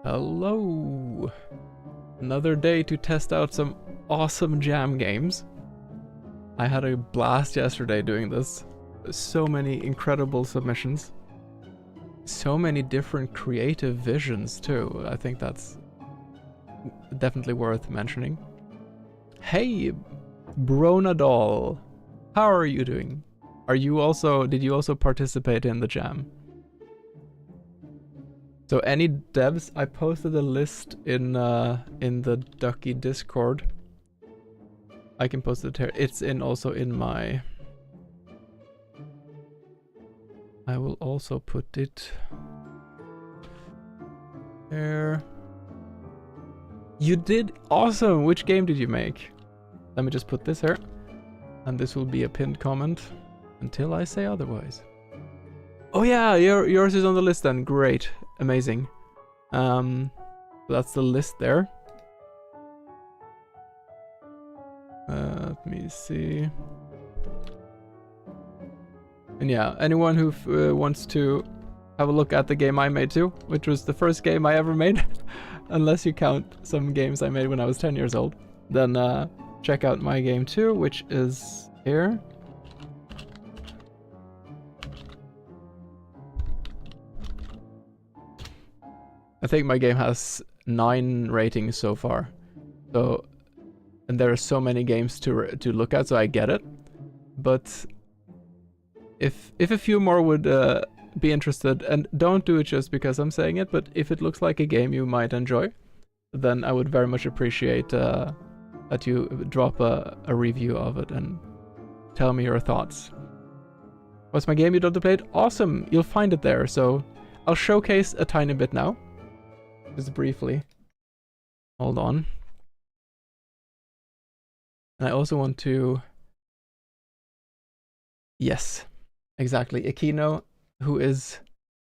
Hello! Another day to test out some awesome jam games. I had a blast yesterday doing this. So many incredible submissions. So many different creative visions too. I think that's definitely worth mentioning. Hey, Bronadol! How are you doing? Did you also participate in the jam? So any devs, I posted a list in the Ducky Discord. I can post it here. It's also in my... I will also put it there. You did awesome! Which game did you make? Let me just put this here. And this will be a pinned comment until I say otherwise. Oh yeah, yours is on the list then. Great. Amazing. That's the list there. Let me see. And yeah, anyone who wants to have a look at the game I made too, which was the first game I ever made, unless you count some games I made when I was 10 years old, then check out my game too, which is here. I think my game has 9 ratings so far. So, and there are so many games to look at, so I get it. But if a few more would be interested, and don't do it just because I'm saying it, but if it looks like a game you might enjoy, then I would very much appreciate that you drop a review of it and tell me your thoughts. What's my game you'd love to play? It? Awesome! You'll find it there, so I'll showcase a tiny bit now. Just briefly. Hold on. And I also want to... Yes, exactly. Aquino, who is...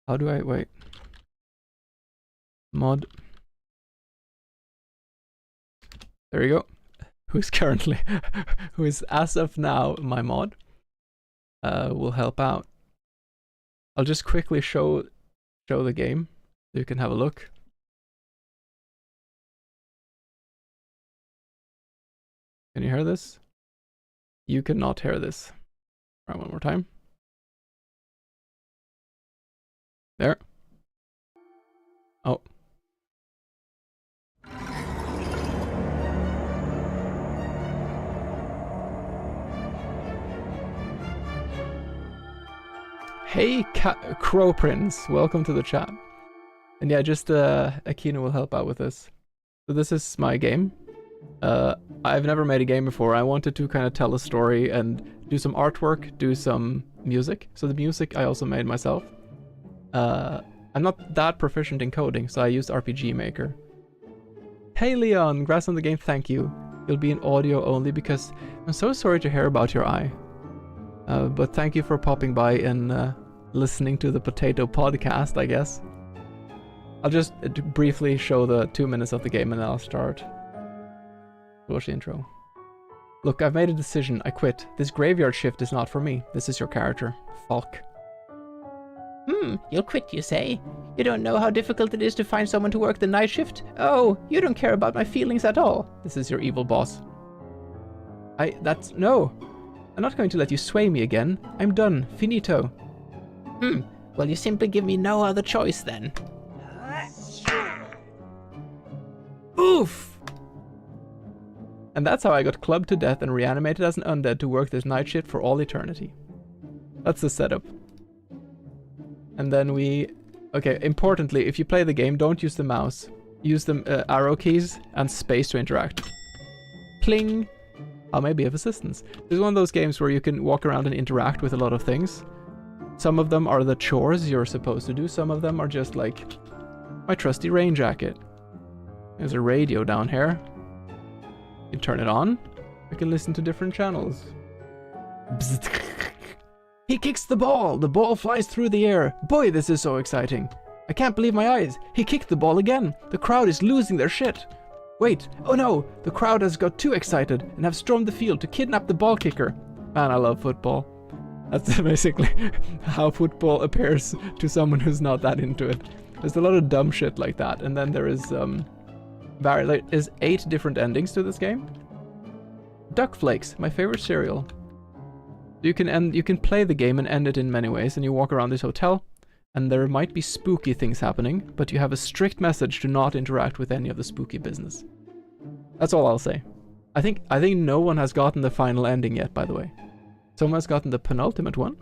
How do I... Wait. Mod. There you go. Who's currently... who is, as of now, my mod. Will help out. I'll just quickly show the game so you can have a look. Can you hear this? You cannot hear this. All right, one more time. There. Oh. Hey, Crow Prince, welcome to the chat. And yeah, just Aquino will help out with this. So this is my game. I've never made a game before. I wanted to kind of tell a story and do some artwork, do some music. So the music I also made myself. I'm not that proficient in coding, so I used RPG Maker. Hey Leon, congrats on the game, thank you. You'll be in audio only because I'm so sorry to hear about your eye. But thank you for popping by and listening to the Potato Podcast, I guess. I'll just briefly show the 2 minutes of the game and then I'll start. Watch the intro. Look, I've made a decision. I quit. This graveyard shift is not for me. This is your character, Falk. You'll quit, you say? You don't know how difficult it is to find someone to work the night shift? Oh, you don't care about my feelings at all. This is your evil boss. No. I'm not going to let you sway me again. I'm done. Finito. Well, you simply give me no other choice then. Oof! And that's how I got clubbed to death and reanimated as an undead to work this night shift for all eternity. That's the setup. And then okay, importantly, if you play the game, don't use the mouse. Use the arrow keys and space to interact. Pling! I may be of assistance. This is one of those games where you can walk around and interact with a lot of things. Some of them are the chores you're supposed to do. Some of them are just like my trusty rain jacket. There's a radio down here. You can turn it on. You can listen to different channels. He kicks the ball. The ball flies through the air. Boy, this is so exciting. I can't believe my eyes. He kicked the ball again. The crowd is losing their shit. Wait. Oh no. The crowd has got too excited and have stormed the field to kidnap the ball kicker. Man, I love football. That's basically how football appears to someone who's not that into it. There's a lot of dumb shit like that, and then there is there is 8 different endings to this game. Duck Flakes, my favorite cereal. You can play the game and end it in many ways, and you walk around this hotel, and there might be spooky things happening, but you have a strict message to not interact with any of the spooky business. That's all I'll say. I think no one has gotten the final ending yet, by the way. Someone's gotten the penultimate one.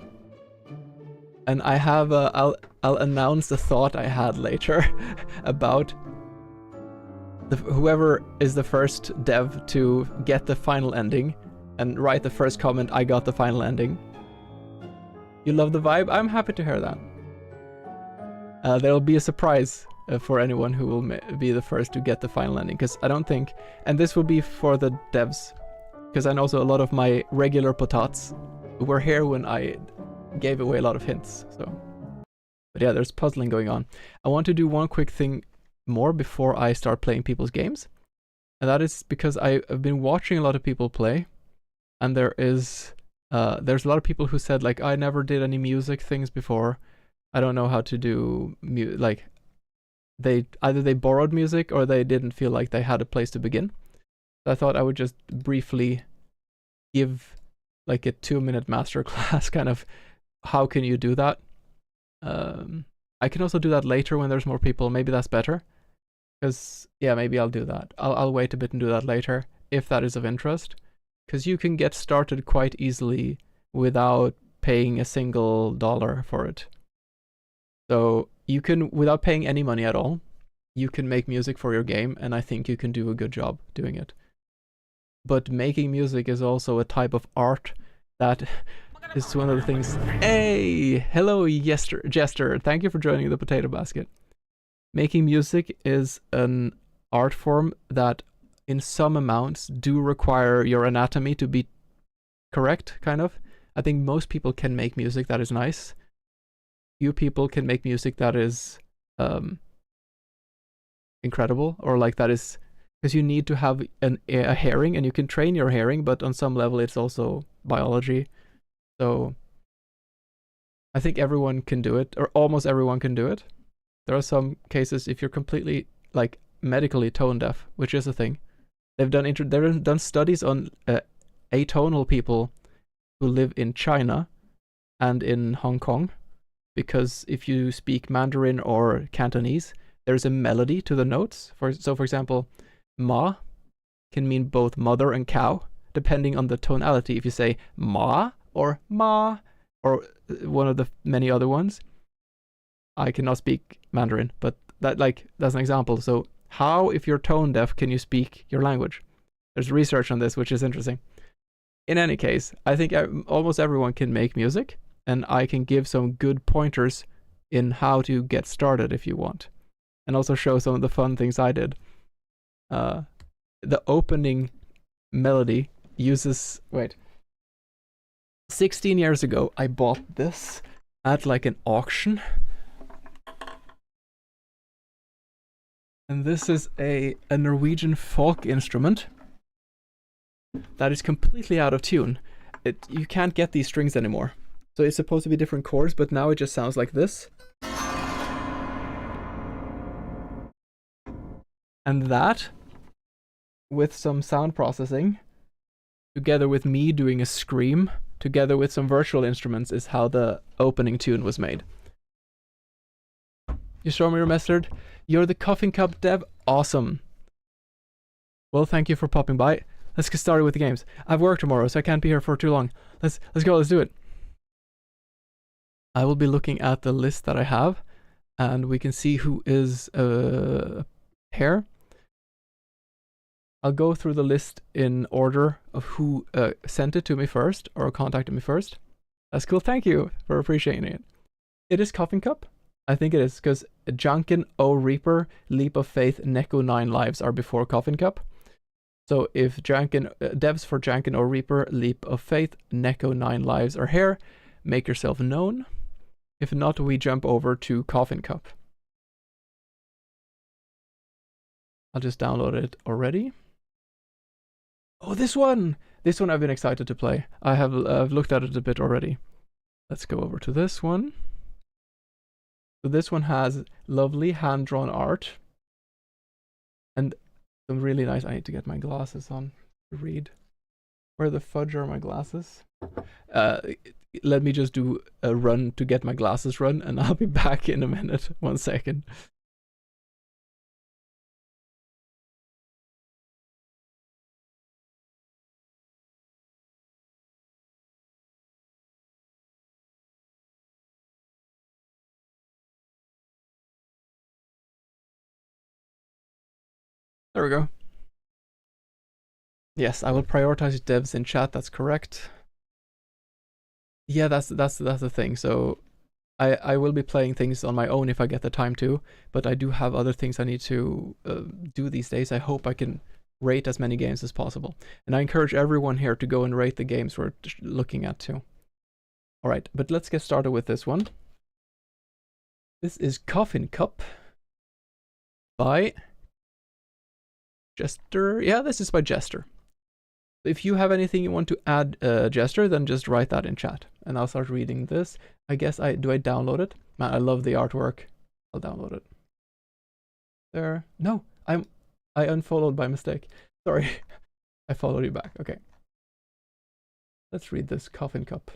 And I have I'll announce the thought I had later about whoever is the first dev to get the final ending and write the first comment, I got the final ending. You love the vibe? I'm happy to hear that. There'll be a surprise for anyone who will be the first to get the final ending, because I don't think, and this will be for the devs, because I know also a lot of my regular potats were here when I gave away a lot of hints, so. But yeah, there's puzzling going on. I want to do one quick thing more before I start playing people's games, and that is because I've been watching a lot of people play, and there's a lot of people who said, like, I never did any music things before. I don't know how to do like either they borrowed music or they didn't feel like they had a place to begin. So I thought I would just briefly give like a 2-minute masterclass kind of how can you do that. I can also do that later when there's more people. Maybe that's better, because yeah, maybe I'll do that. I'll wait a bit and do that later if that is of interest, because you can get started quite easily without paying a single dollar for it. So you can, without paying any money at all, you can make music for your game, and I think you can do a good job doing it. But making music is also a type of art that is one of the things. Hey, hello, Jester. Thank you for joining the Potato Basket. Making music is an art form that in some amounts do require your anatomy to be correct, kind of. I think most people can make music that is nice. Few people can make music that is incredible, or like that is, because you need to have a hearing, and you can train your hearing, but on some level it's also biology. So I think everyone can do it, or almost everyone can do it. There are some cases if you're completely like medically tone deaf, which is a thing. They've done studies on atonal people who live in China and in Hong Kong, because if you speak Mandarin or Cantonese, there's a melody to the notes. So for example, ma can mean both mother and cow, depending on the tonality. If you say ma or ma or one of the many other ones. I cannot speak Mandarin, but that's an example. So how, if you're tone deaf, can you speak your language? There's research on this, which is interesting. In any case, I think almost everyone can make music, and I can give some good pointers in how to get started if you want, and also show some of the fun things I did. The opening melody uses, 16 years ago, I bought this at like an auction. And this is a Norwegian folk instrument that is completely out of tune. You can't get these strings anymore. So it's supposed to be different chords, but now it just sounds like this. And that, with some sound processing, together with me doing a scream, together with some virtual instruments, is how the opening tune was made. You show me your mustard. You're the Coffin Cup dev. Awesome. Well, thank you for popping by. Let's get started with the games. I have work tomorrow, so I can't be here for too long. Let's go. Let's do it. I will be looking at the list that I have, and we can see who is here. I'll go through the list in order of who sent it to me first or contacted me first. That's cool. Thank you for appreciating it. It is Coffin Cup. I think it is, because Janken, O Reaper, Leap of Faith, Neko 9 Lives are before Coffin Cup. So if devs for Janken, O Reaper, Leap of Faith, Neko 9 Lives are here, make yourself known. If not, we jump over to Coffin Cup. I'll just download it already. Oh, this one! This one I've been excited to play. I've looked at it a bit already. Let's go over to this one. So this one has lovely hand-drawn art and some really nice. I need to get my glasses on to read. Where the fudge are my glasses? Let me just do a run to get my glasses run, and I'll be back in a minute. 1 second. There we go. Yes, I will prioritize devs in chat. That's correct. Yeah, that's the thing. So I will be playing things on my own if I get the time to, but I do have other things I need to do these days. I hope I can rate as many games as possible. And I encourage everyone here to go and rate the games we're looking at too. All right, but let's get started with this one. This is Coffin Cup by Jester. Yeah, this is by Jester. If you have anything you want to add, Jester, then just write that in chat, and I'll start reading this. I guess do I download it? Man, I love the artwork. I'll download it. There. No, I unfollowed by mistake. Sorry. I followed you back. Okay. Let's read this Coffin Cup.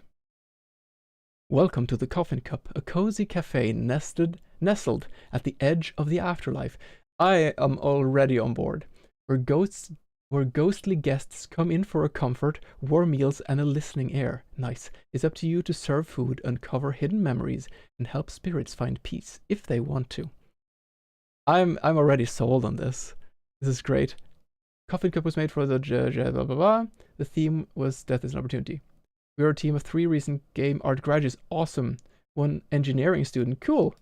Welcome to the Coffin Cup, a cozy cafe nestled at the edge of the afterlife. I am already on board. Where ghostly guests come in for a comfort, warm meals, and a listening ear. Nice. It's up to you to serve food, uncover hidden memories, and help spirits find peace if they want to. I'm already sold on this. This is great. Coffin Cup was made for the blah blah blah. The theme was Death is an Opportunity. We are a team of 3 recent game art graduates. Awesome. 1 engineering student. Cool.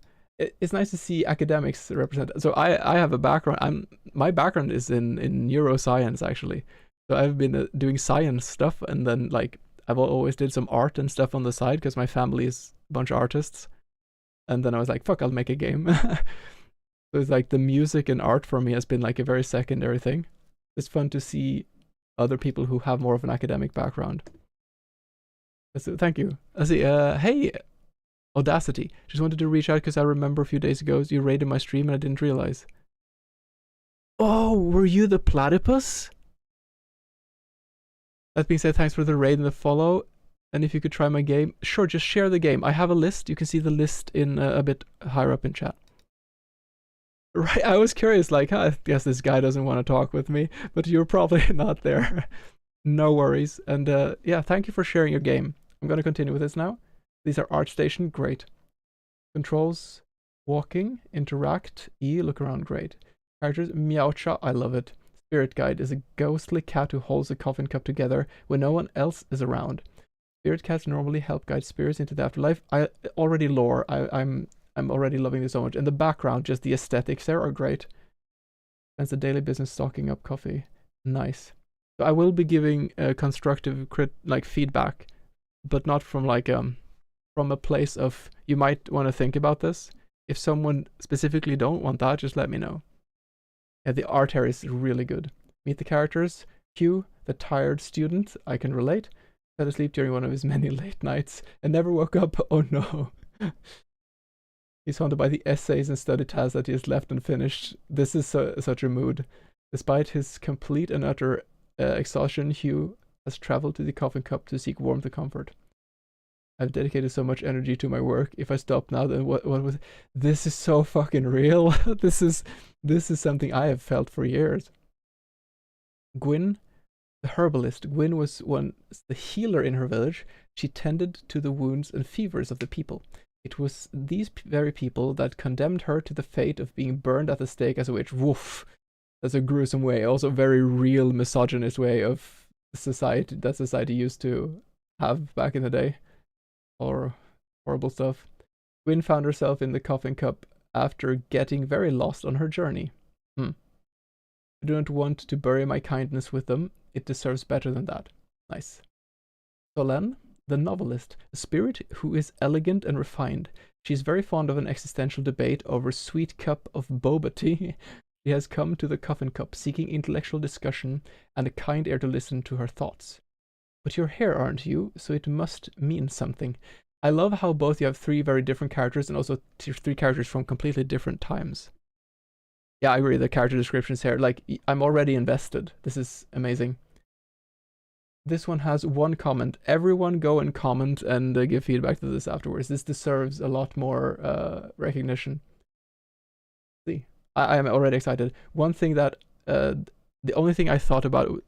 It's nice to see academics represented. So I have a background. My background is in neuroscience actually. So I've been doing science stuff, and then like I've always did some art and stuff on the side because my family is a bunch of artists. And then I was like, fuck, I'll make a game. So it's like the music and art for me has been like a very secondary thing. It's fun to see other people who have more of an academic background. So thank you. I see. Hey. Audacity. Just wanted to reach out because I remember a few days ago you raided my stream and I didn't realize. Oh, were you the platypus? That being said, thanks for the raid and the follow. And if you could try my game, sure, just share the game. I have a list. You can see the list in a bit higher up in chat. Right, I was curious, like, I guess this guy doesn't want to talk with me, but you're probably not there. No worries. And yeah, thank you for sharing your game. I'm going to continue with this now. These are ArtStation, great. Controls, walking, interact, E, look around, great. Characters, Meowcha, I love it. Spirit Guide is a ghostly cat who holds a coffin cup together when no one else is around. Spirit cats normally help guide spirits into the afterlife. I already lore, I'm already loving this so much. In the background, just the aesthetics there are great. That's the daily business stocking up coffee. Nice. So I will be giving constructive feedback, but not from like from a place of you might want to think about this. If someone specifically don't want that, just let me know. Yeah, the art here is really good. Meet the characters. Q, the tired student, I can relate. Fell asleep during one of his many late nights and never woke up. Oh no. He's haunted by the essays and study tasks that he has left unfinished. This is such a mood. Despite his complete and utter exhaustion, Hugh has traveled to the coffin cup to seek warmth and comfort. I've dedicated so much energy to my work. If I stop now, then what was... This is so fucking real. This is something I have felt for years. Gwyn, the herbalist. Gwyn was once the healer in her village. She tended to the wounds and fevers of the people. It was these very people that condemned her to the fate of being burned at the stake as a witch. Woof. That's a gruesome way. Also a very real misogynist way of society that society used to have back in the day. Or horrible stuff. Gwyn found herself in the coffin cup after getting very lost on her journey. I do not want to bury my kindness with them. It deserves better than that. Nice. Solène, the novelist, a spirit who is elegant and refined. She is very fond of an existential debate over sweet cup of boba tea. She has come to the coffin cup seeking intellectual discussion and a kind ear to listen to her thoughts. But you're here, aren't you? So it must mean something. I love how both you have 3 very different characters and also 3 characters from completely different times. Yeah, I agree. The character descriptions here, like, I'm already invested. This is amazing. This one has 1 comment. Everyone go and comment and give feedback to this afterwards. This deserves a lot more recognition. See, I am already excited. One thing that, the only thing I thought about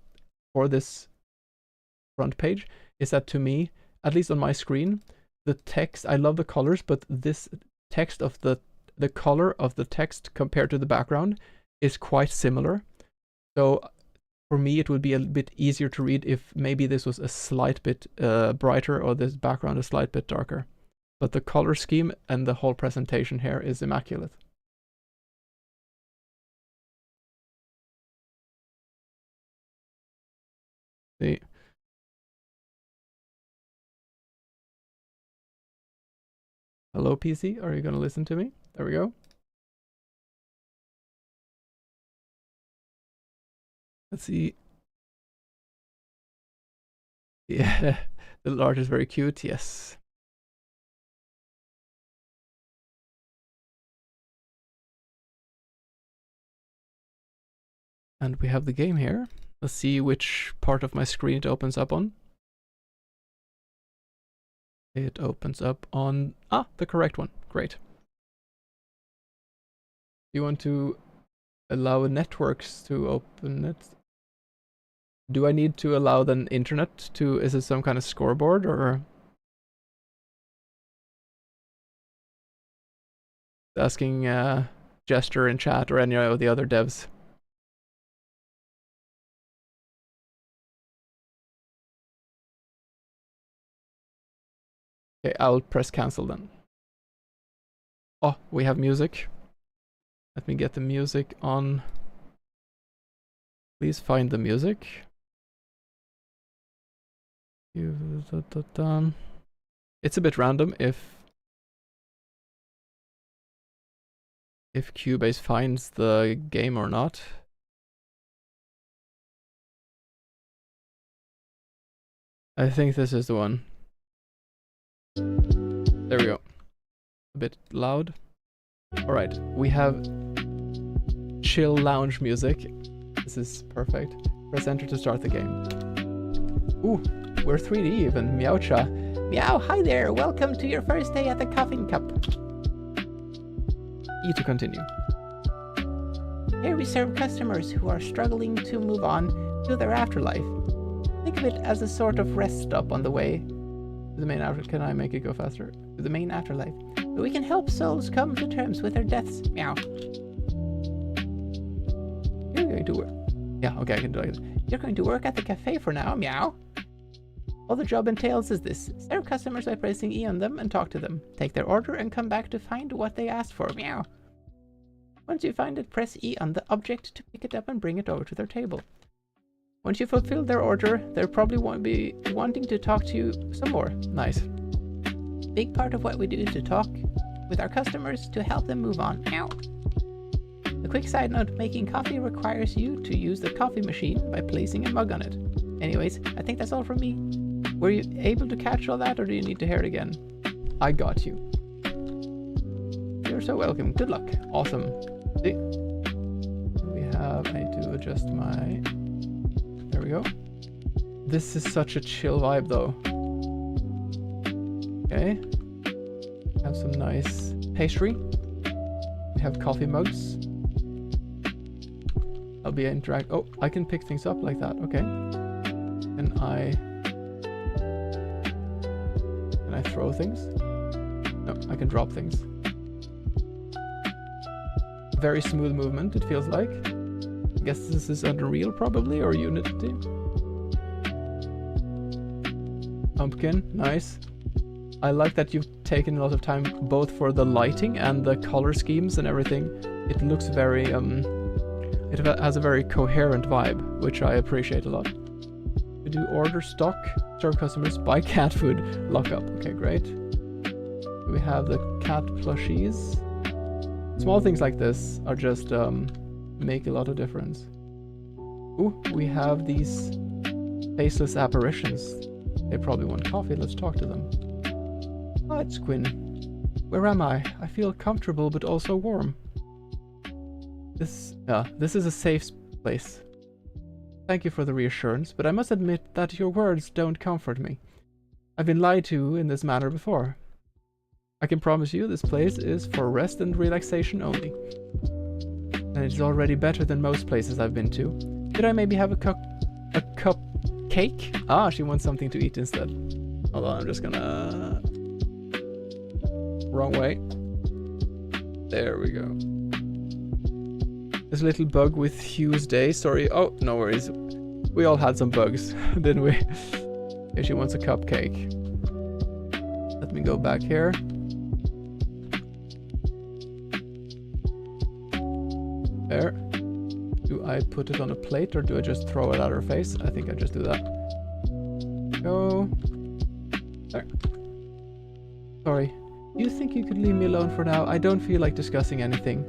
for this front page is that, to me, at least on my screen, the text, I love the colors, but this text of the color of the text compared to the background is quite similar. So for me, it would be a bit easier to read if maybe this was a slight bit brighter or this background a slight bit darker. But the color scheme and the whole presentation here is immaculate. See. Hello, PC. Are you going to listen to me? There we go. Let's see. Yeah, the large is very cute. Yes. And we have the game here. Let's see which part of my screen it opens up on. It opens up on the correct one. Great. You want to allow networks to open it? Do I need to allow the internet to, is it some kind of scoreboard or? Asking Jester in chat or any of the other devs. Okay, I'll press cancel then. Oh, we have music. Let me get the music on. Please find the music. It's a bit random if Cubase finds the game or not. I think this is the one. There we go. A bit loud. Alright, we have chill lounge music. This is perfect. Press enter to start the game. Ooh, we're 3D even. Meowcha. Meow, hi there. Welcome to your first day at the Coffin Cup. E to continue. Here we serve customers who are struggling to move on to their afterlife. Think of it as a sort of rest stop on the way to the main afterlife. Can I make it go faster? To the main afterlife. But we can help souls come to terms with their deaths. Meow. You're going to work. Yeah, okay, I can do it. You're going to work at the cafe for now. Meow. All the job entails is this. Serve customers by pressing E on them and talk to them. Take their order and come back to find what they asked for. Meow. Once you find it, press E on the object to pick it up and bring it over to their table. Once you fulfill their order, they'll probably be wanting to talk to you some more. Nice. Big part of what we do is to talk with our customers to help them move on. Meow. A quick side note, making coffee requires you to use the coffee machine by placing a mug on it. Anyways, I think that's all from me. Were you able to catch all that or do you need to hear it again? I got you. You're so welcome. Good luck. Awesome. See? We have, I need to adjust my, there we go. This is such a chill vibe though. Okay. Have some nice pastry. We have coffee mugs. I'll be interact. Oh, I can pick things up like that. Okay. Can I throw things? No, I can drop things. Very smooth movement, it feels like. I guess this is Unreal probably, or Unity. Pumpkin, nice. I like that you've taken a lot of time both for the lighting and the color schemes and everything. It looks very, it has a very coherent vibe, which I appreciate a lot. We do order stock, serve customers, buy cat food, lock up. Okay, great. We have the cat plushies. Small things like this are just make a lot of difference. Ooh, we have these faceless apparitions. They probably want coffee. Let's talk to them. Hi, it's Quinn. Where am I? I feel comfortable but also warm. This is a safe place. Thank you for the reassurance, but I must admit that your words don't comfort me. I've been lied to in this manner before. I can promise you this place is for rest and relaxation only. And it's already better than most places I've been to. Could I maybe have a cup cake? Ah, she wants something to eat instead. Hold on, I'm just gonna... Wrong way. There we go. This little bug with Hugh's day. Sorry. Oh, no worries. We all had some bugs, didn't we? Okay, she wants a cupcake. Let me go back here. There. Do I put it on a plate or do I just throw it at her face? I think I just do that. Go. There. Sorry. Do you think you could leave me alone for now? I don't feel like discussing anything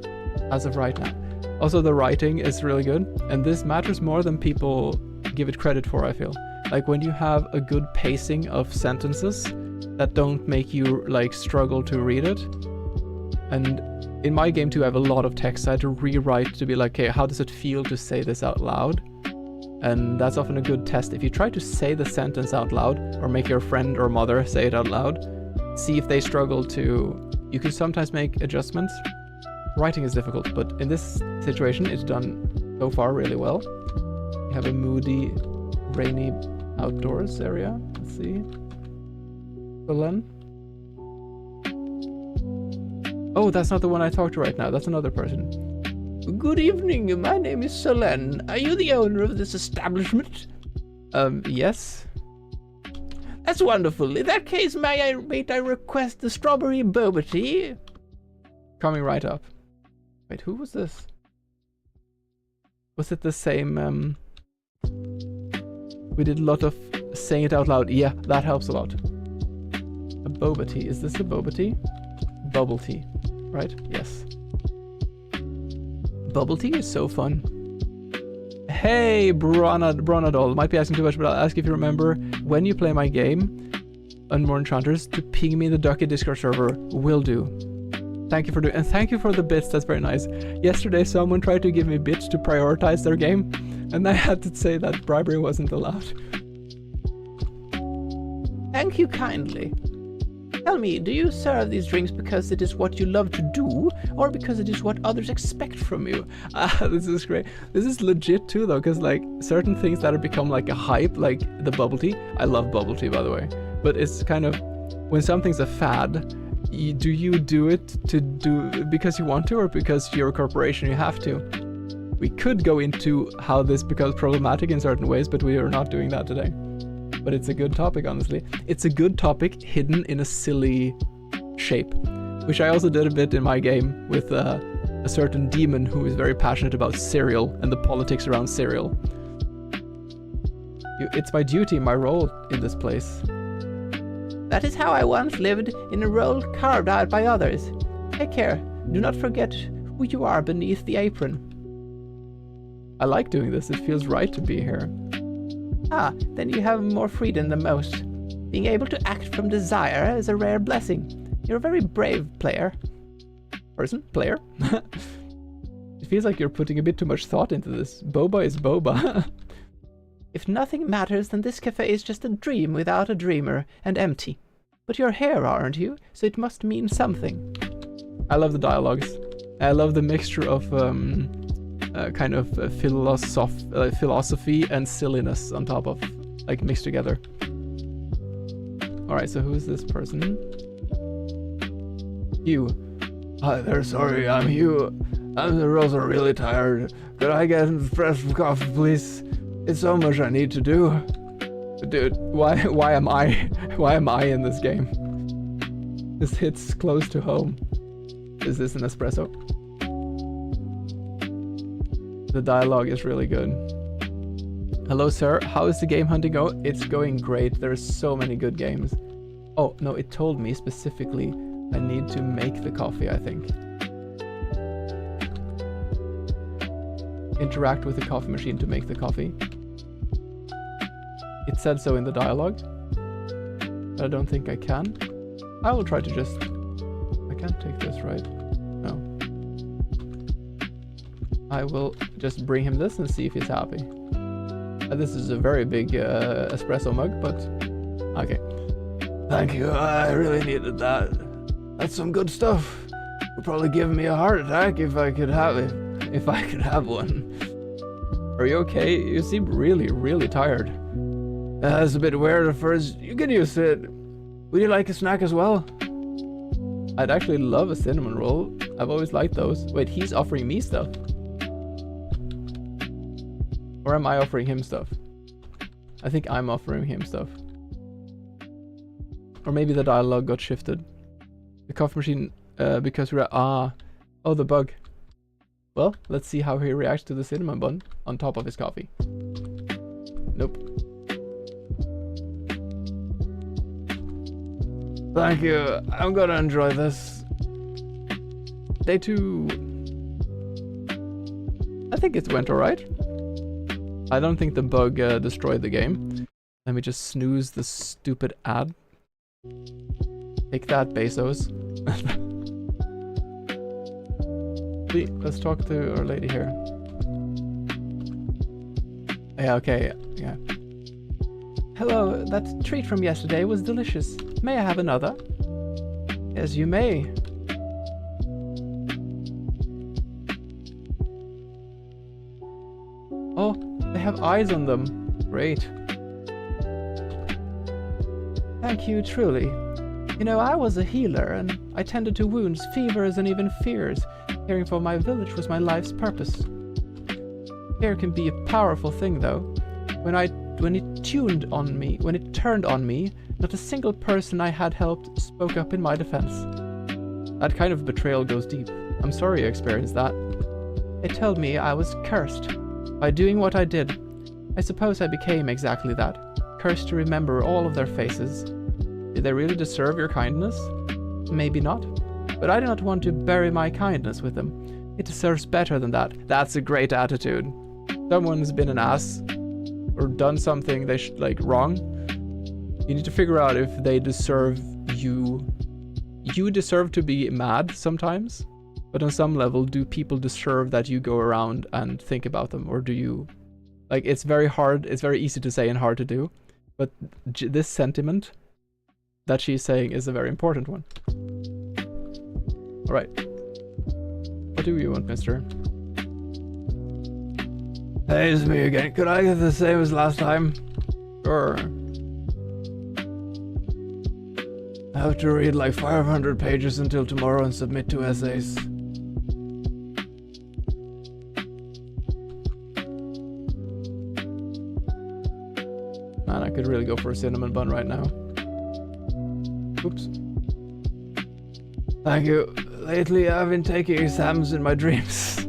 as of right now. Also, the writing is really good, and this matters more than people give it credit for, I feel. Like, when you have a good pacing of sentences that don't make you, like, struggle to read it. And in my game, too, I have a lot of text I had to rewrite to be like, okay, how does it feel to say this out loud? And that's often a good test. If you try to say the sentence out loud, or make your friend or mother say it out loud, see if they struggle to... You can sometimes make adjustments. Writing is difficult, but in this situation, it's done so far really well. We have a moody, rainy outdoors area. Let's see. Belen. Oh, that's not the one I talked to right now. That's another person. Good evening. My name is Solen. Are you the owner of this establishment? Yes. That's wonderful. In that case, may I request the strawberry boba tea? Coming right up. Wait, who was this? Was it the same, We did a lot of saying it out loud. Yeah, that helps a lot. A boba tea. Is this a boba tea? Bubble tea. Right? Yes. Bubble tea is so fun. Hey, Bronadol. Might be asking too much, but I'll ask if you remember when you play my game, Unborn Enchanters, to ping me in the Ducky Discord server. Will do. Thank you for doing, and thank you for the bits. That's very nice. Yesterday, someone tried to give me bits to prioritize their game, and I had to say that bribery wasn't allowed. Thank you kindly. Tell me, do you serve these drinks because it is what you love to do, or because it is what others expect from you? This is great. This is legit too, though, because like certain things that have become like a hype, like the bubble tea. I love bubble tea, by the way, but it's kind of when something's a fad. Do you do it to do because you want to, or because you're a corporation you have to? We could go into how this becomes problematic in certain ways, but we are not doing that today. But it's a good topic, honestly. It's a good topic hidden in a silly shape, which I also did a bit in my game with a certain demon who is very passionate about cereal and the politics around cereal. It's my duty, my role in this place. That is how I once lived, in a role carved out by others. Take care. Do not forget who you are beneath the apron. I like doing this. It feels right to be here. Ah, then you have more freedom than most. Being able to act from desire is a rare blessing. You're a very brave player. Player? It feels like you're putting a bit too much thought into this. Boba is boba. If nothing matters, then this cafe is just a dream without a dreamer, and empty. But you're here, aren't you? So it must mean something. I love the dialogues. I love the mixture of kind of philosophy and silliness on top of, like, mixed together. Alright, so who is this person? Hugh. Hi there, sorry, I'm Hugh. I'm also really tired. Could I get fresh coffee, please? It's so much I need to do. Dude, why am I in this game? This hits close to home. Is this an espresso? The dialogue is really good. Hello, sir. How is the game hunting go? It's going great. There's so many good games. Oh, no, it told me specifically I need to make the coffee, I think. Interact with the coffee machine to make the coffee. It said so in the dialogue, but I don't think I can. I will try to just... I can't take this, right? No. I will just bring him this and see if he's happy. This is a very big espresso mug, but... Okay. Thank you, I really needed that. That's some good stuff. Would probably give me a heart attack if I could have it. If I could have one. Are you okay? You seem really, really tired. It's a bit weird at first. You get used to it. Would you like a snack as well? I'd actually love a cinnamon roll. I've always liked those. Wait, he's offering me stuff. Or am I offering him stuff? I think I'm offering him stuff. Or maybe the dialogue got shifted. The coffee machine, because we're... oh, the bug. Well, let's see how he reacts to the cinnamon bun on top of his coffee. Nope. Thank you. I'm gonna enjoy this. Day 2. I think it went alright. I don't think the bug destroyed the game. Let me just snooze the stupid ad. Take that, Bezos. Let's talk to our lady here. Yeah, okay, yeah. Hello, that treat from yesterday was delicious. May I have another? Yes, you may. Oh, they have eyes on them. Great. Thank you, truly. You know, I was a healer, and I tended to wounds, fevers, and even fears. Caring for my village was my life's purpose. Care can be a powerful thing, though. When it turned on me, not a single person I had helped spoke up in my defense. That kind of betrayal goes deep. I'm sorry you experienced that. They told me I was cursed. By doing what I did, I suppose I became exactly that. Cursed to remember all of their faces. Did they really deserve your kindness? Maybe not. But I do not want to bury my kindness with them. It deserves better than that. That's a great attitude. Someone's been an ass or done something they wrong. You need to figure out if they deserve you. You deserve to be mad sometimes, but on some level, do people deserve that you go around and think about them, or do you? Like, it's very hard. It's very easy to say and hard to do, but this sentiment that she's saying is a very important one. All right. What do you want, mister? Hey, it's me again. Could I get the same as last time? Sure. I have to read like 500 pages until tomorrow and submit 2 essays. Man, I could really go for a cinnamon bun right now. Oops. Thank you. Lately, I've been taking exams in my dreams.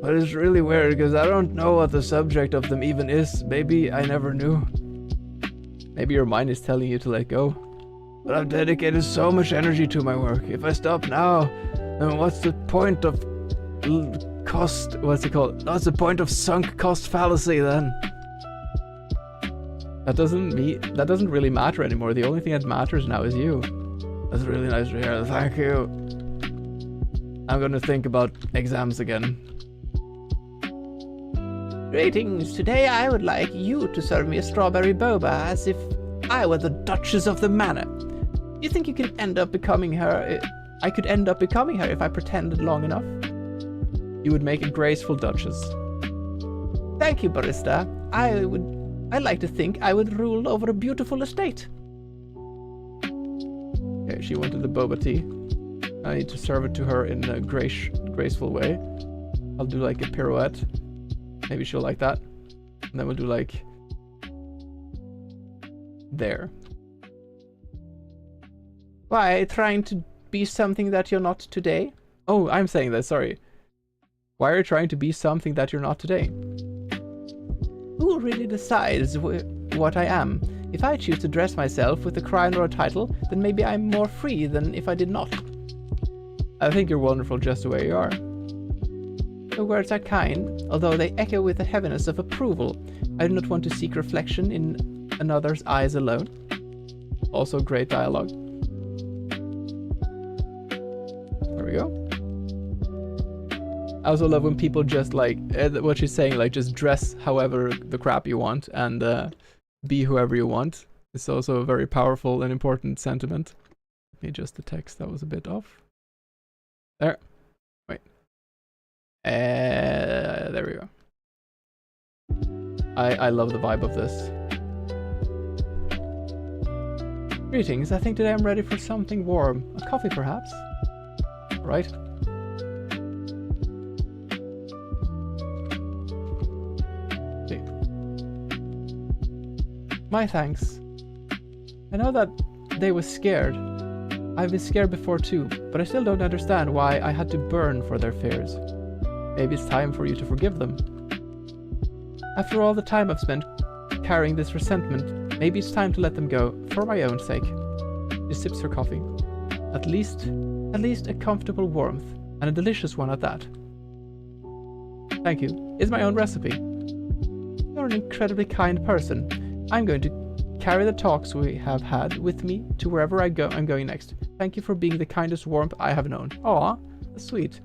But it's really weird because I don't know what the subject of them even is. Maybe I never knew. Maybe your mind is telling you to let go. But I've dedicated so much energy to my work. If I stop now, then what's the point of cost? What's it called? What's the point of sunk cost fallacy then? That doesn't really matter anymore. The only thing that matters now is you. That's really nice to hear. Thank you. I'm gonna think about exams again. Greetings. Today I would like you to serve me a strawberry boba as if I were the Duchess of the Manor. You think you can end up becoming her? I could end up becoming her if I pretended long enough. You would make a graceful Duchess. Thank you, barista. I'd like to think I would rule over a beautiful estate. Okay, she wanted the boba tea. I need to serve it to her in a graceful way. I'll do like a pirouette. Maybe she'll like that. And then we'll do like... there. Why, trying to be something that you're not today? Oh, I'm saying that, sorry. Why are you trying to be something that you're not today? Who really decides what I am? If I choose to dress myself with a crown or a title, then maybe I'm more free than if I did not. I think you're wonderful just the way you are. Your words are kind, although they echo with the heaviness of approval. I do not want to seek reflection in another's eyes alone. Also great dialogue. we go. I also love when people just like, what she's saying, like just dress however the crap you want and be whoever you want. It's also a very powerful and important sentiment. Let me adjust the text, that was a bit off. There. Wait. There we go. I love the vibe of this. Greetings, I think today I'm ready for something warm. A coffee perhaps? Right. See. My thanks. I know that they were scared. I've been scared before too, but I still don't understand why I had to burn for their fears. Maybe it's time for you to forgive them. After all the time I've spent carrying this resentment, maybe it's time to let them go, for my own sake. She sips her coffee. At least a comfortable warmth, and a delicious one at that. Thank you. It's my own recipe. You're an incredibly kind person. I'm going to carry the talks we have had with me to wherever I'm going next. Thank you for being the kindest warmth I have known. Aw, that's sweet.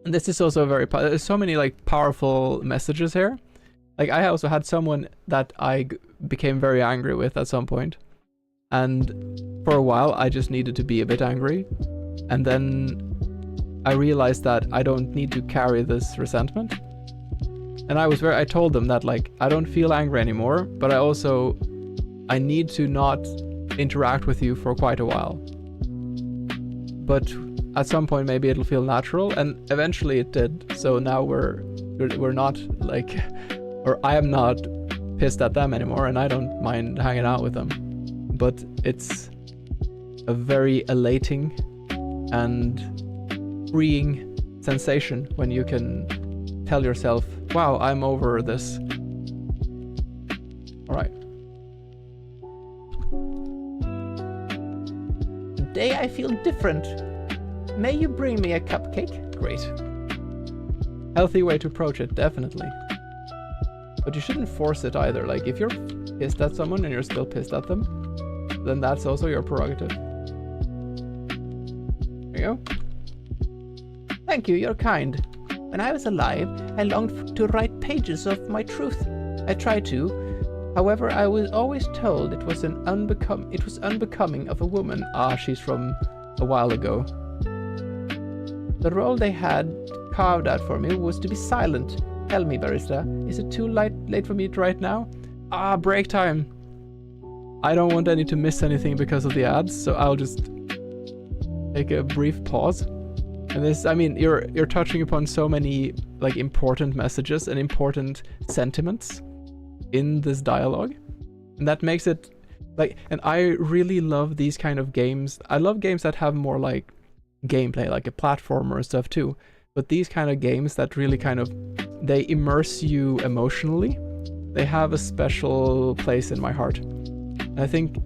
And this is also very, there's so many like powerful messages here. Like I also had someone that I became very angry with at some point. And for a while I just needed to be a bit angry. And then I realized that I don't need to carry this resentment. And I told them that like, I don't feel angry anymore, but I need to not interact with you for quite a while. But at some point maybe it'll feel natural, and eventually it did. So now we're not like, or I am not pissed at them anymore, and I don't mind hanging out with them. But it's a very elating and freeing sensation when you can tell yourself, wow, I'm over this. Alright. Today I feel different. May you bring me a cupcake? Great. Healthy way to approach it, definitely. But you shouldn't force it either. Like, if you're pissed at someone and you're still pissed at them, then that's also your prerogative. There you go. Thank you, you're kind. When I was alive, I longed to write pages of my truth. I tried to. However, I was always told it was unbecoming of a woman. Ah, she's from a while ago. The role they had carved out for me was to be silent. Tell me, Barista, is it too late for me to write now? Ah, break time. I don't want any to miss anything because of the ads, so I'll just take a brief pause. And this, I mean, you're touching upon so many like important messages and important sentiments in this dialogue, and that makes it like, and I really love these kind of games. I love games that have more like gameplay, like a platformer and stuff too, but these kind of games that really kind of, they immerse you emotionally, they have a special place in my heart. And I think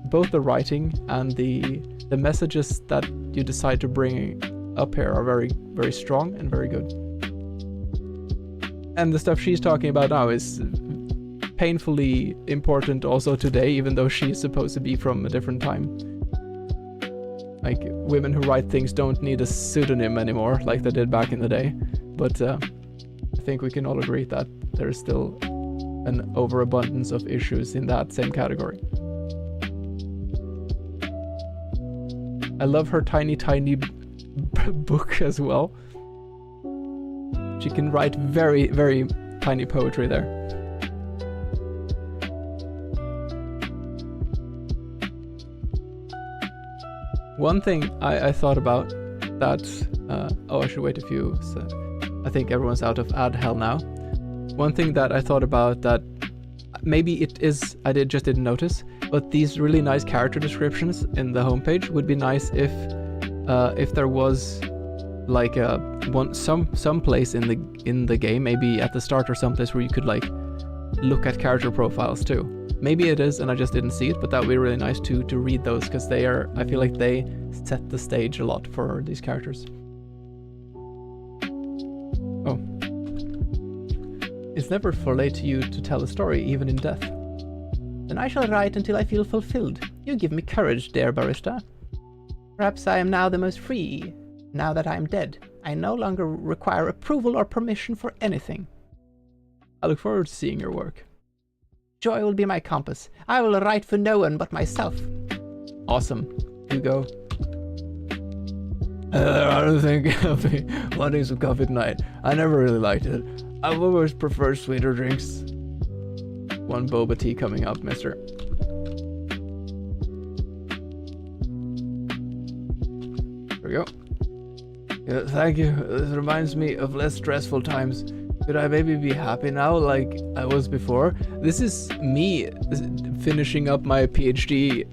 both the writing and the messages that you decide to bring up here are very, very strong and very good. And the stuff she's talking about now is painfully important also today, even though she's supposed to be from a different time. Like, women who write things don't need a pseudonym anymore, like they did back in the day. But I think we can all agree that there's still an overabundance of issues in that same category. I love her tiny book as well. She can write very, very tiny poetry there. One thing I thought about that, oh, I should wait a few, so I think everyone's out of ad hell now. One thing that I thought about that maybe it is, I just didn't notice, but these really nice character descriptions in the homepage would be nice if there was like some place in the game, maybe at the start or someplace where you could like look at character profiles too. Maybe it is and I just didn't see it, but that would be really nice to read those, because they are, I feel like they set the stage a lot for these characters. Oh. It's never for late to you to tell a story, even in death. Then I shall write until I feel fulfilled. You give me courage, dear Barista. Perhaps I am now the most free, now that I am dead. I no longer require approval or permission for anything. I look forward to seeing your work. Joy will be my compass. I will write for no one but myself. Awesome. You go. I don't think I'll be wanting some coffee tonight. I never really liked it. I've always preferred sweeter drinks. One boba tea coming up, mister. There we go. Yeah, thank you. This reminds me of less stressful times. Could I maybe be happy now like I was before? This is me finishing up my PhD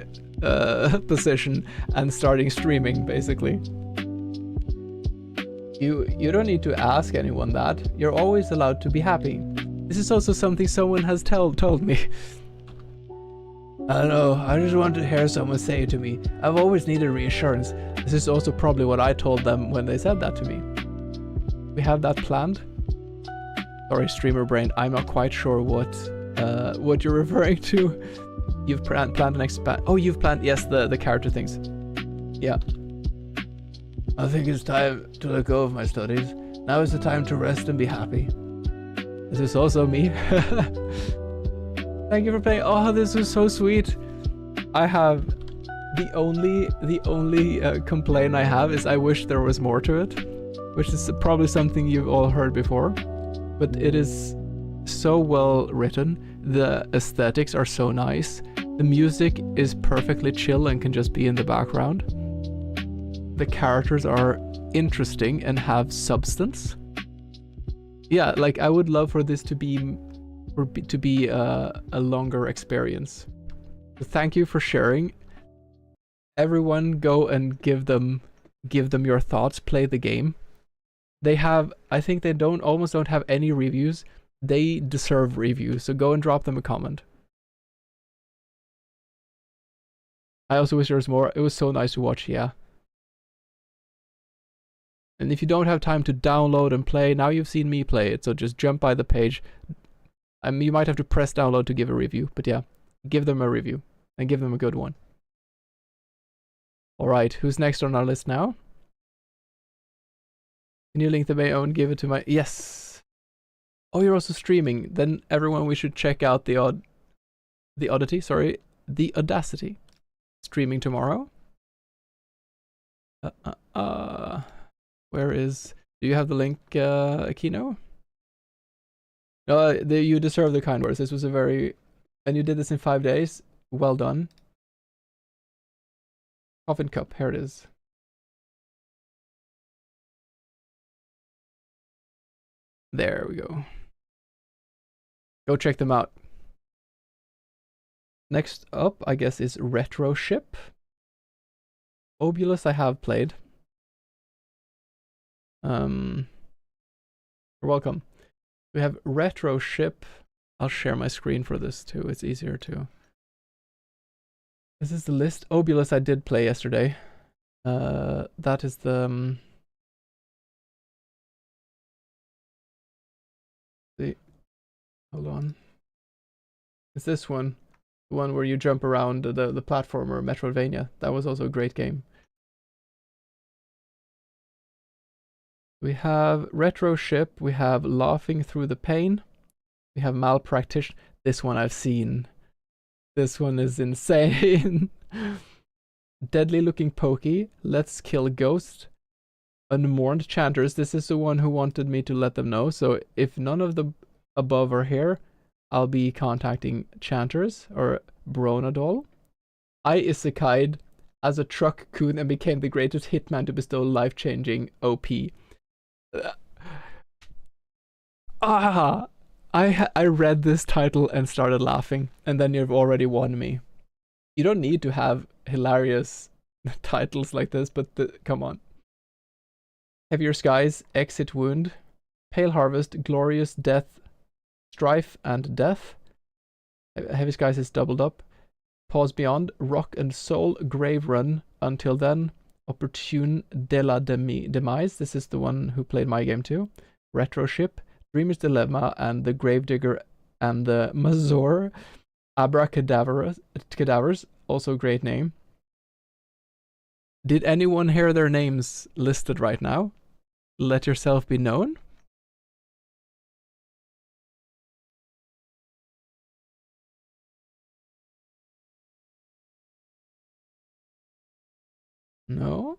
position and starting streaming, basically. You don't need to ask anyone that. You're always allowed to be happy. This is also something someone has told me. I don't know, I just want to hear someone say it to me. I've always needed reassurance. This is also probably what I told them when they said that to me. We have that planned. Sorry, streamer brain, I'm not quite sure what you're referring to. You've planned an expand. Oh, you've planned, yes, the character things. Yeah. I think it's time to let go of my studies. Now is the time to rest and be happy. This is also me. Thank you for playing. Oh, this was so sweet. I have the only complaint I have is I wish there was more to it, which is probably something you've all heard before, but it is so well written. The aesthetics are so nice. The music is perfectly chill and can just be in the background. The characters are interesting and have substance. Yeah, like I would love for this to be a longer experience. So thank you for sharing. Everyone go and give them your thoughts, play the game. They have, I think they almost don't have any reviews. They deserve reviews, so go and drop them a comment. I also wish there was more. It was so nice to watch, yeah. And if you don't have time to download and play, now you've seen me play it, so just jump by the page. You might have to press download to give a review, but yeah, give them a review and give them a good one. Alright, who's next on our list now? Can you link the mail and give it to my... Yes! Oh, you're also streaming. Then everyone, we should check out the Audacity. Streaming tomorrow. Where is... Do you have the link, Akino? You deserve the kind words. This was a very... And you did this in 5 days. Well done. Coffin Cup, here it is. There we go. Go check them out. Next up, I guess, is Retro Ship. Obulus I have played. You're welcome. We have Retro Ship. I'll share my screen for this too. It's easier to. This is the list. Obulus I did play yesterday. That is the. See, hold on. It's this one, the one where you jump around the platformer, Metroidvania. That was also a great game. We have Retro Ship, we have Laughing Through the Pain, we have Malpractitioner. This one I've seen. This one is insane. Deadly Looking Pokey, Let's Kill Ghost, Unmourned Chanters. This is the one who wanted me to let them know, so if none of the above are here, I'll be contacting Chanters or Bronadol. I isekai'd as a truck coon and became the greatest hitman to bestow life-changing OP. I read this title and started laughing, and then you've already won me. You don't need to have hilarious titles like this, but come on. Heavier Skies, Exit Wound, Pale Harvest, Glorious Death, Strife and Death. Heavy Skies is doubled up. Pause Beyond, Rock and Soul, Grave Run, Until Then, Opportune de la Demise. This is the one who played my game too. Retro Ship, Dreamer's Dilemma, and the Gravedigger and the Mazor. Abracadavers, also a great name. Did anyone hear their names listed right now? Let yourself be known. No?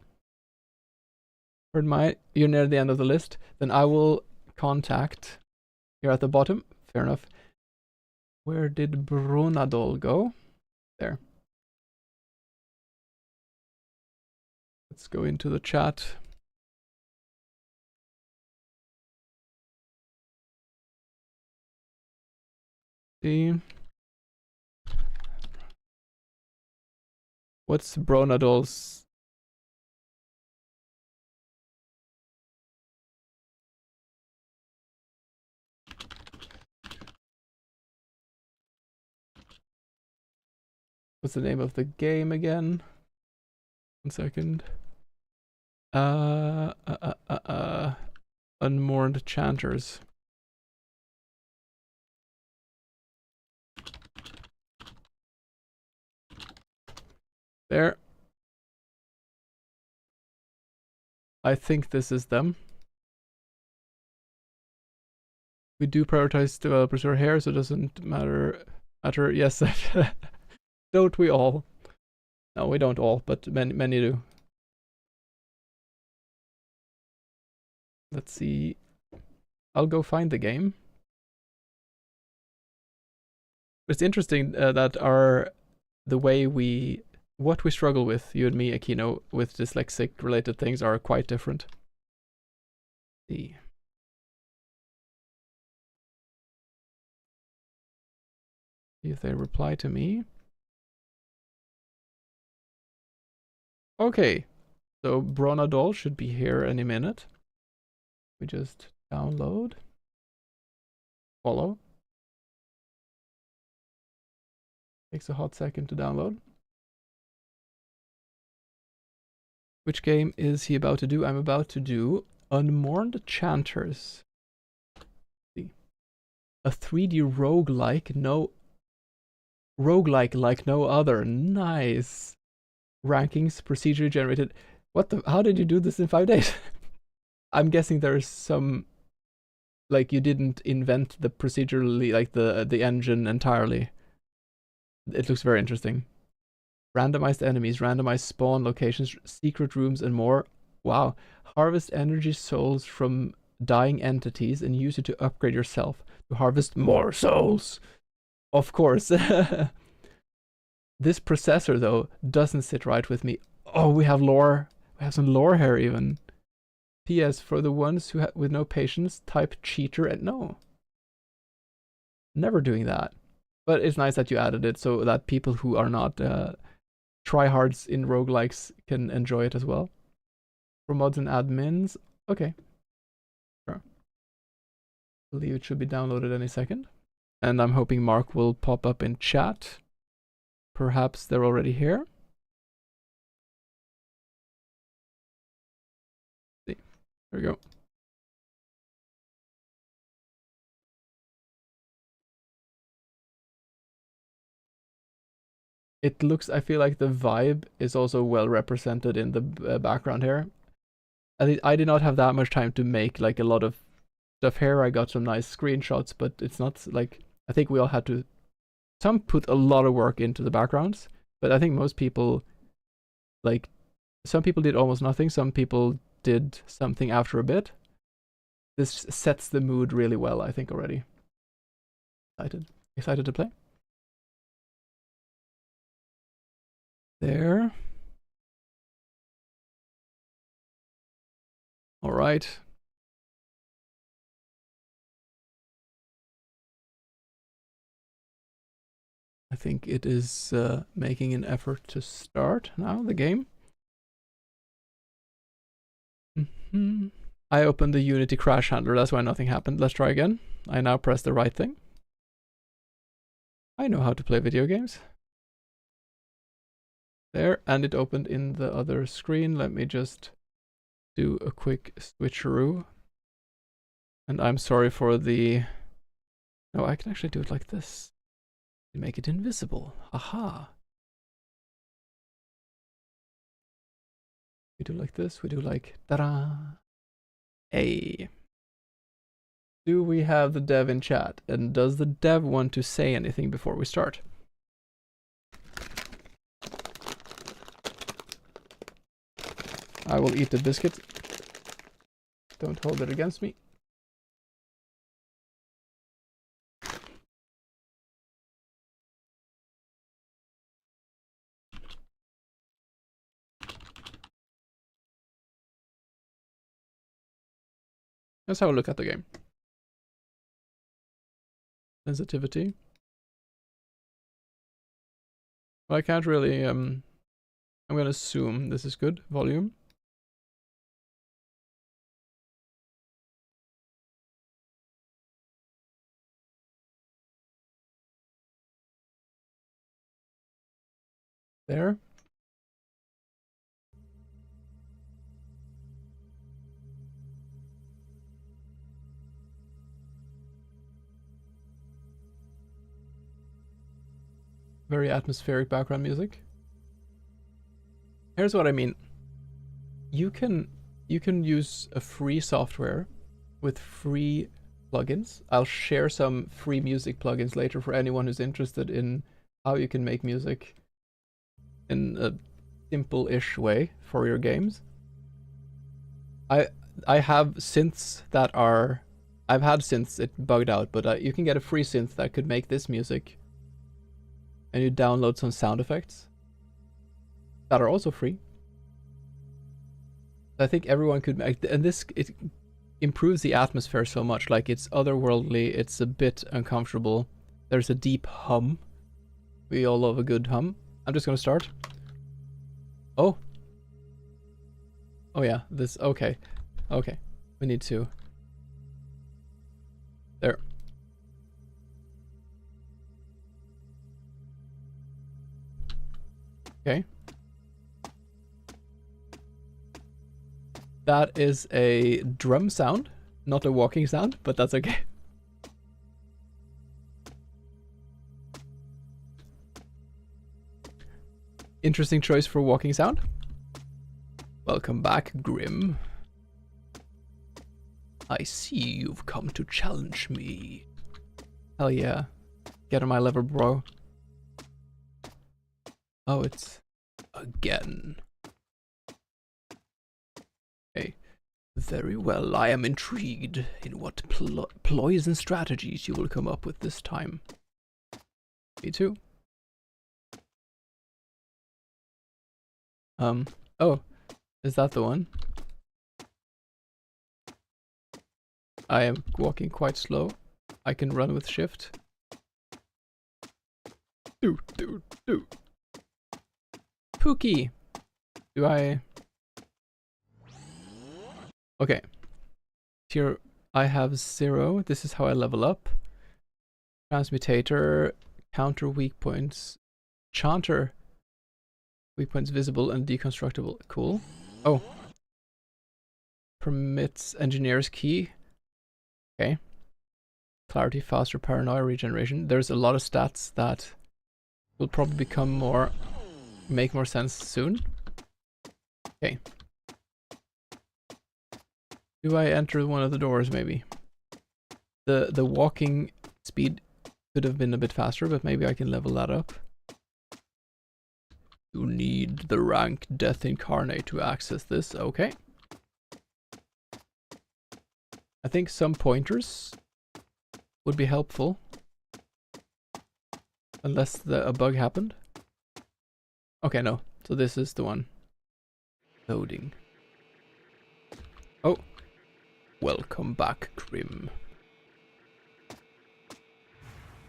You're near the end of the list. Then I will contact. You're at the bottom. Fair enough. Where did Brunadol go? There. Let's go into the chat. See. What's Bronadol's? What's the name of the game again? 1 second. Unmourned Chanters. There. I think this is them. We do prioritize developers who are here, so it doesn't matter. Yes, don't we all? No, we don't all, but many do. Let's see. I'll go find the game. It's interesting that what we struggle with, you and me, Aquino, with dyslexic related things are quite different. Let's see. See if they reply to me. Okay, so Bronadol should be here any minute. We just download. Follow. Takes a hot second to download. Which game is he about to do? I'm about to do Unmourned Chanters. Let's see. A 3D roguelike, like no other. Nice. Rankings procedurally generated. What the? How did you do this in 5 days? I'm guessing there's some, like, you didn't invent the procedurally, like the engine entirely. It looks very interesting. Randomized enemies, randomized spawn locations, secret rooms, and more. Wow. Harvest energy souls from dying entities and use it to upgrade yourself to harvest more souls. Of course. This processor, though, doesn't sit right with me. Oh, we have lore. We have some lore here, even. P.S. For the ones who with no patience, type cheater and no. Never doing that. But it's nice that you added it so that people who are not tryhards in roguelikes can enjoy it as well. For mods and admins, okay. Sure. I believe it should be downloaded any second. And I'm hoping Mark will pop up in chat. Perhaps they're already here. See, there we go. It looks, I feel like the vibe is also well represented in the background here. I did not have that much time to make like a lot of stuff here. I got some nice screenshots, but it's not like, I think we all had to, some put a lot of work into the backgrounds, but I think most people, like, some people did almost nothing, some people did something after a bit. This sets the mood really well, I think, already. Excited to play. There. All right. I think it is making an effort to start now, the game. I opened the Unity crash handler, that's why nothing happened. Let's try again. I now press the right thing. I know how to play video games. There, and it opened in the other screen. Let me just do a quick switcheroo. And I'm sorry for the... No, I can actually do it like this. Make it invisible. Aha. We do like this. We do like ta-da. Hey. Do we have the dev in chat? And does the dev want to say anything before we start? I will eat the biscuit. Don't hold it against me. Let's have a look at the game. Sensitivity. Well, I can't really, I'm gonna assume this is good. Volume. There. Very atmospheric background music. Here's what I mean. You can use a free software with free plugins. I'll share some free music plugins later for anyone who's interested in how you can make music in a simple-ish way for your games. I have synths that are... I've had synths it bugged out, but you can get a free synth that could make this music. And you download some sound effects that are also free. I think everyone could make... And this, it improves the atmosphere so much. Like, it's otherworldly, it's a bit uncomfortable. There's a deep hum. We all love a good hum. I'm just gonna start. Oh. Oh yeah, this... Okay. Okay. We need to... There. Okay. That is a drum sound, not a walking sound, but that's okay. Interesting choice for walking sound. Welcome back, Grim. I see you've come to challenge me. Hell yeah. Get on my level, bro. Oh, it's... again. Okay. Very well, I am intrigued in what ploys and strategies you will come up with this time. Me too. Oh, is that the one? I am walking quite slow. I can run with shift. Do. Pookie! Do I... Okay. Here I have 0. This is how I level up. Transmutator, counter weak points, chanter, weak points visible and deconstructible. Cool. Oh. Permits engineer's key. Okay. Clarity, faster paranoia, regeneration. There's a lot of stats that will probably become more... make more sense soon. Okay. Do I enter one of the doors maybe? The walking speed could have been a bit faster, but maybe I can level that up. You need the rank Death Incarnate to access this. Okay. I think some pointers would be helpful. Unless a bug happened. Okay, no. So this is the one. Loading. Oh. Welcome back, Grim.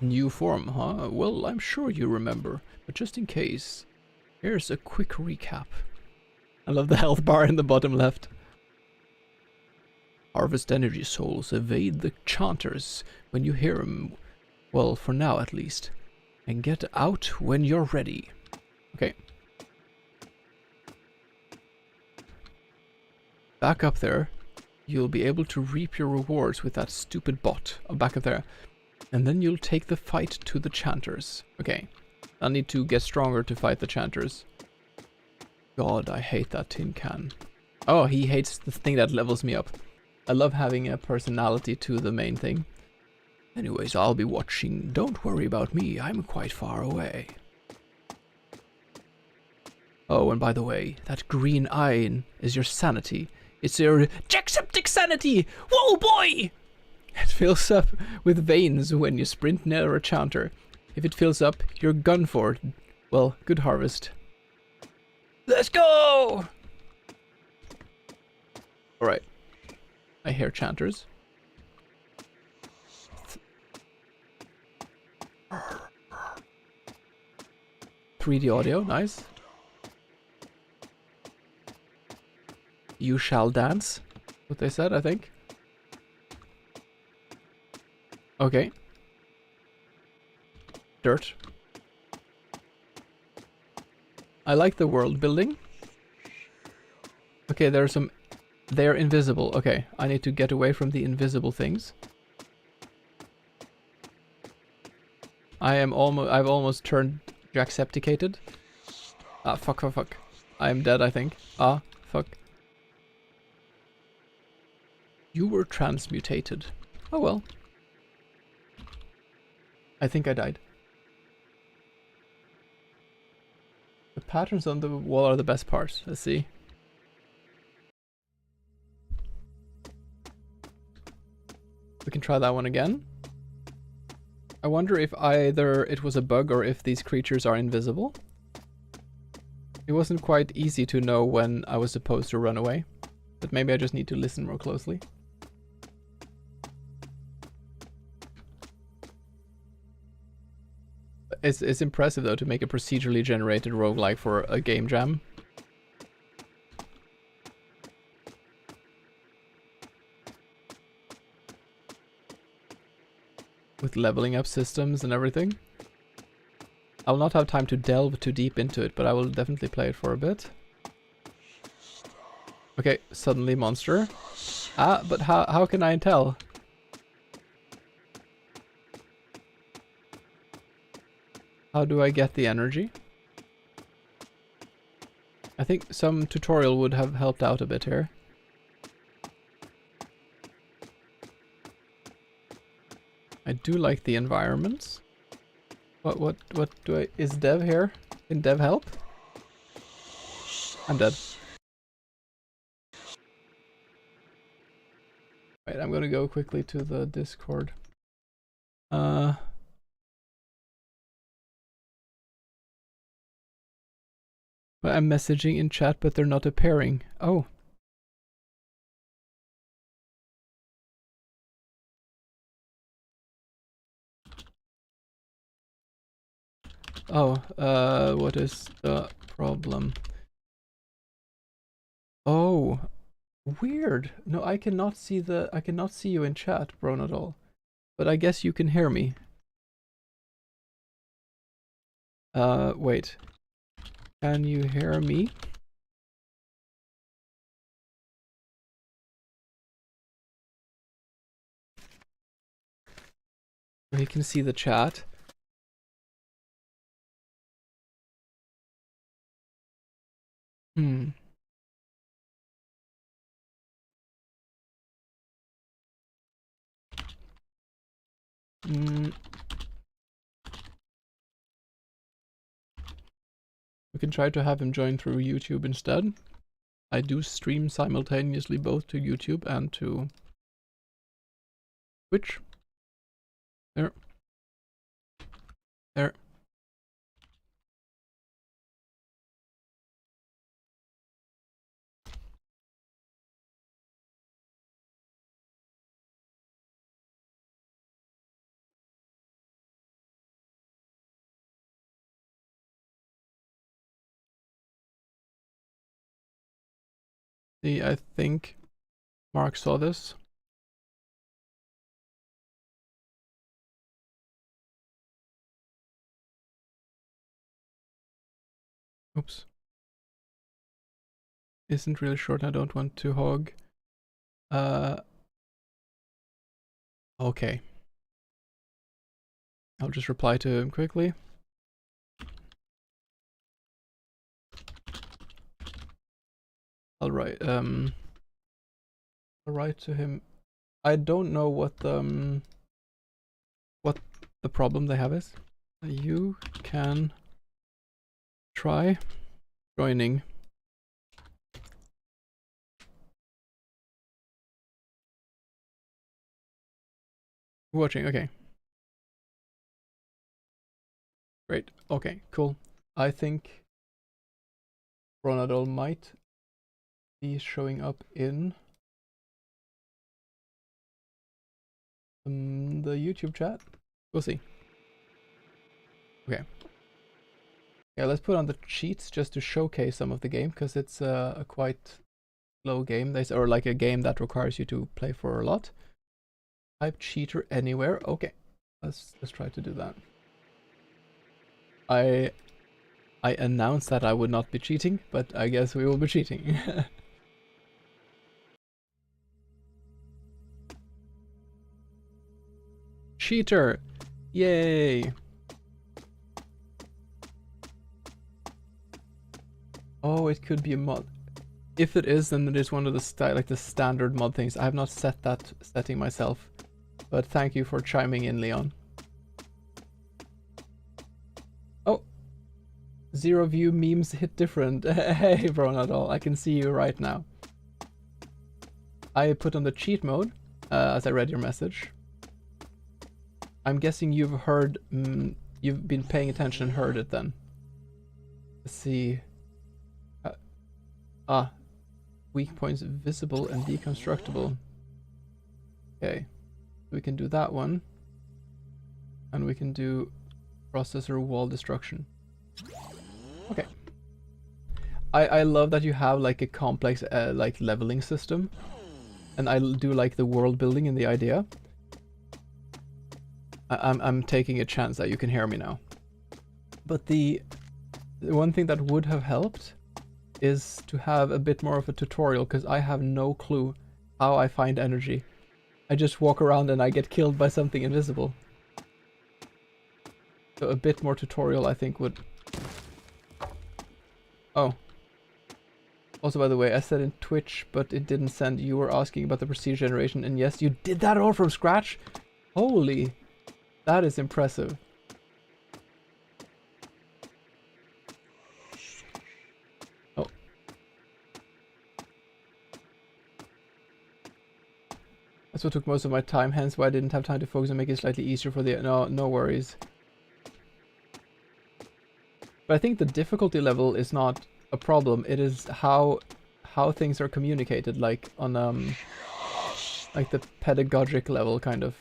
New form, huh? Well, I'm sure you remember. But just in case, here's a quick recap. I love the health bar in the bottom left. Harvest energy souls, evade the chanters when you hear them. Well, for now at least. And get out when you're ready. Okay. Back up there. You'll be able to reap your rewards with that stupid bot. Oh, back up there. And then you'll take the fight to the chanters. Okay. I'll need to get stronger to fight the chanters. God, I hate that tin can. Oh, he hates the thing that levels me up. I love having a personality to the main thing. Anyways, I'll be watching. Don't worry about me, I'm quite far away. Oh, and by the way, that green iron is your sanity. It's your Jamsepticeye sanity! Whoa, boy! It fills up with veins when you sprint near a chanter. If it fills up, you're gone for. Well, good harvest. Let's go! Alright. I hear chanters. 3D audio, nice. You shall dance. What they said, I think. Okay. Dirt. I like the world building. Okay, there are some... They're invisible. Okay, I need to get away from the invisible things. I've almost turned Jacksepticated. Ah, fuck. I'm dead, I think. Ah, fuck. You were transmutated. Oh well. I think I died. The patterns on the wall are the best part. Let's see. We can try that one again. I wonder if either it was a bug or if these creatures are invisible. It wasn't quite easy to know when I was supposed to run away, but maybe I just need to listen more closely. It's impressive though to make a procedurally generated roguelike for a game jam. With leveling up systems and everything. I'll not have time to delve too deep into it, but I will definitely play it for a bit. Okay, suddenly monster. Ah, but how can I tell? How do I get the energy? I think some tutorial would have helped out a bit here. I do like the environments. What do I... Is Dev here? Can Dev help? I'm dead. Right, I'm gonna go quickly to the Discord. But I'm messaging in chat, but they're not appearing. Oh. Oh, what is the problem? Oh, weird. No, I cannot see you in chat, bro, at all. But I guess you can hear me. Wait. Can you hear me? You can see the chat. Hmm. We can try to have him join through YouTube instead. I do stream simultaneously both to YouTube and to Twitch. There. There. See, I think Mark saw this. Oops. Isn't really short, I don't want to hog. Okay. I'll just reply to him quickly. I'll write to him. I don't know what the problem they have is. You can try joining. Watching, okay. Great. Okay, cool. I think Ronaldo might be showing up in the YouTube chat. We'll see. Okay. Yeah, let's put on the cheats just to showcase some of the game, because it's a quite slow game. Or like a game that requires you to play for a lot. Type cheater anywhere. Okay, let's try to do that. I announced that I would not be cheating, but I guess we will be cheating. Cheater! Yay! Oh, it could be a mod. If it is, then it is one of the standard mod things. I have not set that setting myself, but thank you for chiming in, Leon. Oh, zero view memes hit different. Hey, bro, not all. I can see you right now. I put on the cheat mode as I read your message. I'm guessing you've heard, you've been paying attention and heard it then. Let's see. Weak points visible and deconstructible. Okay, we can do that one. And we can do processor wall destruction. Okay. I love that you have like a complex like leveling system. And I do like the world building and the idea. I'm taking a chance that you can hear me now. But the one thing that would have helped is to have a bit more of a tutorial, because I have no clue how I find energy. I just walk around and I get killed by something invisible. So a bit more tutorial I think would... Oh. Also, by the way, I said in Twitch, but it didn't send. You were asking about the procedure generation, and yes, you did that all from scratch? Holy... That is impressive. Oh. That's what took most of my time, hence why I didn't have time to focus and make it slightly easier for the... No worries. But I think the difficulty level is not a problem. It is how things are communicated, like on like the pedagogic level, kind of.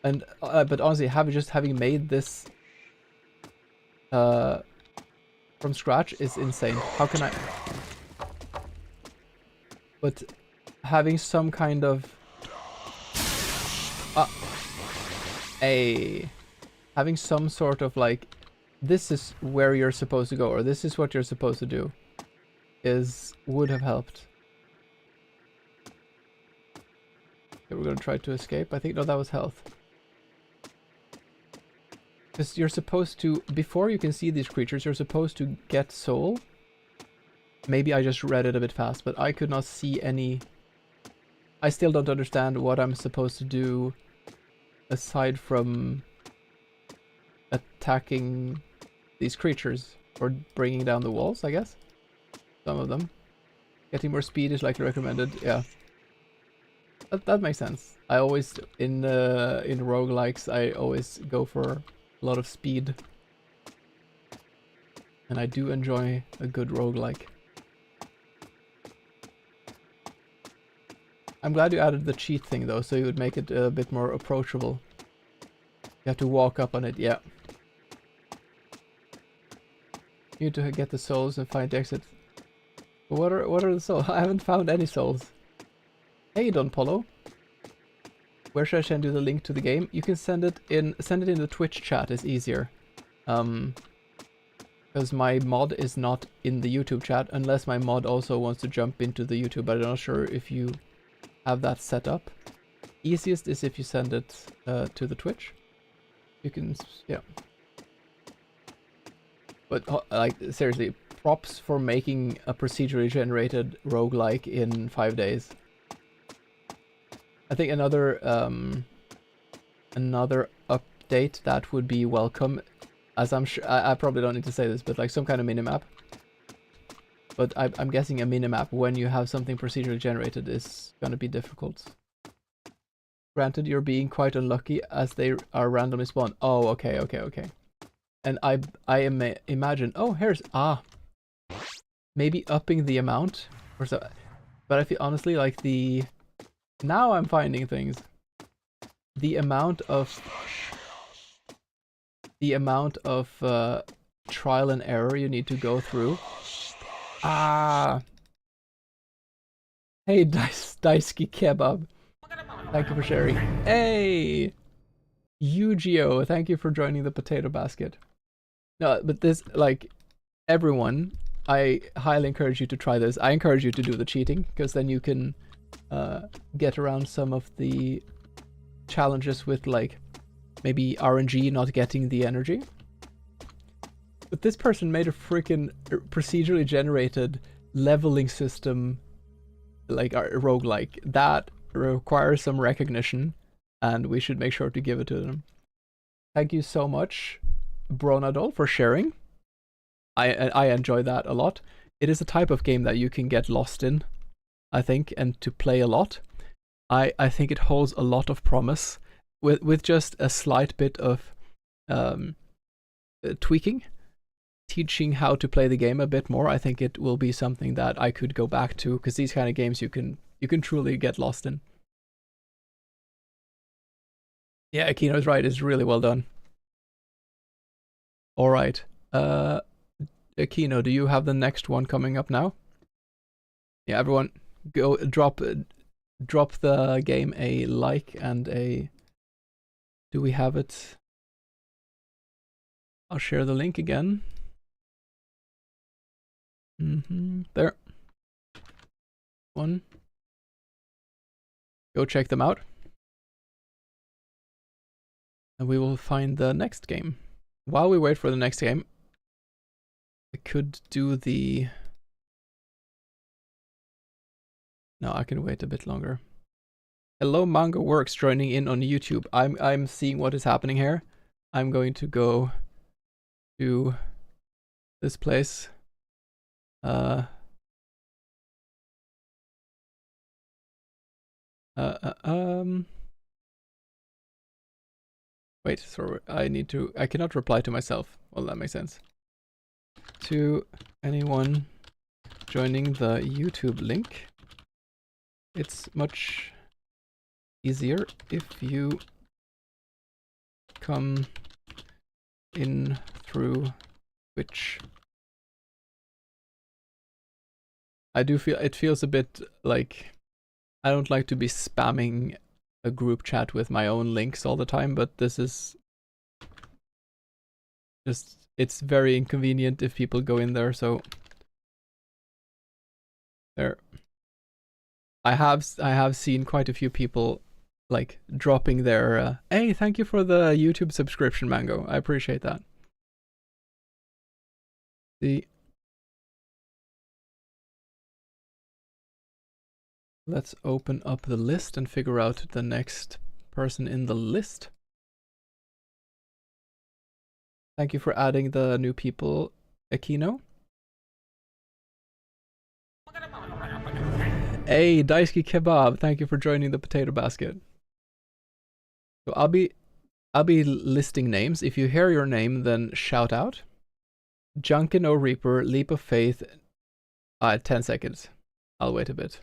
And but honestly, having made this from scratch is insane. How can I? But having some kind of having some sort of like, this is where you're supposed to go, or this is what you're supposed to do, would have helped. Okay, we're gonna try to escape. I think, no, that was health. Because you're supposed to, before you can see these creatures, you're supposed to get soul. Maybe I just read it a bit fast, but I could not see any... I still don't understand what I'm supposed to do aside from attacking these creatures or bringing down the walls, I guess. Some of them. Getting more speed is likely recommended, yeah. That makes sense. I always, in roguelikes, I always go for a lot of speed. And I do enjoy a good roguelike. I'm glad you added the cheat thing though, so you would make it a bit more approachable. You have to walk up on it, yeah. You need to get the souls and find the exit. But what are the souls? I haven't found any souls. Hey Don Polo. Where should I send you the link to the game? You can send it in the Twitch chat, is easier. Because my mod is not in the YouTube chat, unless my mod also wants to jump into the YouTube, but I'm not sure if you have that set up. Easiest is if you send it to the Twitch. You can, yeah. But like, seriously, props for making a procedurally generated roguelike in 5 days. I think another update that would be welcome, as I'm sure I probably don't need to say this, but like some kind of minimap. But I'm guessing a minimap when you have something procedurally generated is gonna be difficult. Granted, you're being quite unlucky as they are randomly spawned. Oh, okay. And I imagine. Oh, here's maybe upping the amount or so. But I feel honestly like now I'm finding things. The amount of trial and error you need to go through. Hey, Daisuke Kebab. Thank you for sharing. Hey, Yu-Gi-Oh! Thank you for joining the potato basket. No, but this, like, everyone, I highly encourage you to try this. I encourage you to do the cheating, because then you can get around some of the challenges with, like, maybe RNG not getting the energy. But this person made a freaking procedurally generated leveling system, like a roguelike. That requires some recognition, and we should make sure to give it to them. Thank you so much, Bronadol, for sharing. I enjoy that a lot. It is a type of game that you can get lost in, I think, and to play a lot. I think it holds a lot of promise with just a slight bit of tweaking, teaching how to play the game a bit more. I think it will be something that I could go back to, because these kind of games you can truly get lost in. Yeah, Akino's right. It's really well done. All right. Akino, do you have the next one coming up now? Yeah, everyone, go drop the game a like and a. Do we have it? I'll share the link again. There. One. Go check them out. And we will find the next game. While we wait for the next game, I could do the... No, I can wait a bit longer. Hello, Mango Works joining in on YouTube. I'm seeing what is happening here. I'm going to go to this place. Wait, sorry, I cannot reply to myself. Well, that makes sense. To anyone joining the YouTube link, it's much easier if you come in through Twitch. I do feel, it feels a bit like, I don't like to be spamming a group chat with my own links all the time, but this is just, it's very inconvenient if people go in there, so there. I have seen quite a few people like dropping their hey, thank you for the YouTube subscription, Mango. I appreciate that. Let's open up the list and figure out the next person in the list. Thank you for adding the new people, Akino. Hey, Daisuke Kebab, thank you for joining the potato basket. So I'll be listing names. If you hear your name, then shout out. Junkin O Reaper, Leap of Faith. 10 seconds. I'll wait a bit.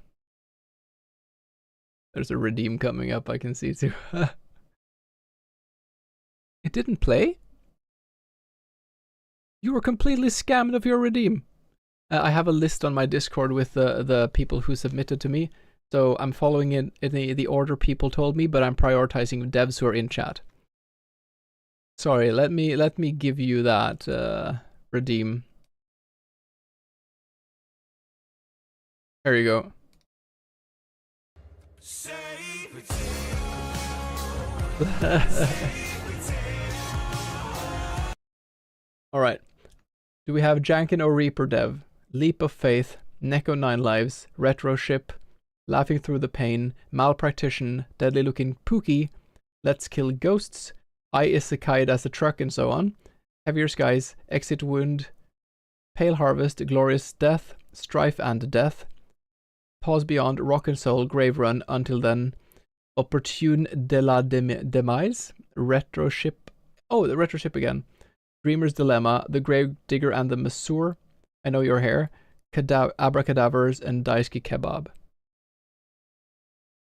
There's a redeem coming up, I can see too. It didn't play? You were completely scammed of your redeem. I have a list on my Discord with the people who submitted to me, so I'm following in the order people told me, but I'm prioritizing devs who are in chat. Sorry, let me give you that redeem. There you go. All right. Do we have Jankin or Reaper Dev? Leap of Faith, Neko 9 Lives, Retro Ship, Laughing Through the Pain, Malpractition, Deadly Looking Pookie, Let's Kill Ghosts, I Isekai'd as a Truck, and so on. Heavier Skies, Exit Wound, Pale Harvest, Glorious Death, Strife and Death, Pause Beyond, Rock and Soul, Grave Run, Until Then, Opportune de la Demise, Retro Ship, oh, the Retro Ship again, Dreamer's Dilemma, The Grave Digger and the Masoor, I Know Your Hair, Abracadavers, and Daisuke Kebab.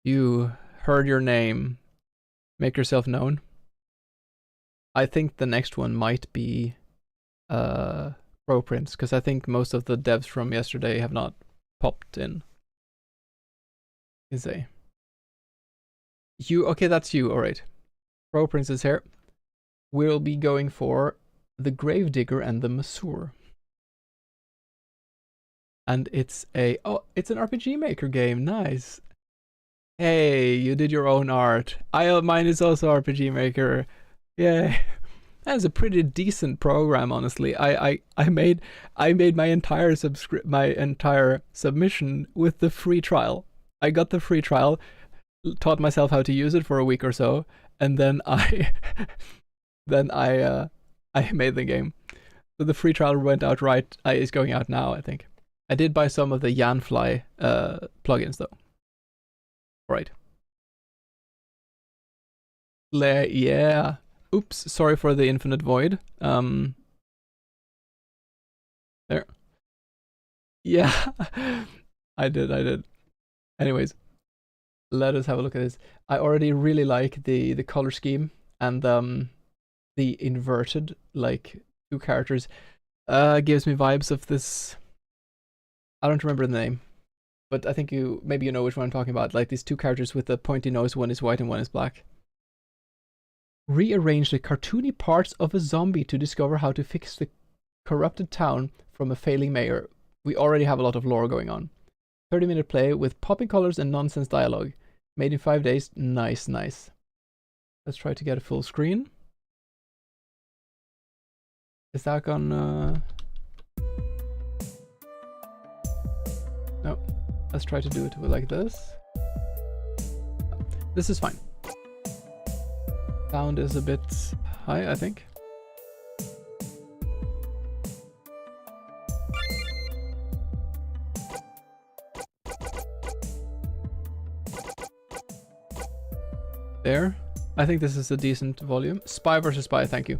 You heard your name. Make yourself known. I think the next one might be Pro Prince, because I think most of the devs from yesterday have not popped in. Is they? You, okay, that's you, alright. Pro Prince is here. We'll be going for the Gravedigger and the Masoor. And it's a, oh, it's an RPG Maker game, nice. Hey, you did your own art. Mine is also RPG Maker. Yeah, that's a pretty decent program, honestly. I made my entire submission with the free trial. I got the free trial, taught myself how to use it for a week or so, and then I made the game. So the free trial went out right. Is going out now, I think. I did buy some of the Yanfly plugins though. Right. Yeah. Oops, sorry for the infinite void. There. Yeah. I did. Anyways, let us have a look at this. I already really like the color scheme and the inverted, like, two characters. Gives me vibes of this, I don't remember the name, but I think maybe you know which one I'm talking about. Like these two characters with the pointy nose, one is white and one is black. Rearrange the cartoony parts of a zombie to discover how to fix the corrupted town from a failing mayor. We already have a lot of lore going on. 30-minute play with popping colors and nonsense dialogue. Made in 5 days. Nice. Let's try to get a full screen. Is that gonna... No. Let's try to do it like this. This is fine. Sound is a bit high, I think. There. I think this is a decent volume. Spy versus Spy, thank you.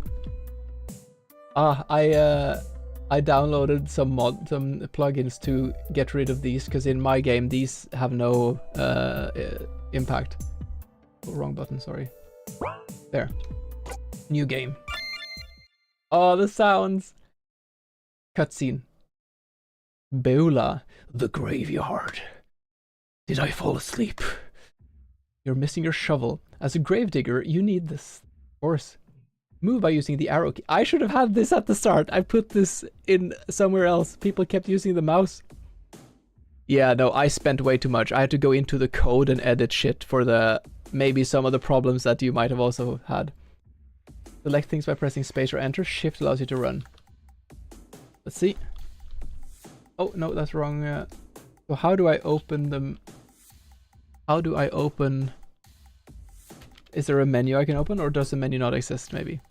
I downloaded some plugins to get rid of these, because in my game these have no impact. Oh, wrong button, sorry. There. New game. Oh, the sounds. Cutscene. Beulah, the graveyard. Did I fall asleep? You're missing your shovel. As a gravedigger, you need this. Of course. Move by using the arrow key. I should have had this at the start. I put this in somewhere else. People kept using the mouse. Yeah, no, I spent way too much. I had to go into the code and edit shit for maybe some of the problems that you might have also had. Select things by pressing space or enter. Shift allows you to run. Let's see. Oh, no, that's wrong. So how do I open them? How do I open... Is there a menu I can open, or does the menu not exist, maybe?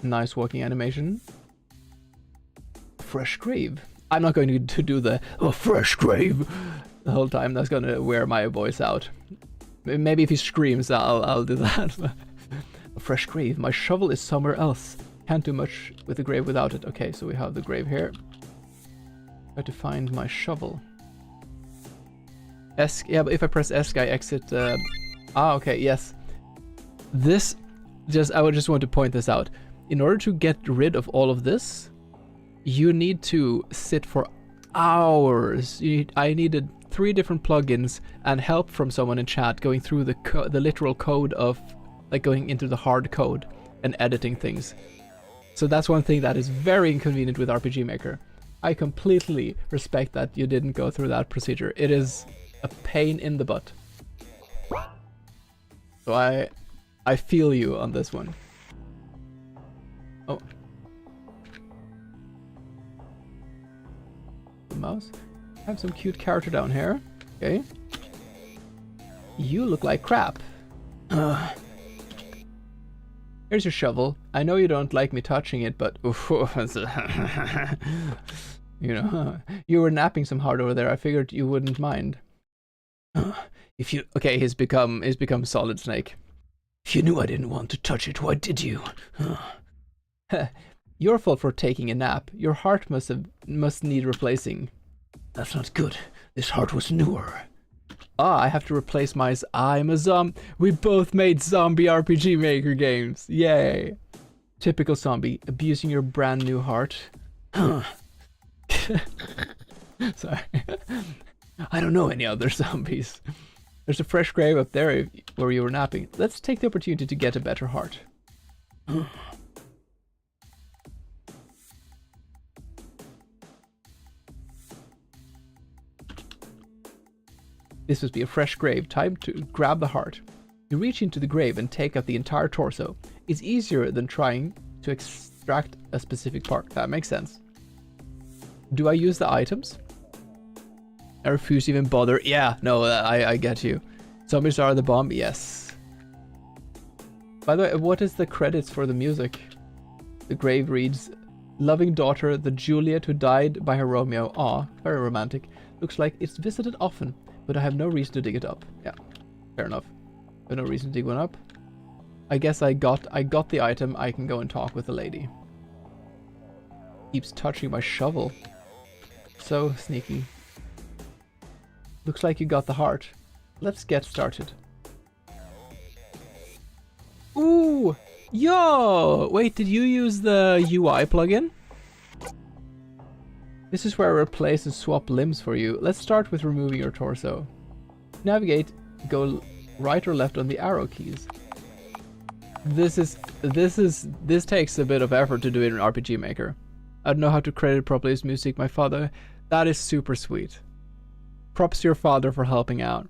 Nice walking animation. Fresh grave. I'm not going to do the fresh grave the whole time. That's gonna wear my voice out. Maybe if he screams, I'll do that. A fresh grave. My shovel is somewhere else. Can't do much with the grave without it. Okay, so we have the grave here. Try to find my shovel. Yeah, but if I press S, I exit. Okay, yes. This, I would just want to point this out. In order to get rid of all of this, you need to sit for hours. I needed 3 different plugins and help from someone in chat going through the literal code of, like, going into the hard code and editing things. So that's one thing that is very inconvenient with RPG Maker. I completely respect that you didn't go through that procedure. It is a pain in the butt. So I feel you on this one. Oh, the mouse. Have some cute character down here. Okay. You look like crap. Here's your shovel. I know you don't like me touching it, but you know, you were napping some hard over there. I figured you wouldn't mind. If you okay, he's become Solid Snake. If you knew I didn't want to touch it, why did you? Your fault for taking a nap. Your heart must need replacing. That's not good. This heart was newer. Ah, I have to replace my... I'm a zombie. We both made zombie RPG Maker games. Yay. Typical zombie. Abusing your brand new heart. Sorry. I don't know any other zombies. There's a fresh grave up there where you were napping. Let's take the opportunity to get a better heart. This must be a fresh grave. Time to grab the heart. You reach into the grave and take out the entire torso. It's easier than trying to extract a specific part. That makes sense. Do I use the items? I refuse to even bother. Yeah, no, I get you. Zombies are the bomb. Yes. By the way, what is the credits for the music? The grave reads, "Loving daughter, the Juliet who died by her Romeo." Aw, very romantic. Looks like it's visited often, but I have no reason to dig it up. Yeah, fair enough. I have no reason to dig one up. I guess I got the item. I can go and talk with the lady. Keeps touching my shovel. So sneaky. Looks like you got the heart. Let's get started. Ooh! Yo! Wait, did you use the UI plugin? This is where I replace and swap limbs for you. Let's start with removing your torso. Navigate, go right or left on the arrow keys. This takes a bit of effort to do it in RPG Maker. I don't know how to credit properly his music, my father. That is super sweet. Props to your father for helping out.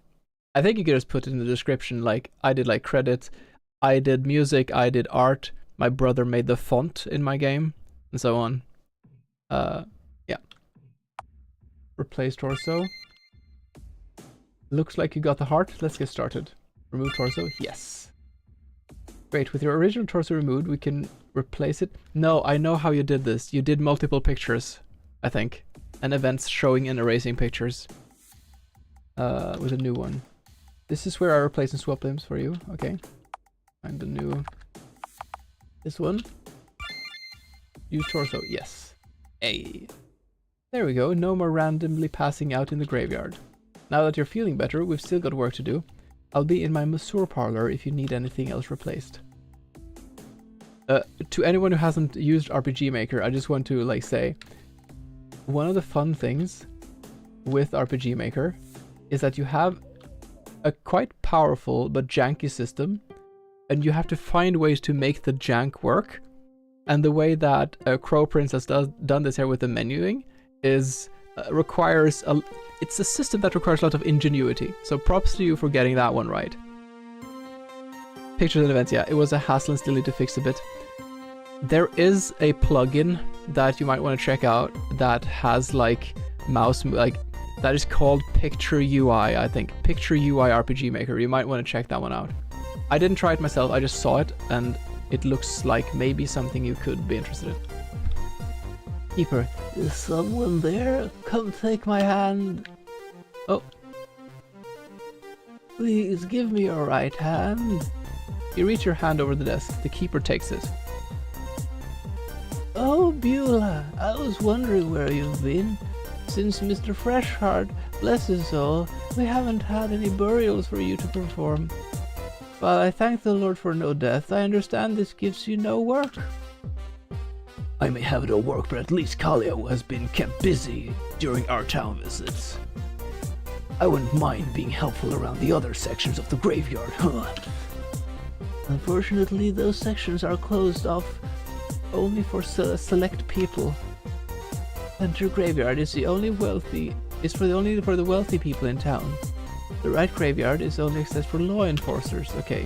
I think you could just put it in the description, like, I did like credit, I did music, I did art, my brother made the font in my game, and so on. Yeah. Replace torso. Looks like you got the heart. Let's get started. Remove torso. Yes. Great. With your original torso removed, we can replace it. No, I know how you did this. You did multiple pictures, I think. And events showing and erasing pictures. With a new one. This is where I replace and swap limbs for you. Okay. Find the new... This one. Use torso. Yes. Hey. There we go. No more randomly passing out in the graveyard. Now that you're feeling better, we've still got work to do. I'll be in my masseur parlor if you need anything else replaced. To anyone who hasn't used RPG Maker, I just want to like say, one of the fun things with RPG Maker is that you have a quite powerful but janky system, and you have to find ways to make the jank work. And the way that Crow Princess has done this here with the menuing is it's a system that requires a lot of ingenuity. So props to you for getting that one right. Pictures and events, yeah, it was a hassle and still need to fix a bit. There is a plugin that you might want to check out that has like that is called Picture UI, I think. Picture UI RPG Maker. You might want to check that one out. I didn't try it myself, I just saw it, and it looks like maybe something you could be interested in. Keeper, is someone there? Come take my hand. Oh. Please give me your right hand. You reach your hand over the desk. The keeper takes it. Oh, Beulah, I was wondering where you've been. Since Mr. Freshheart, bless his soul, we haven't had any burials for you to perform. While I thank the Lord for no death, I understand this gives you no work. I may have no work, but at least Kalia has been kept busy during our town visits. I wouldn't mind being helpful around the other sections of the graveyard, huh? Unfortunately, those sections are closed off only for select people. Hunter Graveyard is for the wealthy people in town. The right graveyard is only accessed for law enforcers. Okay.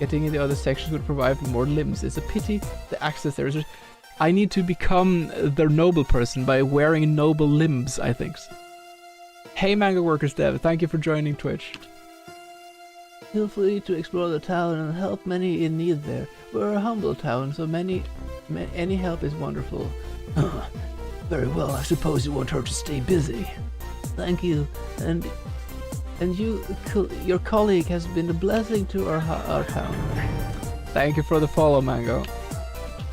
Getting in the other sections would provide more limbs. It's a pity the access there is... I need to become their noble person by wearing noble limbs, I think. Hey Mango Workers Dev, thank you for joining Twitch. Feel free to explore the town and help many in need there. We're a humble town, so any help is wonderful. Very well, I suppose it won't hurt to stay busy. Thank you, and your colleague has been a blessing to our town. Thank you for the follow, Mango.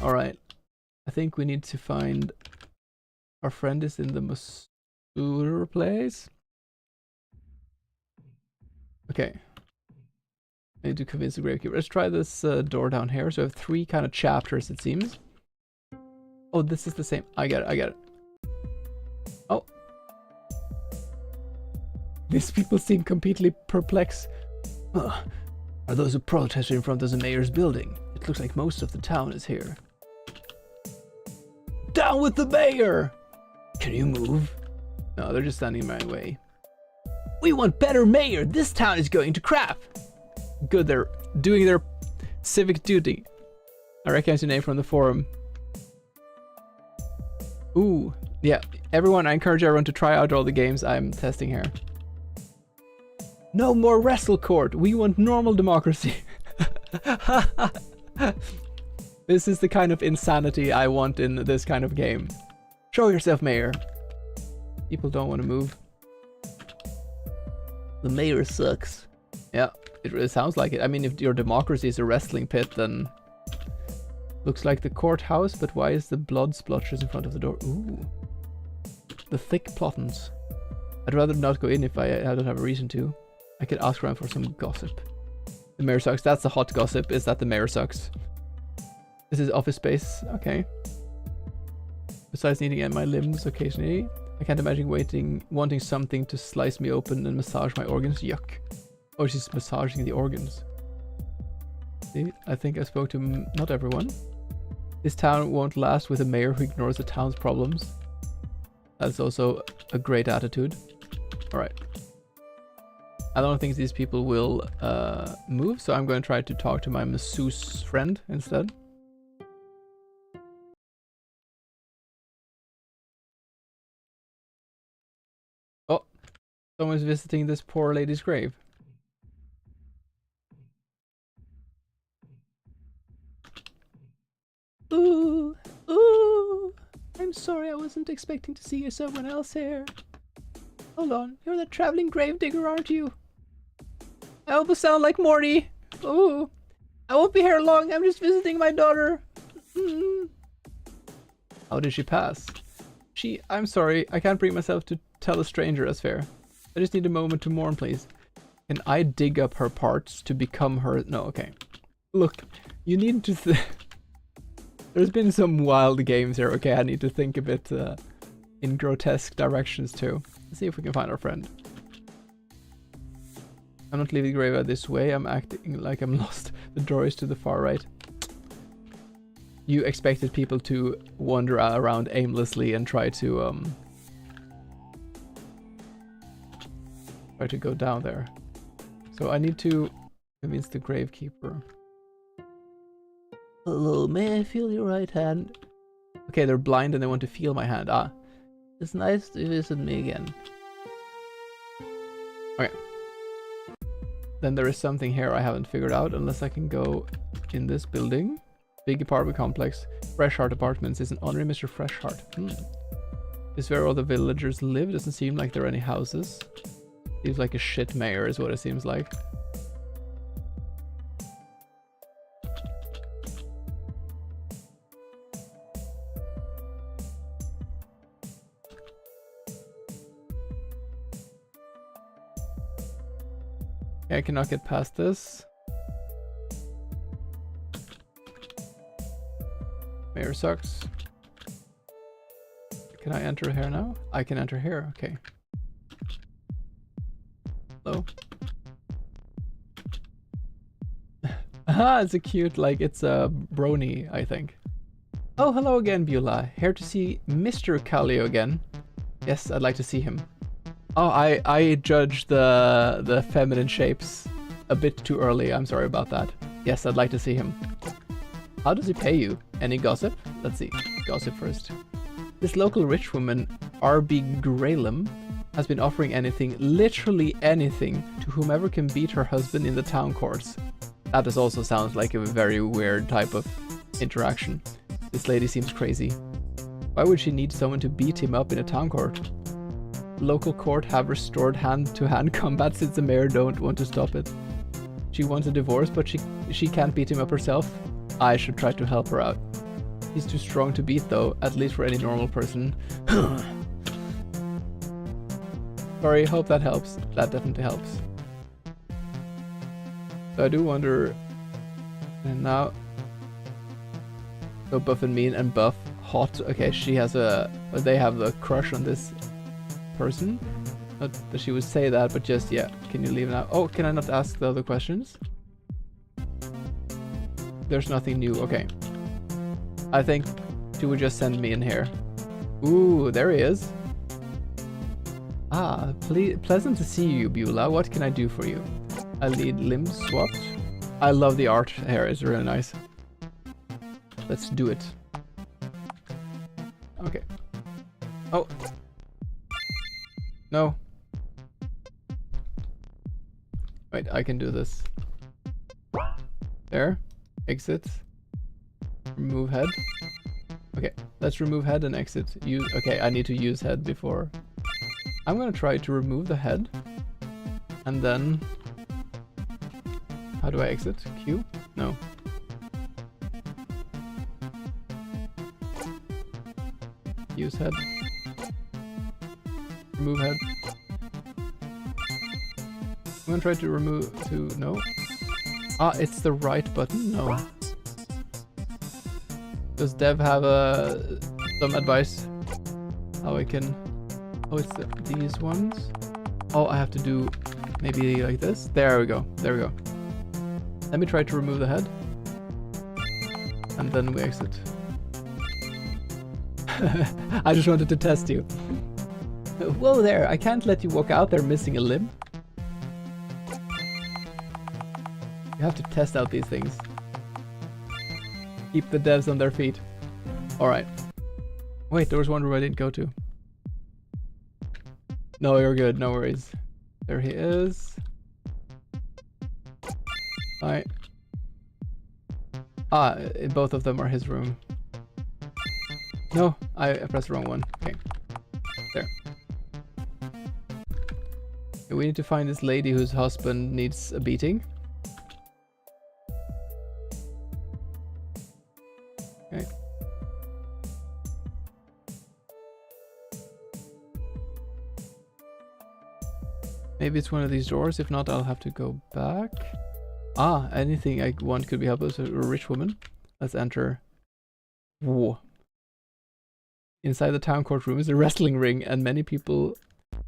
Alright. I think we need to find... Our friend is in the Masur place. Okay. I need to convince the Gravekeeper. Let's try this door down here. So I have 3 kind of chapters, it seems. Oh, this is the same. I get it. Oh. These people seem completely perplexed. Are those who protest in front of the mayor's building? It looks like most of the town is here. Down with the mayor! Can you move? No, they're just standing in my way. We want better mayor! This town is going to crap! Good, they're doing their civic duty. I recognize your name from the forum. Ooh, yeah. Everyone, I encourage everyone to try out all the games I'm testing here. No more wrestle court. We want normal democracy. This is the kind of insanity I want in this kind of game. Show yourself, mayor. People don't want to move. The mayor sucks. Yeah, it really sounds like it. I mean, if your democracy is a wrestling pit, then... Looks like the courthouse, but why is the blood splotches in front of the door? Ooh. The thick plottons. I'd rather not go in if I don't have a reason to. I could ask around for some gossip. The mayor sucks. That's the hot gossip, is that the mayor sucks. This is office space. Okay. Besides needing my limbs occasionally, I can't imagine wanting something to slice me open and massage my organs. Yuck. Oh, she's massaging the organs. See, I think I spoke to not everyone. This town won't last with a mayor who ignores the town's problems. That's also a great attitude. Alright. I don't think these people will move, so I'm going to try to talk to my masseuse friend instead. Oh, someone's visiting this poor lady's grave. Ooh, I'm sorry, I wasn't expecting to see someone else here. Hold on, you're the traveling gravedigger, aren't you? I almost sound like Morty. Ooh, I won't be here long, I'm just visiting my daughter. How did she pass? I'm sorry, I can't bring myself to tell a stranger as fair. I just need a moment to mourn, please. Can I dig up her parts to become her? No, okay. Look, you need to... There's been some wild games here, okay? I need to think a bit in grotesque directions too. Let's see if we can find our friend. I'm not leaving the graveyard this way. I'm acting like I'm lost. The door is to the far right. You expected people to wander around aimlessly and try to go down there. So I need to convince the gravekeeper. Hello, may I feel your right hand? Okay, they're blind and they want to feel my hand. Ah. It's nice to visit me again. Okay. Then there is something here I haven't figured out unless I can go in this building. Big apartment complex. Freshheart Apartments is an honorary Mr. Freshheart. This is where all the villagers live. Doesn't seem like there are any houses. Seems like a shit mayor is what it seems like. I cannot get past this. Mayor sucks. Can I enter here now? I can enter here, okay. Hello? Aha, it's a cute, like, it's a brony, I think. Oh, hello again, Beulah. Here to see Mr. Kallio again. Yes, I'd like to see him. Oh, I judged the feminine shapes a bit too early. I'm sorry about that. Yes, I'd like to see him. How does he pay you? Any gossip? let's see. Gossip first. This local rich woman, R.B. Graylam, has been offering anything, literally anything, to whomever can beat her husband in the town courts. That just also sounds like a very weird type of interaction. This lady seems crazy. Why would she need someone to beat him up in a town court? Local court have restored hand-to-hand combat since the mayor don't want to stop it. She wants a divorce, but she can't beat him up herself. I should try to help her out. He's too strong to beat though, at least for any normal person. Sorry, hope that helps. That definitely helps. So I do wonder... And now... So Buff and Mean and Buff, hot. Okay, she has a... They have the crush on this person. Not that she would say that, but just, yeah. Can you leave now? Oh, can I not ask the other questions? There's nothing new. Okay. I think she would just send me in here. Ooh, there he is. Ah, pleasant to see you, Beulah. What can I do for you? I need limbs swapped. I love the art here. It's really nice. Let's do it. Okay. Oh. No. Wait, I can do this. There. Exit. Remove head. Okay, let's remove head and exit. Use. Okay, I need to use head before. I'm gonna try to remove the head. And then... How do I exit? Q? No. Use head. Remove head. I'm gonna try to remove... No. Ah, it's the right button? No. Does Dev have some advice? How I can... Oh, it's these ones? Oh, I have to do maybe like this? There we go. There we go. Let me try to remove the head. And then we exit. I just wanted to test you. Whoa there, I can't let you walk out there missing a limb. You have to test out these things. Keep the devs on their feet. Alright. Wait, there was one room I didn't go to. No, you're good, no worries. There he is. Alright. Ah, both of them are his room. No, I pressed the wrong one. Okay. There. Okay, we need to find this lady whose husband needs a beating. Okay. Maybe it's one of these doors. If not, I'll have to go back. Ah, anything I want could be helpful. A rich woman. Let's enter. Whoa. Inside the town courtroom is a wrestling ring and many people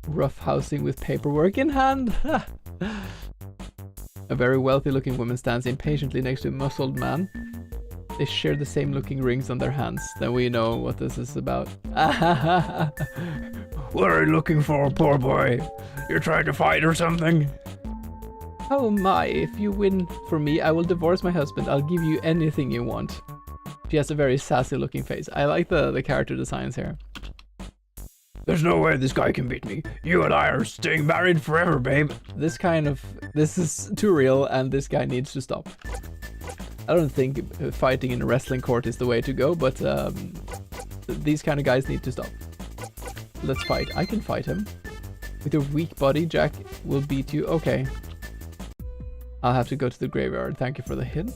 roughhousing with paperwork in hand. A very wealthy looking woman stands impatiently next to a muscled man. They share the same looking rings on their hands. Then we know what this is about. What are you looking for, poor boy? You're trying to fight or something? Oh my, if you win for me, I will divorce my husband. I'll give you anything you want. She has a very sassy looking face. I like the character designs here. There's no way this guy can beat me. You and I are staying married forever, babe. This is too real and this guy needs to stop. I don't think fighting in a wrestling court is the way to go, but these kind of guys need to stop. Let's fight. I can fight him. With your weak body, Jack will beat you. Okay. I'll have to go to the graveyard. Thank you for the hint.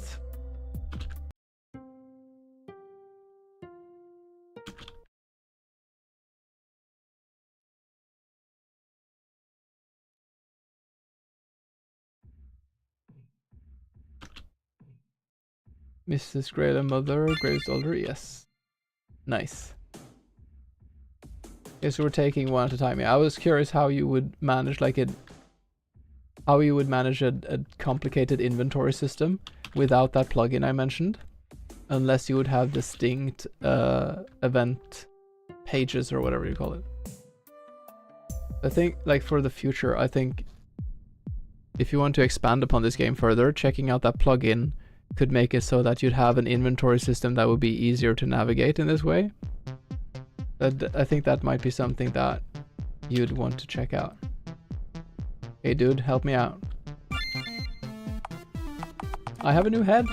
Mrs. Graylam, mother, Graves older, yes. Nice. Okay, so we're taking one at a time. Yeah, I was curious how you would manage like a complicated inventory system without that plugin I mentioned, unless you would have distinct event pages or whatever you call it. I think like for the future, I think if you want to expand upon this game further, checking out that plugin could make it so that you'd have an inventory system that would be easier to navigate in this way. I think that might be something that you'd want to check out. Hey dude, help me out. I have a new head.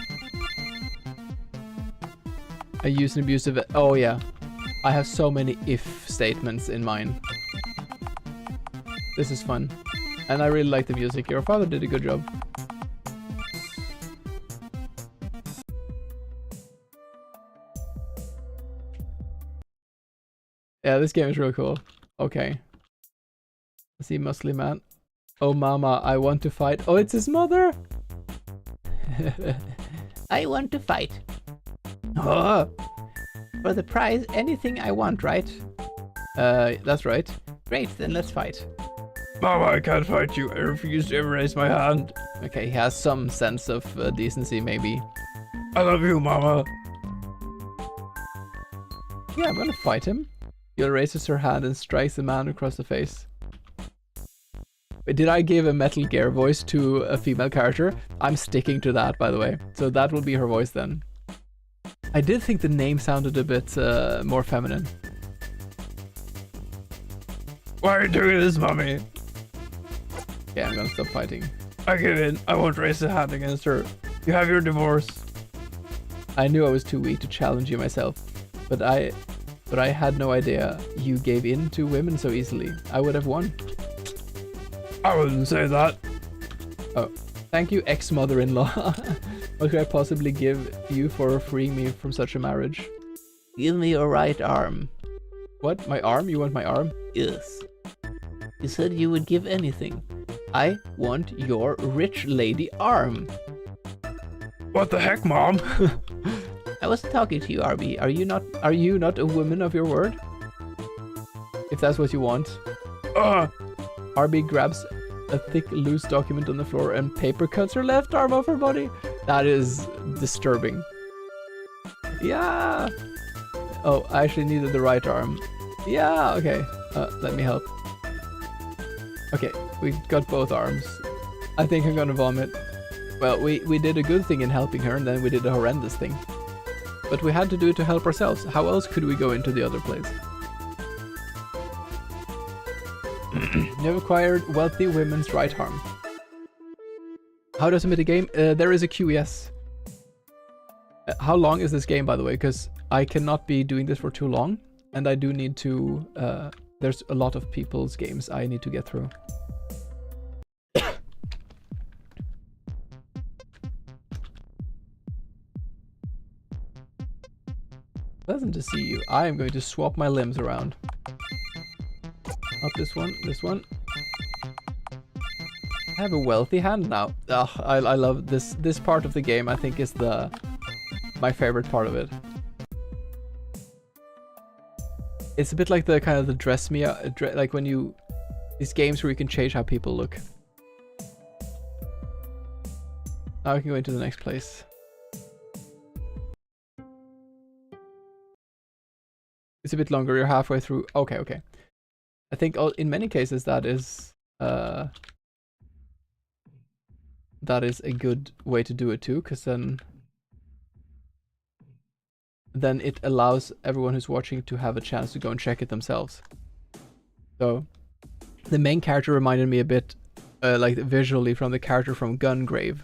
I use an abusive... Oh yeah. I have so many if statements in mine. This is fun. And I really like the music. Your father did a good job. Yeah, this game is really cool. Okay. I see muscly man. Oh mama, I want to fight. Oh, it's his mother! I want to fight. Oh. For the prize, anything I want, right? That's right. Great, then let's fight. Mama, I can't fight you. I refuse to ever raise my hand. Okay, he has some sense of decency, maybe. I love you, Mama. Yeah, I'm gonna fight him. Yul raises her hand and strikes the man across the face. Wait, did I give a Metal Gear voice to a female character? I'm sticking to that, by the way. So that will be her voice then. I did think the name sounded a bit more feminine. Why are you doing this, mommy? Yeah, I'm gonna stop fighting. I give in. I won't raise a hand against her. You have your divorce. I knew I was too weak to challenge you myself, but I had no idea you gave in to women so easily. I would have won. I wouldn't say that. Oh, thank you, ex-mother-in-law. What could I possibly give you for freeing me from such a marriage? Give me your right arm. What? My arm? You want my arm? Yes. You said you would give anything. I want your rich lady arm. What the heck, Mom? I was talking to you, RB. Are you not a woman of your word? If that's what you want. RB grabs a thick, loose document on the floor and paper cuts her left arm off her body. That is disturbing. Yeah. Oh, I actually needed the right arm. Yeah, okay. Let me help. Okay, we got both arms. I think I'm gonna vomit. Well, we did a good thing in helping her, and then we did a horrendous thing. But we had to do it to help ourselves. How else could we go into the other place? You have acquired wealthy women's right arm. How does it make a game? There is a queue, yes. How long is this game, by the way? Because I cannot be doing this for too long, and I do need to... there's a lot of people's games I need to get through. Pleasant to see you. I am going to swap my limbs around. Not this one, this one. I have a wealthy hand now. Ugh, I love this. This part of the game, I think, is my favorite part of it. It's a bit like the kind of the dress me up, like when you... These games where you can change how people look. Now we can go into the next place. It's a bit longer, you're halfway through. Okay, okay. I think in many cases that is a good way to do it too, because then it allows everyone who's watching to have a chance to go and check it themselves. So the main character reminded me a bit like visually from the character from Gungrave,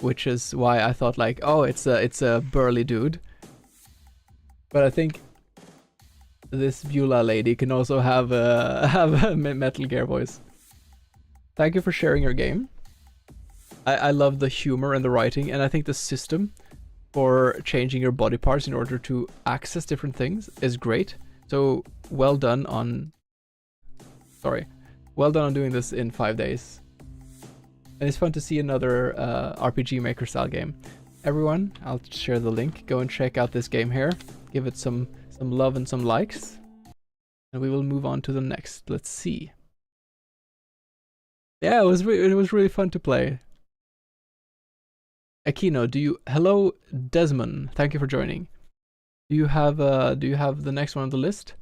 which is why I thought like, oh, it's a burly dude. But I think this Beulah lady can also have a Metal Gear voice. Thank you for sharing your game. I love the humor and the writing, and I think the system for changing your body parts in order to access different things is great. So well done on... Sorry. Well done on doing this in 5 days. And it's fun to see another RPG Maker style game. Everyone, I'll share the link. Go and check out this game here. Give it some love and some likes. And we will move on to the next. Let's see. Yeah, it was really fun to play. Aquino, hello Desmond, thank you for joining. Do you have the next one on the list?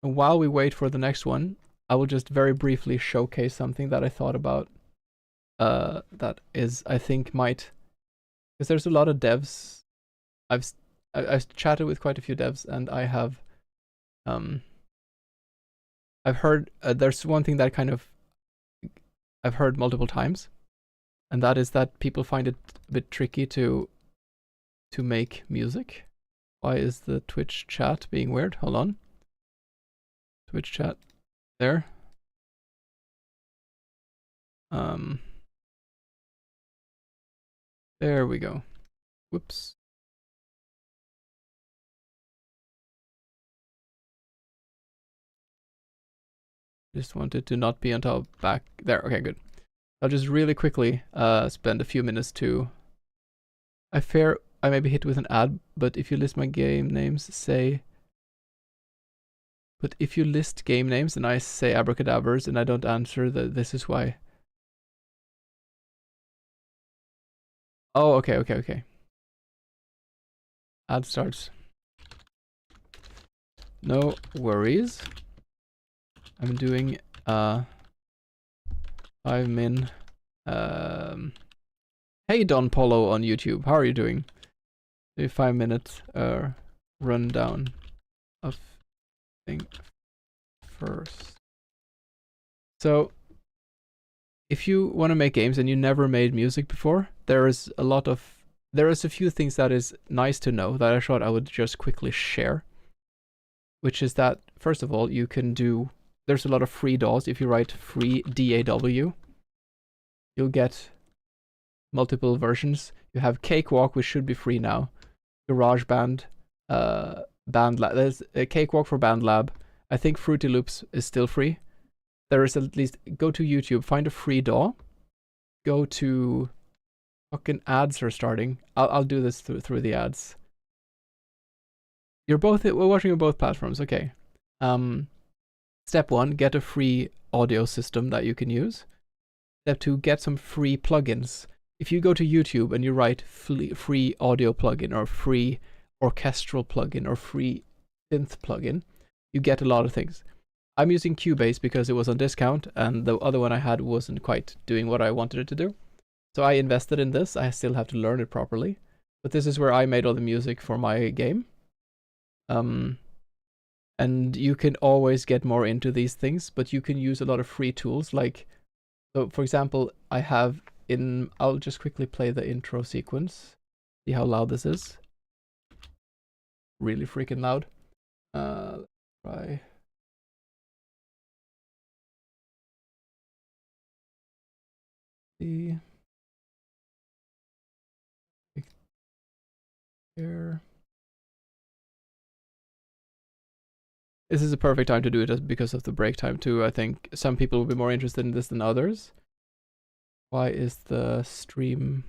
And while we wait for the next one, I will just very briefly showcase something that I thought about that is, I think, might Because there's a lot of devs. I've chatted with quite a few devs, and I've heard there's one thing that kind of I've heard multiple times, and that is that people find it a bit tricky to make music. Why is the Twitch chat being weird? Hold on. Twitch chat. There. There we go. Whoops. Just wanted to not be on top back there. Okay, good. I'll just really quickly spend a few minutes to. I may be hit with an ad, but if you list my game names, say. But if you list game names and I say abracadabras and I don't answer, this is why. Oh, okay. Ad starts. No worries. I'm doing 5min. Hey Don Polo on YouTube, how are you doing? A 5-minute rundown of thing first. So if you want to make games and you never made music before, there is a few things that is nice to know that I thought I would just quickly share. Which is that, first of all, you can do, there's a lot of free DAWs. If you write free DAW, you'll get multiple versions. You have Cakewalk, which should be free now. GarageBand, BandLab. There's a Cakewalk for BandLab. I think Fruity Loops is still free. There is at least, go to YouTube, find a free DAW. Go to, fucking ads are starting. I'll do this through the ads. We're watching on both platforms, okay. Step 1, get a free audio system that you can use. Step 2, get some free plugins. If you go to YouTube and you write free audio plugin or free orchestral plugin or free synth plugin, you get a lot of things. I'm using Cubase because it was on discount and the other one I had wasn't quite doing what I wanted it to do. So I invested in this. I still have to learn it properly. But this is where I made all the music for my game. And you can always get more into these things, but you can use a lot of free tools. Like, so for example, I'll just quickly play the intro sequence. See how loud this is. Really freaking loud. Let's try. See. Here. This is a perfect time to do it because of the break time too. I think some people will be more interested in this than others. Why is the stream...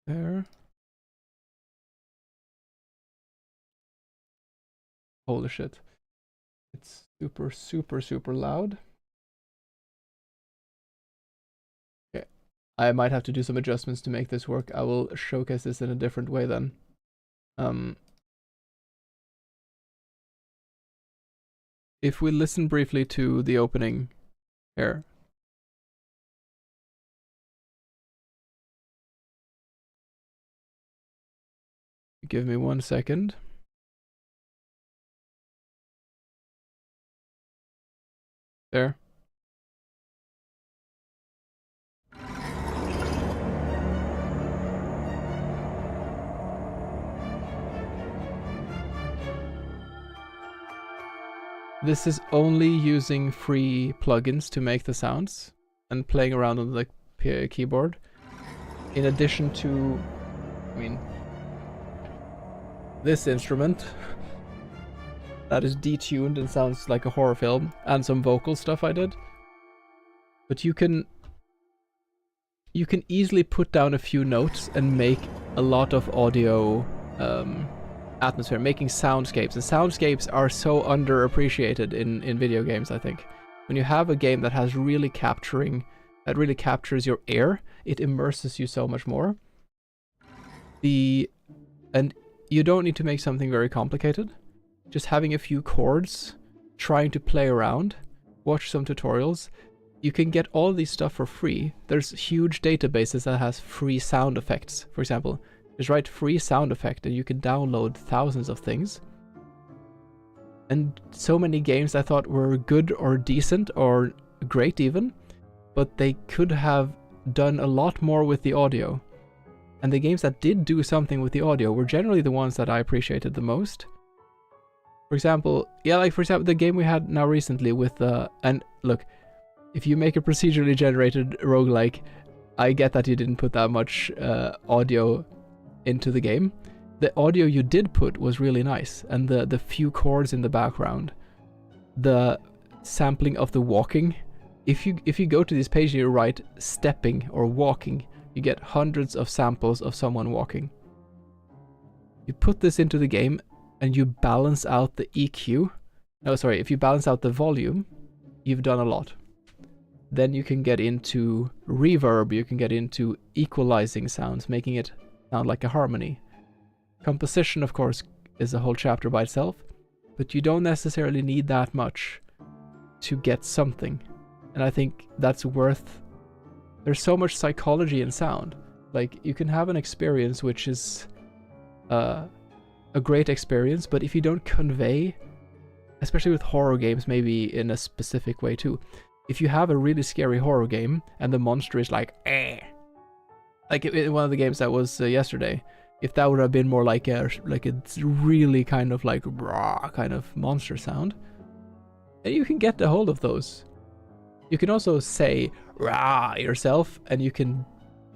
there? Holy shit. It's super loud. Okay. I might have to do some adjustments to make this work. I will showcase this in a different way then. If we listen briefly to the opening here. Give me 1 second. There. This is only using free plugins to make the sounds and playing around on the keyboard. In addition to, I mean, this instrument that is detuned and sounds like a horror film, and some vocal stuff I did. But you can easily put down a few notes and make a lot of audio atmosphere, making soundscapes. And soundscapes are so underappreciated in video games, I think. When you have a game that has really captures your ear, it immerses you so much more. And you don't need to make something very complicated. Just having a few chords trying to play around, watch some tutorials, you can get all these stuff for free. There's huge databases that has free sound effects. For example, just write free sound effect and you can download thousands of things. And so many games I thought were good or decent or great even, but they could have done a lot more with the audio. And the games that did do something with the audio were generally the ones that I appreciated the most. For example, the game we had now recently with, and look, if you make a procedurally generated roguelike, I get that you didn't put that much audio into the game. The audio you did put was really nice, and the few chords in the background, the sampling of the walking. If you go to this page and you write stepping or walking, you get hundreds of samples of someone walking. You put this into the game and you balance out the EQ. No, sorry, if you balance out the volume, you've done a lot. Then you can get into reverb, you can get into equalizing sounds, making it sound like a harmony. Composition, of course, is a whole chapter by itself, but you don't necessarily need that much to get something. And I think that's worth... There's so much psychology in sound. Like, you can have an experience which is a great experience, but if you don't convey, especially with horror games, maybe in a specific way too, if you have a really scary horror game and the monster is like, eh, like in one of the games that was yesterday, if that would have been more like a really kind of like raw kind of monster sound, then you can get a hold of those. You can also say rah yourself, and you can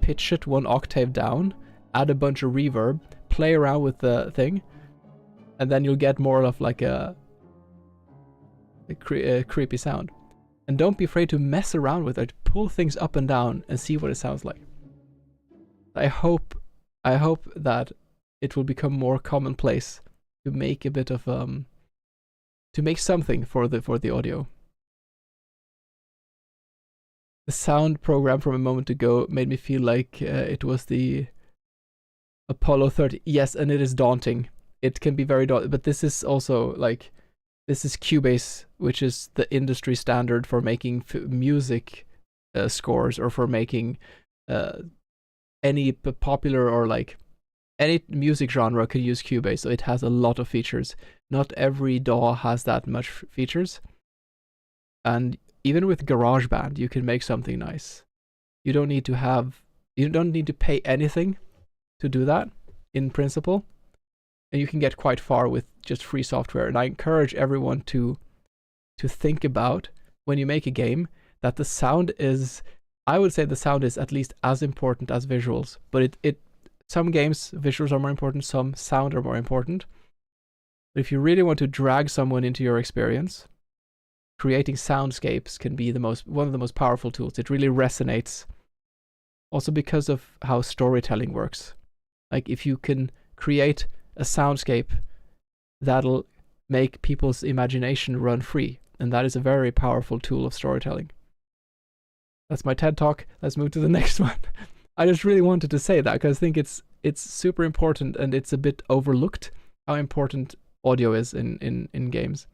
pitch it 1 octave down, add a bunch of reverb, play around with the thing, and then you'll get more of like a creepy sound. And don't be afraid to mess around with it. Pull things up and down and see what it sounds like. I hope that it will become more commonplace to make a bit of to make something for the audio. The sound program from a moment ago made me feel like it was the Apollo 30. Yes, and it is daunting. It can be very daunting, but this is also like, this is Cubase, which is the industry standard for making music scores, or for making any popular or like any music genre could use Cubase. So it has a lot of features. Not every DAW has that much features. And even with GarageBand, you can make something nice. You don't need to pay anything to do that in principle. And you can get quite far with just free software. And I encourage everyone to think about, when you make a game, that the sound is, I would say the sound is at least as important as visuals. But some games, visuals are more important, some sound are more important. But if you really want to drag someone into your experience, creating soundscapes can be one of the most powerful tools. It really resonates. Also because of how storytelling works. Like, if you can create a soundscape, that'll make people's imagination run free, and that is a very powerful tool of storytelling. That's my TED talk. Let's move to the next one. I just really wanted to say that because I think it's super important, and it's a bit overlooked how important audio is in games.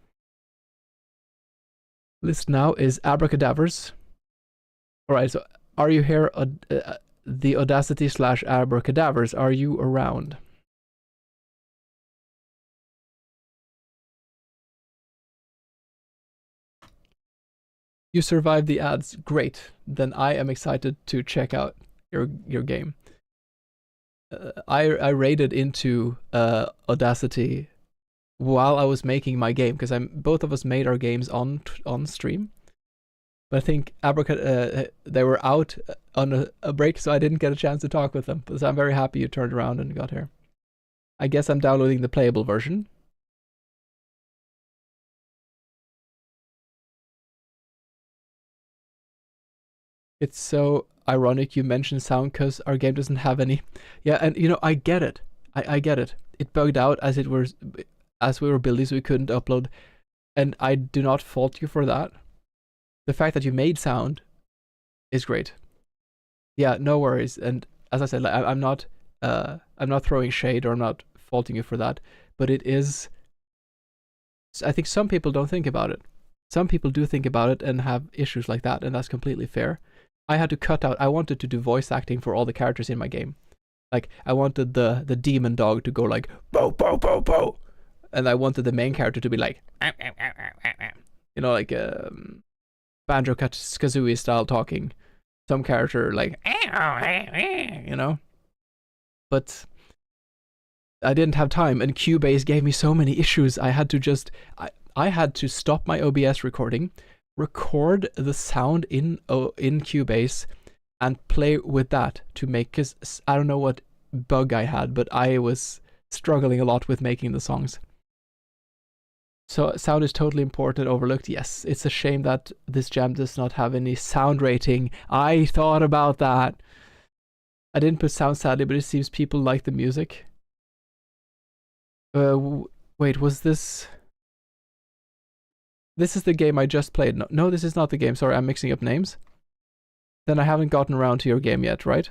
List now is Abracadavers. All right, so are you here? The Audacity / Abracadavers, are you around? You survived the ads. Great. Then I am excited to check out your game. I raided into Audacity while I was making my game, because both of us made our games on stream. But I think they were out on a break, so I didn't get a chance to talk with them. So I'm very happy you turned around and got here. I guess I'm downloading the playable version. It's so ironic you mentioned sound because our game doesn't have any. Yeah, and you know, I get it. I get it. It bugged out as we were building, so we couldn't upload. And I do not fault you for that. The fact that you made sound is great. Yeah, no worries. And as I said, like, I'm not throwing shade, or I'm not faulting you for that. But it is I think some people don't think about it. Some people do think about it and have issues like that, and that's completely fair. I had to cut out. I wanted to do voice acting for all the characters in my game. Like I wanted the demon dog to go like bo bo bo bo, and I wanted the main character to be like, you know, like Banjo Kazooie style talking. Some character like, you know. But I didn't have time, and Cubase gave me so many issues. I had to stop my OBS recording, record the sound in Cubase, and play with that to make. Cause I don't know what bug I had, but I was struggling a lot with making the songs. So sound is totally important, overlooked. Yes, it's a shame that this jam does not have any sound rating. I thought about that. I didn't put sound sadly, but it seems people like the music. Wait, was this? This is the game I just played. No, this is not the game. Sorry, I'm mixing up names. Then I haven't gotten around to your game yet, right?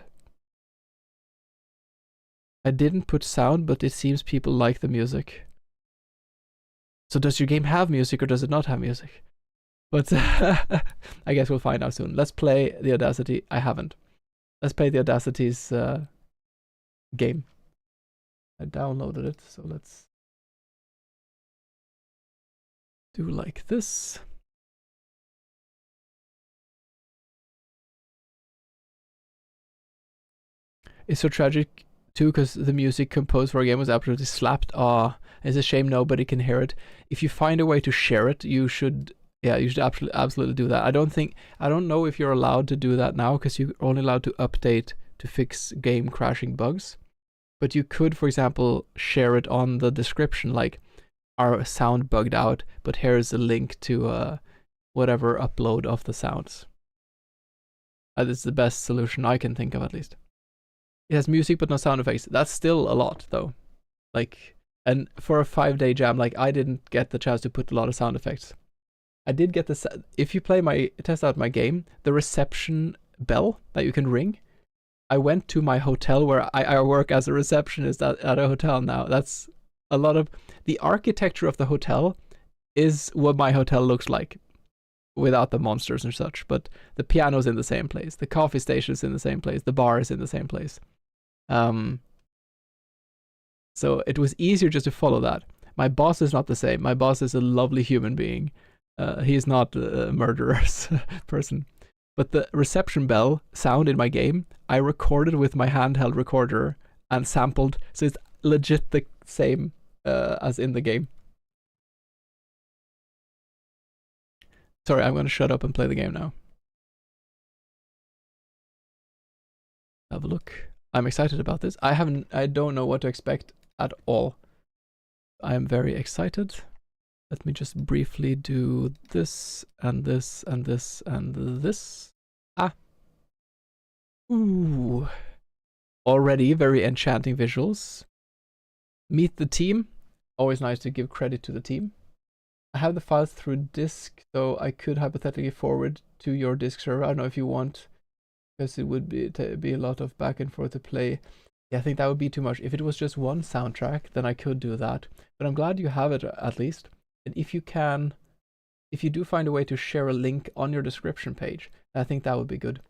I didn't put sound, but it seems people like the music. So does your game have music or does it not have music? But I guess we'll find out soon. Let's play the Audacity. I haven't. Let's play the Audacity's game. I downloaded it, so let's do like this. It's so tragic too, because the music composed for a game was absolutely slapped. It's a shame nobody can hear it. If you find a way to share it, you should. Yeah, you should absolutely do that. I don't know if you're allowed to do that now, because you're only allowed to update to fix game crashing bugs. But you could, for example, share it on the description, like, our sound bugged out, but here's a link to whatever upload of the sounds. This is the best solution I can think of, at least. It has music but no sound effects. That's still a lot, though. Like, and for a 5-day jam, like, I didn't get the chance to put a lot of sound effects. I did get the. If you test out my game, the reception bell that you can ring. I went to my hotel where I work as a receptionist at a hotel now. That's a lot of the architecture of the hotel is what my hotel looks like without the monsters and such. But the piano's in the same place, the coffee station's in the same place, the bar is in the same place. So it was easier just to follow that. My boss is not the same. My boss is a lovely human being. He's not a murderer's person. But the reception bell sound in my game, I recorded with my handheld recorder and sampled, so it's legit the same as in the game. Sorry, I'm going to shut up and play the game now. Have a look. I'm excited about this. I don't know what to expect at all. I am very excited. Let me just briefly do this and this and this and this. Ooh. Already very enchanting visuals. Meet the team. Always nice to give credit to the team. I have the files through disk, so I could hypothetically forward to your disk server. I don't know if you want, because it would be a lot of back and forth to play. Yeah, I think that would be too much. If it was just one soundtrack, then I could do that. But I'm glad you have it at least. And if you do find a way to share a link on your description page, I think that would be good.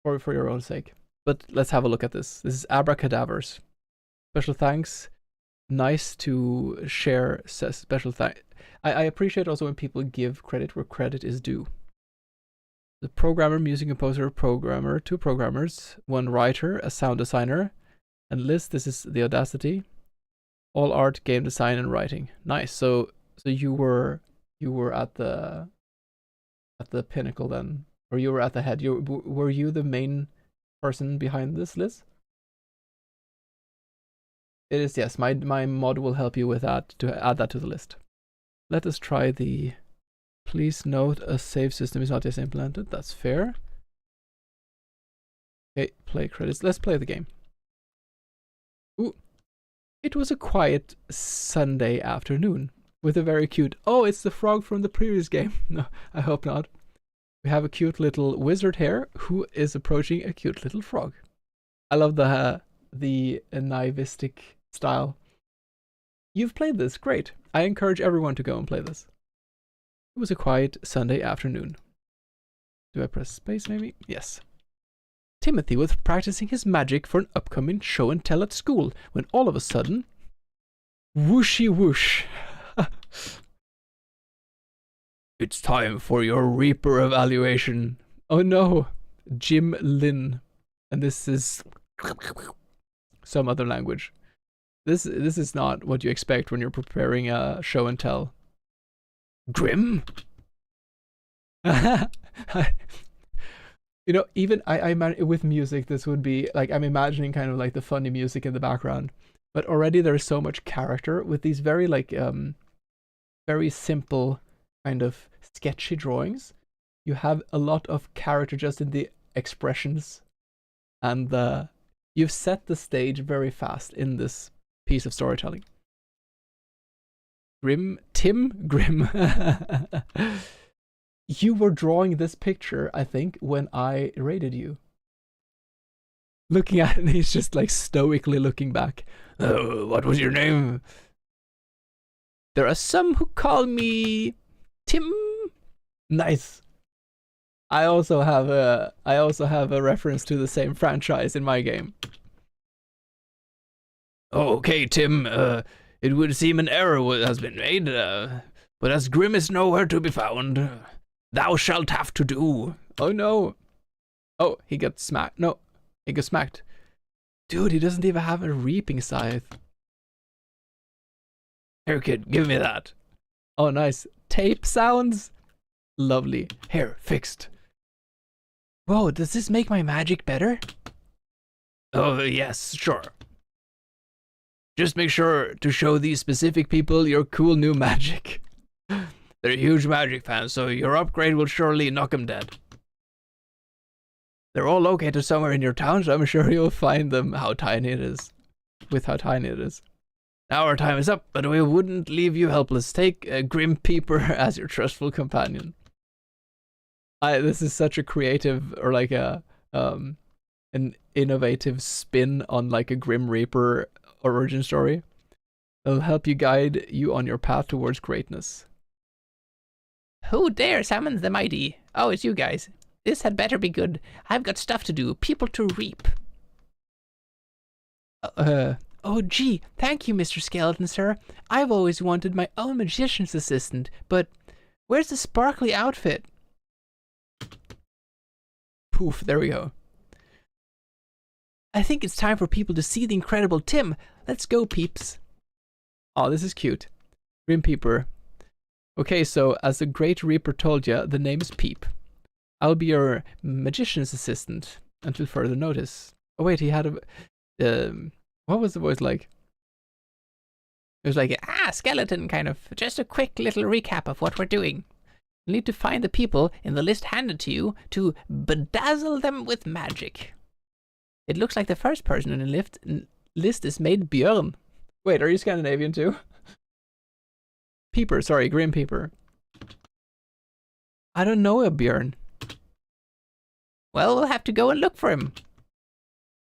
For your own sake. But let's have a look at this. This is Abracadavers. Special thanks. Nice to share special thanks. I appreciate also when people give credit where credit is due. The programmer, music composer, programmer, 2 programmers, 1 writer, a sound designer, and Liz, this is the Audacity. All art, game design, and writing. Nice. So you were at the pinnacle then, or you were at the head. Were you the main person behind this, Liz? It is, yes. My mod will help you with that, to add that to the list. Let us try the. Please note a save system is not yet implemented. That's fair. Okay, play credits. Let's play the game. Ooh. It was a quiet Sunday afternoon with a very cute. Oh, it's the frog from the previous game. No, I hope not. We have a cute little wizard here who is approaching a cute little frog. I love the naivistic style. You've played this, great. I encourage everyone to go and play this. It was a quiet Sunday afternoon. Do I press space maybe? Yes. Timothy was practicing his magic for an upcoming show and tell at school when all of a sudden, whooshy whoosh. It's time for your Reaper evaluation. Oh no, Jim Lin. And this is some other language. This is not what you expect when you're preparing a show and tell. Grim? You know, even I with music, this would be like, I'm imagining kind of like the funny music in the background, but already there's so much character with these very like very simple kind of sketchy drawings. You have a lot of character just in the expressions, and you've set the stage very fast in this piece of storytelling. Tim Grim. You were drawing this picture, I think, when I raided you. Looking at it, and he's just like stoically looking back. Oh, what was your name? There are some who call me Tim. Nice. I also have a reference to the same franchise in my game. Oh, okay, Tim. It would seem an error has been made, but as Grim is nowhere to be found, thou shalt have to do. Oh no. Oh, he got smacked. No, he got smacked. Dude, he doesn't even have a reaping scythe. Here, kid, give me that. Oh, nice. Tape sounds. Lovely. Here, fixed. Whoa, does this make my magic better? Oh, yes, sure. Just make sure to show these specific people your cool new magic. They're huge magic fans, so your upgrade will surely knock them dead. They're all located somewhere in your town, so I'm sure you'll find them how tiny it is. With how tiny it is. Now our time is up, but we wouldn't leave you helpless. Take a Grim Peeper as your trustful companion. This is such a creative, or like a an innovative spin on like a Grim Reaper origin story. It'll help you guide you on your path towards greatness. Who dare summons the mighty? Oh, it's you guys. This had better be good. I've got stuff to do, people to reap. Oh gee, thank you, Mr. Skeleton, sir. I've always wanted my own magician's assistant, but where's the sparkly outfit? Poof, there we go. I think it's time for people to see the incredible Tim. Let's go, peeps. Oh, this is cute. Grim Peeper. Okay, so as the Great Reaper told you, the name is Peep. I'll be your magician's assistant until further notice. Oh wait, he had a... what was the voice like? It was like, skeleton kind of. Just a quick little recap of what we're doing. You need to find the people in the list handed to you to bedazzle them with magic. It looks like the first person in the list is made Björn. Wait, are you Scandinavian too? Peeper, sorry, Grim Peeper. I don't know a Björn. Well, we'll have to go and look for him.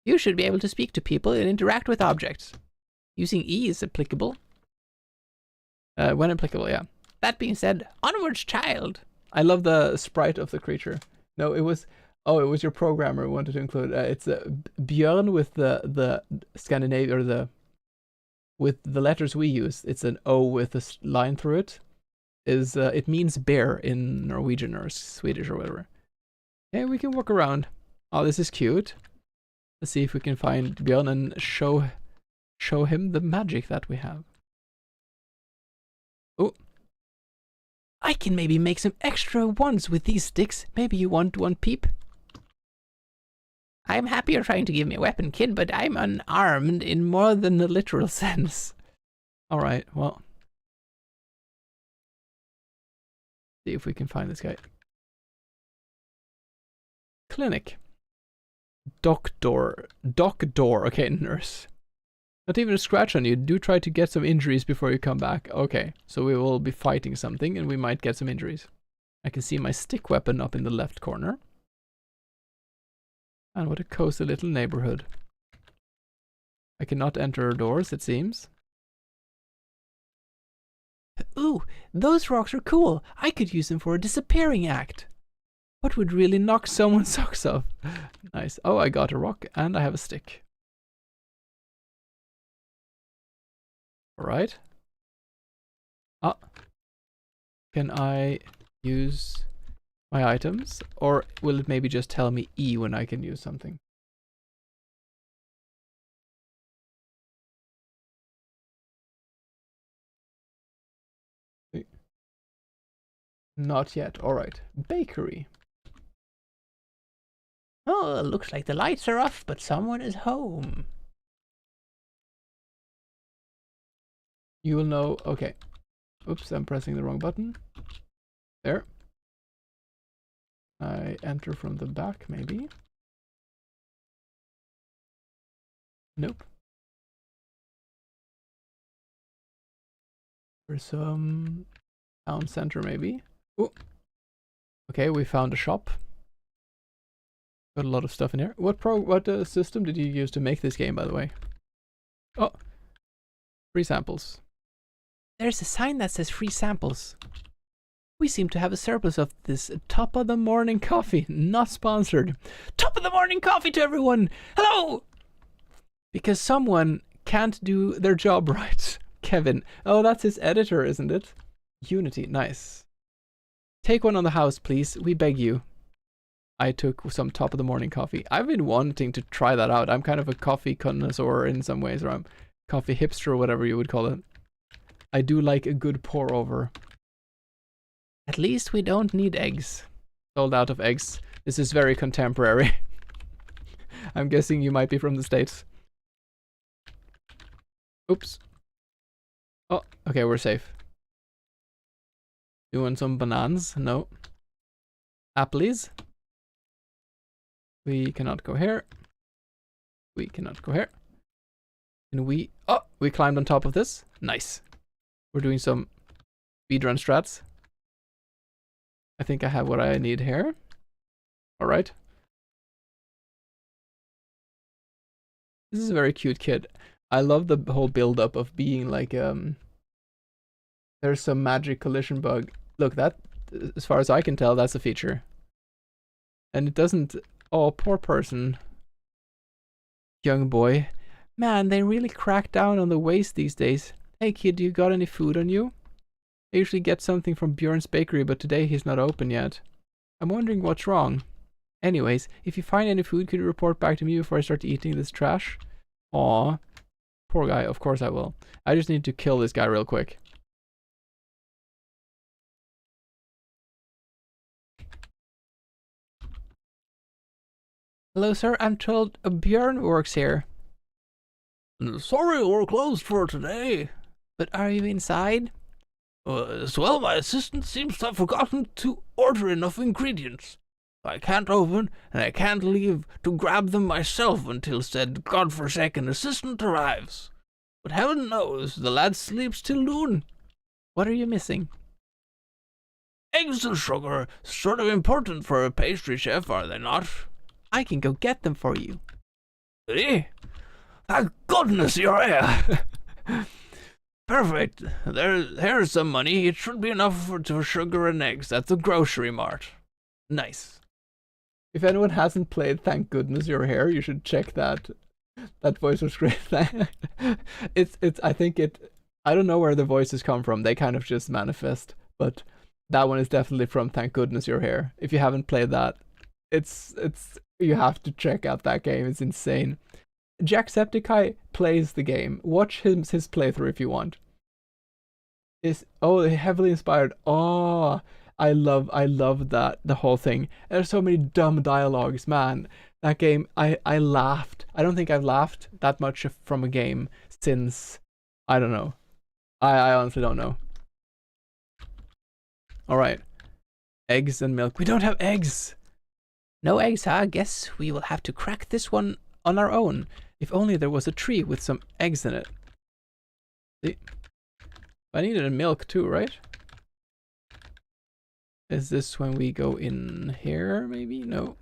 You should be able to speak to people and interact with objects. Using E is applicable. When applicable, yeah. That being said, onwards, child. I love the sprite of the creature. No, it was... Oh, it was your programmer who wanted to include... it's Björn with the Scandinavian, or with the letters we use. It's an O with a line through it. It means bear in Norwegian or Swedish or whatever. Okay, we can walk around. Oh, this is cute. Let's see if we can find Björn and show him the magic that we have. Oh. I can maybe make some extra ones with these sticks. Maybe you want one, Peep? I'm happy you're trying to give me a weapon, kid, but I'm unarmed in more than the literal sense. Alright, well. See if we can find this guy. Clinic. Doctor. Okay, nurse. Not even a scratch on you. Do try to get some injuries before you come back. Okay, so we will be fighting something and we might get some injuries. I can see my stick weapon up in the left corner. And what a cozy little neighborhood. I cannot enter doors, it seems. Ooh, those rocks are cool. I could use them for a disappearing act. What would really knock someone's socks off? Nice. Oh, I got a rock and I have a stick. Alright. Ah. Can I use my items? Or will it maybe just tell me E when I can use something? Not yet. Alright. Bakery. Oh, looks like the lights are off, but someone is home. You will know. Okay. Oops, I'm pressing the wrong button. There. I enter from the back, maybe. Nope. There's some town center, maybe. Oh. Okay, we found a shop. Got a lot of stuff in here. What system did you use to make this game, by the way? Oh, free samples. There's a sign that says free samples. We seem to have a surplus of this top of the morning coffee, not sponsored. Top of the morning coffee to everyone! Hello! Because someone can't do their job right. Kevin. Oh, that's his editor, isn't it? Unity, nice. Take one on the house, please. We beg you. I took some top of the morning coffee. I've been wanting to try that out. I'm kind of a coffee connoisseur in some ways, or I'm coffee hipster or whatever you would call it. I do like a good pour over. At least we don't need eggs. Sold out of eggs. This is very contemporary. I'm guessing you might be from the States. Oops. Oh, okay, we're safe. You want some bananas? No. Apples? We cannot go here. We cannot go here. And we... Oh, we climbed on top of this. Nice. We're doing some speedrun strats. I think I have what I need here. Alright. This is a very cute kid. I love the whole build-up of being like, there's some magic collision bug. Look, that, as far as I can tell, that's a feature. And it doesn't... Oh, poor person. Young boy. Man, they really crack down on the waste these days. Hey kid, you got any food on you? I usually get something from Bjorn's bakery, but today he's not open yet. I'm wondering what's wrong. Anyways, if you find any food, could you report back to me before I start eating this trash? Aw. Poor guy, of course I will. I just need to kill this guy real quick. Hello, sir. I'm told Bjorn works here. Sorry, we're closed for today. But are you inside? Well, my assistant seems to have forgotten to order enough ingredients. I can't open, and I can't leave to grab them myself until said godforsaken assistant arrives. But heaven knows, the lad sleeps till noon. What are you missing? Eggs and sugar, sort of important for a pastry chef, are they not? I can go get them for you. Eh? Thank goodness you're here. Perfect. Here's some money. It should be enough for sugar and eggs at the grocery mart. Nice. If anyone hasn't played Thank Goodness You're Here, you should check that. That voice was great. I think I don't know where the voices come from. They kind of just manifest. But that one is definitely from Thank Goodness You're Here. If you haven't played that, you have to check out that game. It's insane. Jamsepticeye plays the game. Watch his playthrough if you want. Heavily inspired. Oh, I love that, the whole thing. There's so many dumb dialogues, man. That game, I laughed. I don't think I've laughed that much from a game since, I don't know. I honestly don't know. Alright. Eggs and milk. We don't have eggs! No eggs, huh? Guess we will have to crack this one on our own. If only there was a tree with some eggs in it. See? I needed a milk too, right? Is this when we go in here, maybe? No.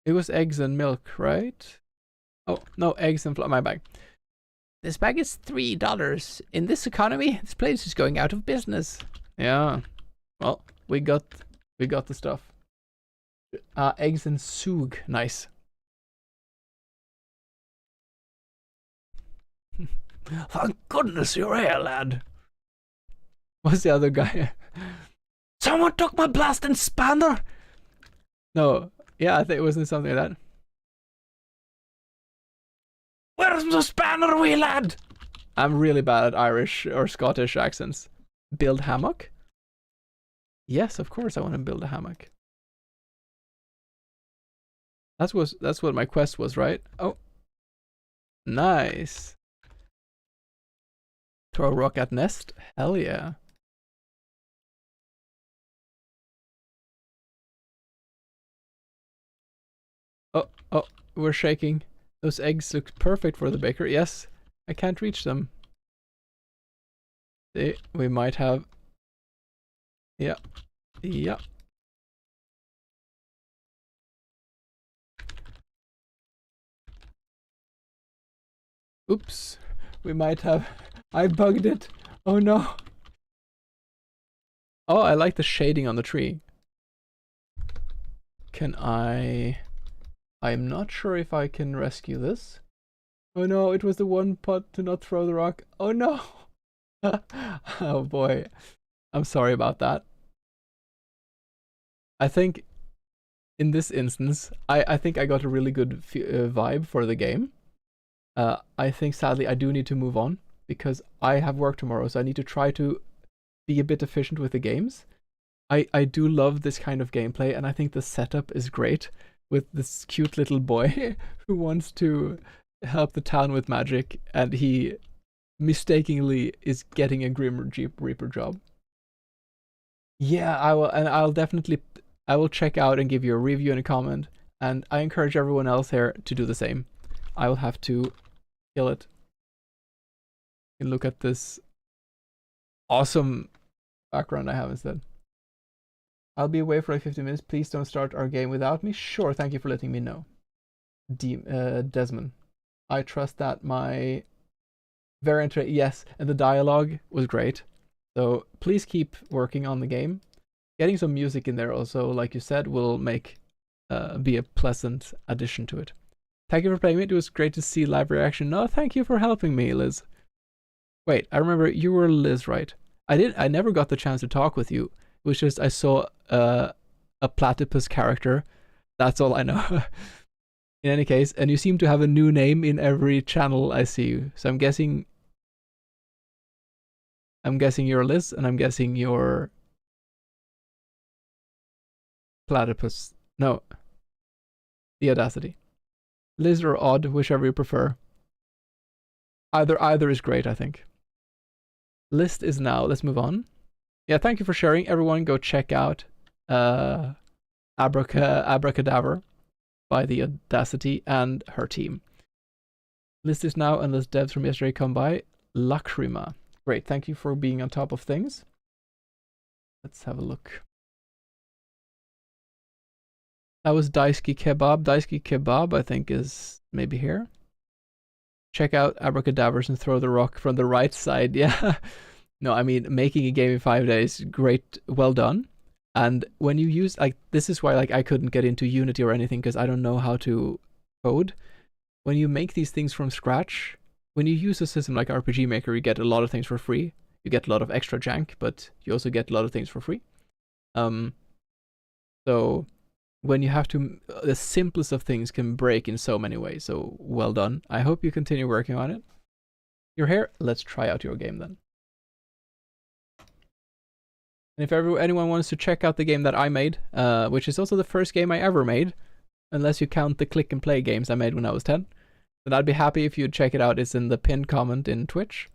It was eggs and milk, right? Oh, no, eggs and my bag. This bag is $3. In this economy, this place is going out of business. Yeah. Well, we got the stuff. Eggs and soog. Nice. Thank goodness you're here, lad. What's the other guy? Someone took my blasting spanner. No. Yeah, I think it wasn't something like that. Where's the spanner, wee lad? I'm really bad at Irish or Scottish accents. Build hammock? Yes, of course I want to build a hammock. That's what my quest was, right? Oh. Nice. Throw a rock at nest? Hell yeah. Oh, we're shaking. Those eggs look perfect for the baker. Yes, I can't reach them. See, we might have... Yeah. Yeah. Oops. We might have... I bugged it. Oh no. Oh, I like the shading on the tree. Can I... I'm not sure if I can rescue this. Oh no, it was the one pot to not throw the rock. Oh no. Oh boy. I'm sorry about that. I think in this instance, I think I got a really good vibe for the game. I think sadly I do need to move on because I have work tomorrow, so I need to try to be a bit efficient with the games. I do love this kind of gameplay, and I think the setup is great with this cute little boy who wants to help the town with magic, and he mistakenly is getting a Grim Reaper job. Yeah, I will, and I will check out and give you a review and a comment, and I encourage everyone else here to do the same. I will have to kill it. You can look at this awesome background I have instead. I'll be away for like 15 minutes. Please don't start our game without me. Sure, thank you for letting me know. Desmond. I trust that my variant, yes, and the dialogue was great. So please keep working on the game. Getting some music in there also, like you said, will make be a pleasant addition to it. Thank you for playing it. It was great to see live reaction. No, thank you for helping me, Liz. Wait, I remember you were Liz, right? I never got the chance to talk with you. It was just I saw a platypus character. That's all I know. In any case, and you seem to have a new name in every channel I see you. So I'm guessing you're Liz, and I'm guessing you're platypus. No. The Audacity. Liz or Odd, whichever you prefer. Either is great, I think. List is now. Let's move on. Yeah, thank you for sharing. Everyone go check out Abracadabra by the Audacity and her team. List is now, unless devs from yesterday come by. Lacrima. Great, thank you for being on top of things. Let's have a look. That was Daisuke Kebab. Daisuke Kebab, I think, is maybe here. Check out Abracadabras and throw the rock from the right side. Yeah. No, I mean, making a game in 5 days, great, well done. And when you use, like, this is why, like, I couldn't get into Unity or anything, because I don't know how to code. When you make these things from scratch, when you use a system like RPG Maker, you get a lot of things for free. You get a lot of extra jank, but you also get a lot of things for free. So when you have to, the simplest of things can break in so many ways. So well done. I hope you continue working on it. You're here. Let's try out your game then. And if anyone wants to check out the game that I made, which is also the first game I ever made, unless you count the click and play games I made when I was 10, then I'd be happy if you'd check it out. It's in the pinned comment in Twitch.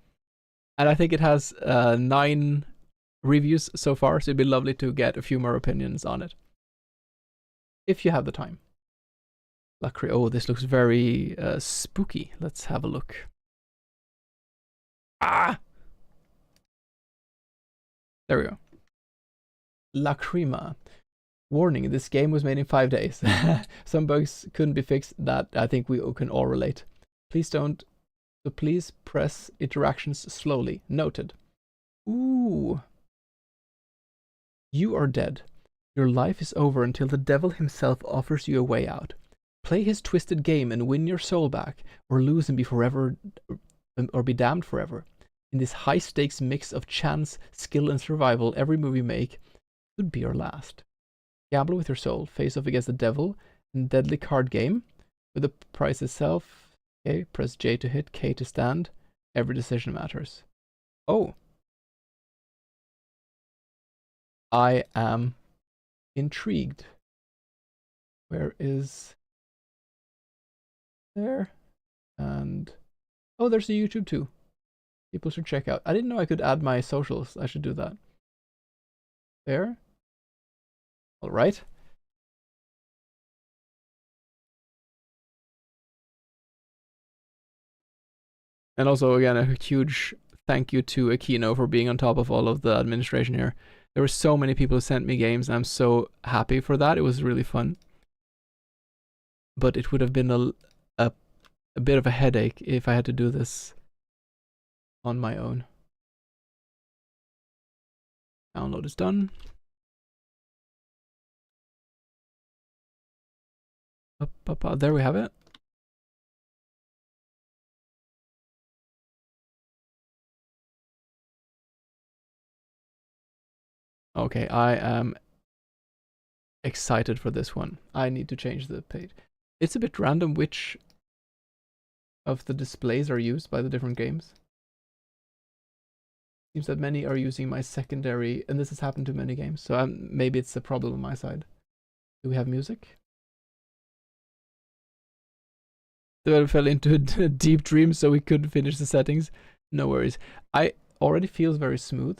And I think it has 9 reviews so far, so it'd be lovely to get a few more opinions on it. If you have the time. Luckily, oh, this looks very spooky. Let's have a look. Ah! There we go. Lacrima. Warning, this game was made in 5 days. Some bugs couldn't be fixed. That I think we can all relate. Please don't. So please press interactions slowly. Noted. Ooh. You are dead. Your life is over until the devil himself offers you a way out. Play his twisted game and win your soul back, or lose and be forever, or be damned forever. In this high-stakes mix of chance, skill, and survival, every move you make could be your last. Gamble with your soul, face off against the devil, in deadly card game. With the price itself, okay, press J to hit, K to stand. Every decision matters. Oh. I am intrigued. Where is... there? And... oh, there's a YouTube too. People should check out. I didn't know I could add my socials. I should do that. There. All right. And also, again, a huge thank you to Aquino for being on top of all of the administration here. There were so many people who sent me games, and I'm so happy for that. It was really fun. But it would have been a bit of a headache if I had to do this on my own. Download is done. Up, there we have it. Okay, I am excited for this one. I need to change the page. It's a bit random which of the displays are used by the different games. Seems that many are using my secondary, and this has happened to many games, so maybe it's a problem on my side. Do we have music? So I fell into a deep dream so we could finish the settings. No worries. I already feels very smooth.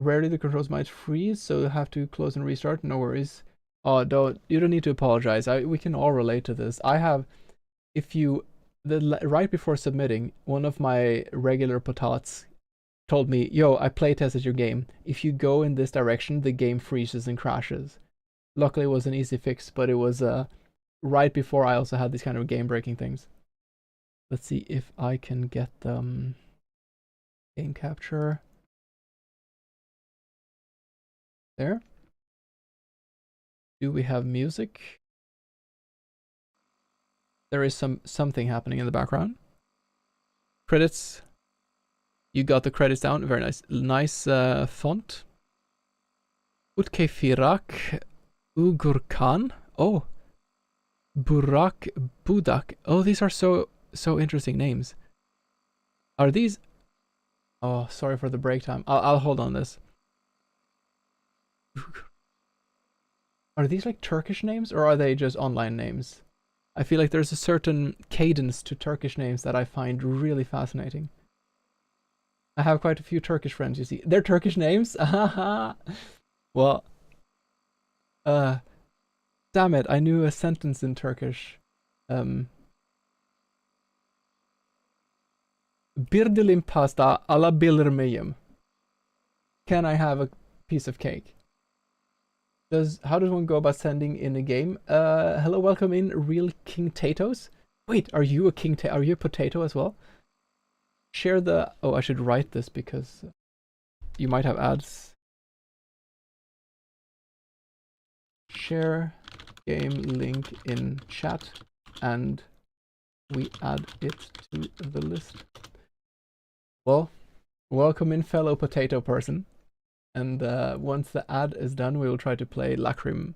Rarely the controls might freeze, so you'll have to close and restart. No worries. Oh, you don't need to apologize. We can all relate to this. I have, right before submitting, one of my regular potats told me, yo, I playtested your game. If you go in this direction, the game freezes and crashes. Luckily, it was an easy fix, but it was right before I also had these kind of game-breaking things. Let's see if I can get game capture. There. Do we have music? There is something happening in the background. Credits. You got the credits down. Very nice. Nice font. Utkefirak Ugurkan. Oh. Burak Budak. Oh, these are so interesting names. Are these... oh, sorry for the break time. I'll hold on this. Are these like Turkish names or are they just online names? I feel like there's a certain cadence to Turkish names that I find really fascinating. I have quite a few Turkish friends, you see. They're Turkish names? Well, damn it, I knew a sentence in Turkish. Bir dilim pasta alabilir miyim? Can I have a piece of cake? How does one go about sending in a game? Hello, welcome in, Real King Tatoes. Wait, are you a king? Are you a potato as well? Share the... oh, I should write this because you might have ads. Share game link in chat and we add it to the list. Well, welcome in, fellow potato person. And once the ad is done, we will try to play Lacrima.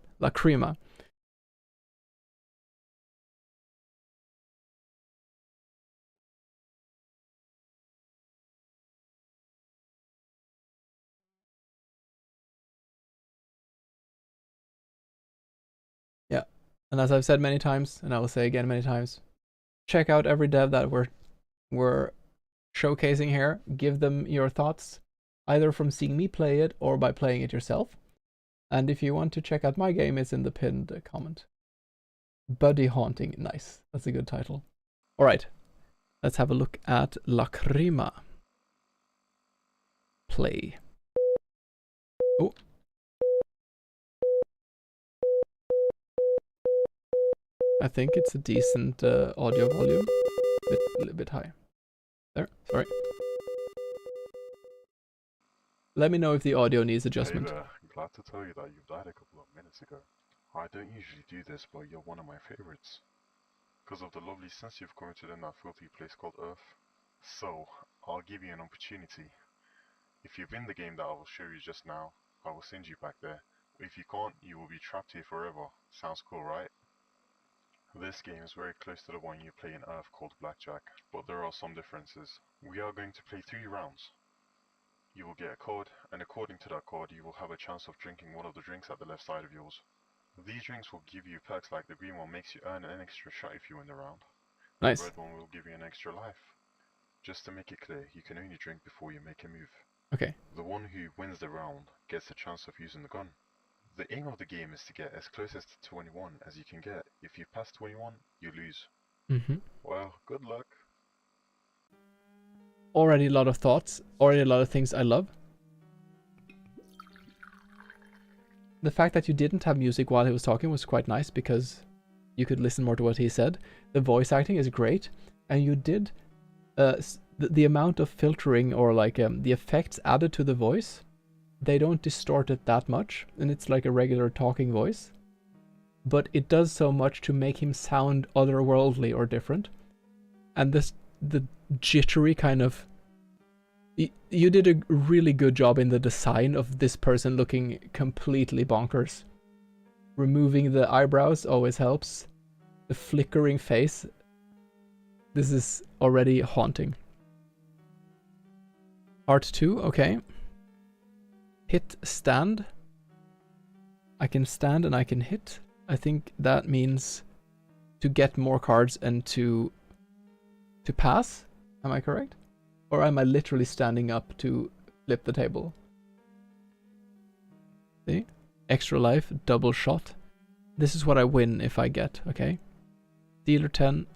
Yeah, and as I've said many times, and I will say again many times, check out every dev that we're showcasing here. Give them your thoughts, either from seeing me play it or by playing it yourself. And if you want to check out my game, it's in the pinned comment. Buddy Haunting, nice. That's a good title. All right, let's have a look at Lacrima. Play. Oh, I think it's a decent audio volume. A little bit high. There, sorry. Let me know if the audio needs adjustment. Hey there, glad to tell you that you died a couple of minutes ago. I don't usually do this, but you're one of my favorites. Because of the lovely sense you've committed in that filthy place called Earth. So, I'll give you an opportunity. If you win the game that I will show you just now, I will send you back there. If you can't, you will be trapped here forever. Sounds cool, right? This game is very close to the one you play in Earth called Blackjack, but there are some differences. We are going to play 3 rounds. You will get a card, and according to that card you will have a chance of drinking one of the drinks at the left side of yours. These drinks will give you perks like the green one makes you earn an extra shot if you win the round. Nice. The red one will give you an extra life. Just to make it clear, you can only drink before you make a move. Okay. The one who wins the round gets a chance of using the gun. The aim of the game is to get as close to 21 as you can get. If you pass 21, you lose. Well, good luck. Already a lot of thoughts, already a lot of things I love. The fact that you didn't have music while he was talking was quite nice because you could listen more to what he said. The voice acting is great, and you did the amount of filtering or like the effects added to the voice, they don't distort it that much, and it's like a regular talking voice, but it does so much to make him sound otherworldly or different. And the jittery kind of, you did a really good job in the design of this person looking completely bonkers. Removing the eyebrows always helps. The flickering face, this is already haunting. Part 2, okay. Hit stand. I can stand and I can hit. I think that means to get more cards and to pass. Am I correct? Or am I literally standing up to flip the table? See? Extra life, double shot. This is what I win if I get, okay? Dealer 10.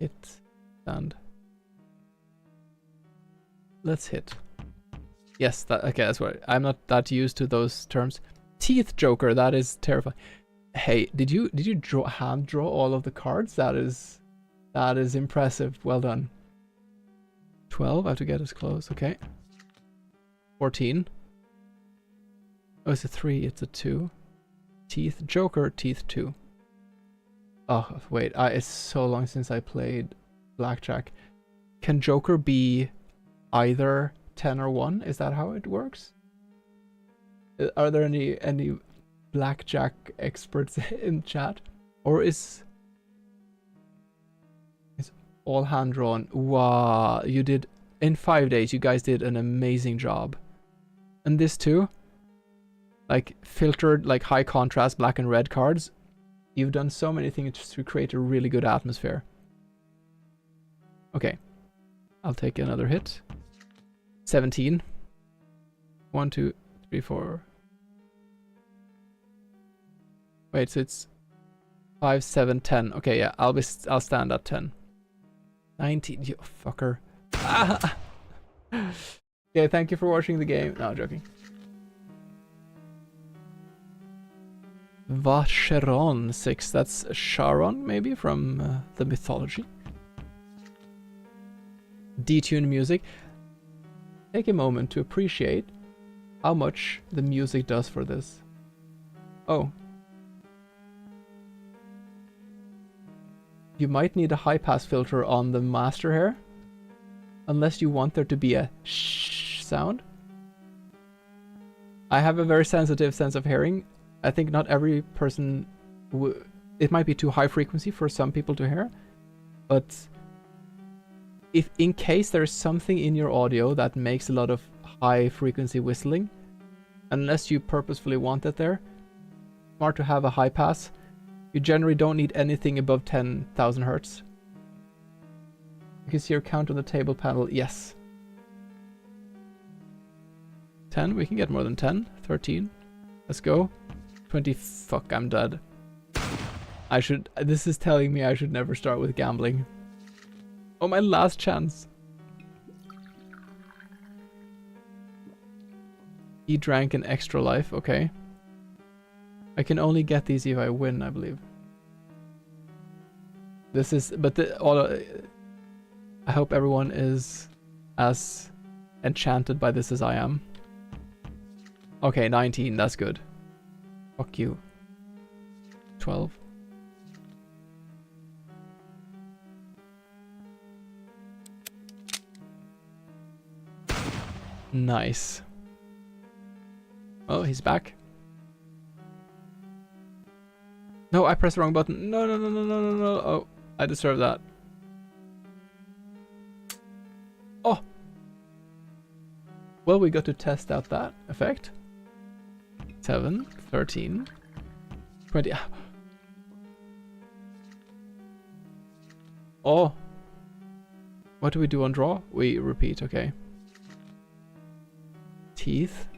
Hit. Stand. Let's hit. Yes, that, okay, that's what I'm not that used to those terms. Teeth Joker, that is terrifying. Hey, did you hand draw all of the cards? That is impressive. Well done. 12, I have to get as close, okay. 14. Oh, it's a 3, it's a 2. Teeth Joker, teeth 2. Oh, wait, it's so long since I played Blackjack. Can Joker be either 10 or 1? Is that how it works? Are there any Blackjack experts in chat? Or is all hand drawn? Wow, you did, in 5 days, you guys did an amazing job. And this too? Like filtered, like high contrast black and red cards. You've done so many things to create a really good atmosphere. Okay, I'll take another hit. 17. 1, 2, 3, 4. Wait, so it's 5, 7, 10. Okay, yeah, I'll stand at 10. 19, you fucker. Ah! Okay, thank you for watching the game. No, I'm joking. Vacheron 6. That's Charon, maybe, from the mythology. Detuned music. Take a moment to appreciate how much the music does for this. Oh. You might need a high pass filter on the master here, unless you want there to be a shh sound. I have a very sensitive sense of hearing. I think not every person it might be too high frequency for some people to hear, but if in case there's something in your audio that makes a lot of high frequency whistling, unless you purposefully want it there, smart to have a high pass. You generally don't need anything above 10,000 hertz. You can see your count on the table panel. Yes. 10, we can get more than 10. 13. Let's go. 20. Fuck, I'm dead. This is telling me I should never start with gambling. Oh, my last chance. He drank an extra life, okay. I can only get these if I win, I believe. This is, but I hope everyone is as enchanted by this as I am. Okay, 19, that's good. Fuck you. 12. Nice. Oh, he's back. No, I pressed the wrong button. No, no, no, no, no, no, no. Oh, I deserve that. Oh. Well, we got to test out that effect. 7, 13, 20. Oh. What do we do on draw? We repeat, okay. Teeth.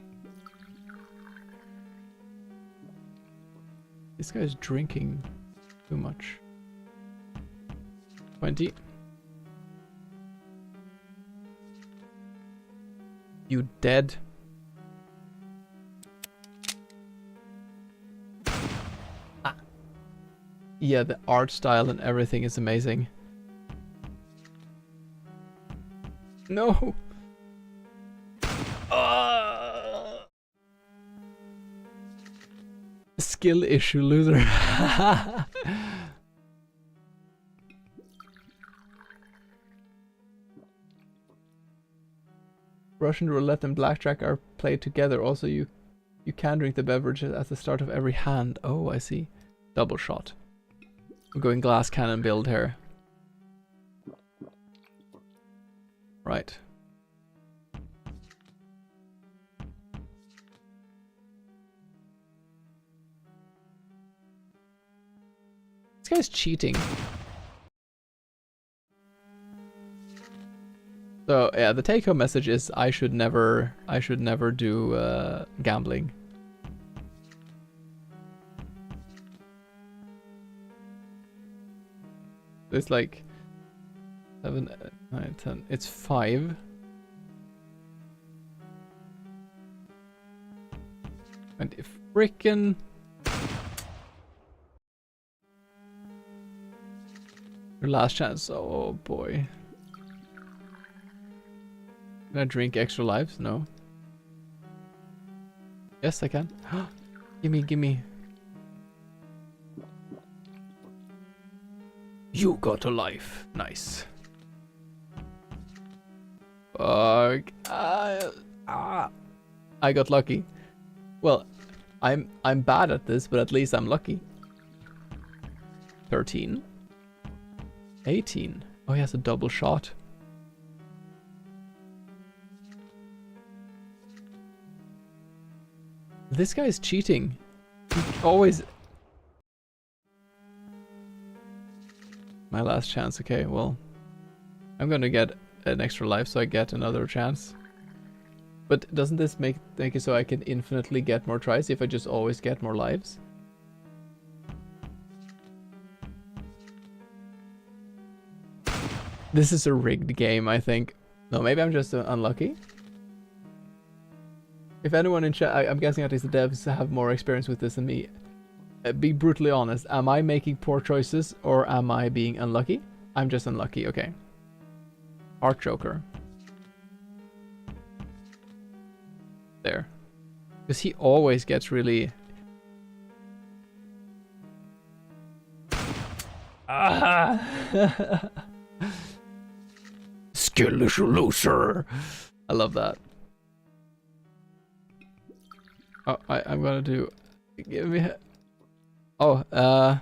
This guy's drinking too much. 20. You dead. Ah. Yeah, the art style and everything is amazing. No. Skill issue loser. Russian roulette and blackjack are played together. Also, you can drink the beverage at the start of every hand. Oh, I see. Double shot. We're going glass cannon build here. Right. This guy's cheating. So yeah, the take-home message is I should never do gambling. It's like 7, 9, 10. It's 5. And if frickin' your last chance. Oh boy. Can I drink extra lives? No. Yes, I can. Gimme, gimme. You got a life. Nice. Fuck. I got lucky. Well, I'm bad at this, but at least I'm lucky. 13. 18. Oh, he has a double shot. This guy's cheating. He always... My last chance. Okay, well, I'm gonna get an extra life so I get another chance. But doesn't this make it so I can infinitely get more tries if I just always get more lives? This is a rigged game, I think. No, maybe I'm just unlucky. If anyone in chat, I'm guessing at least the devs have more experience with this than me. Be brutally honest. Am I making poor choices or am I being unlucky? I'm just unlucky, okay. Art Joker. There. Because he always gets really... Ah! Skill issue loser. I love that. Oh, I'm gonna do... Give me... Oh,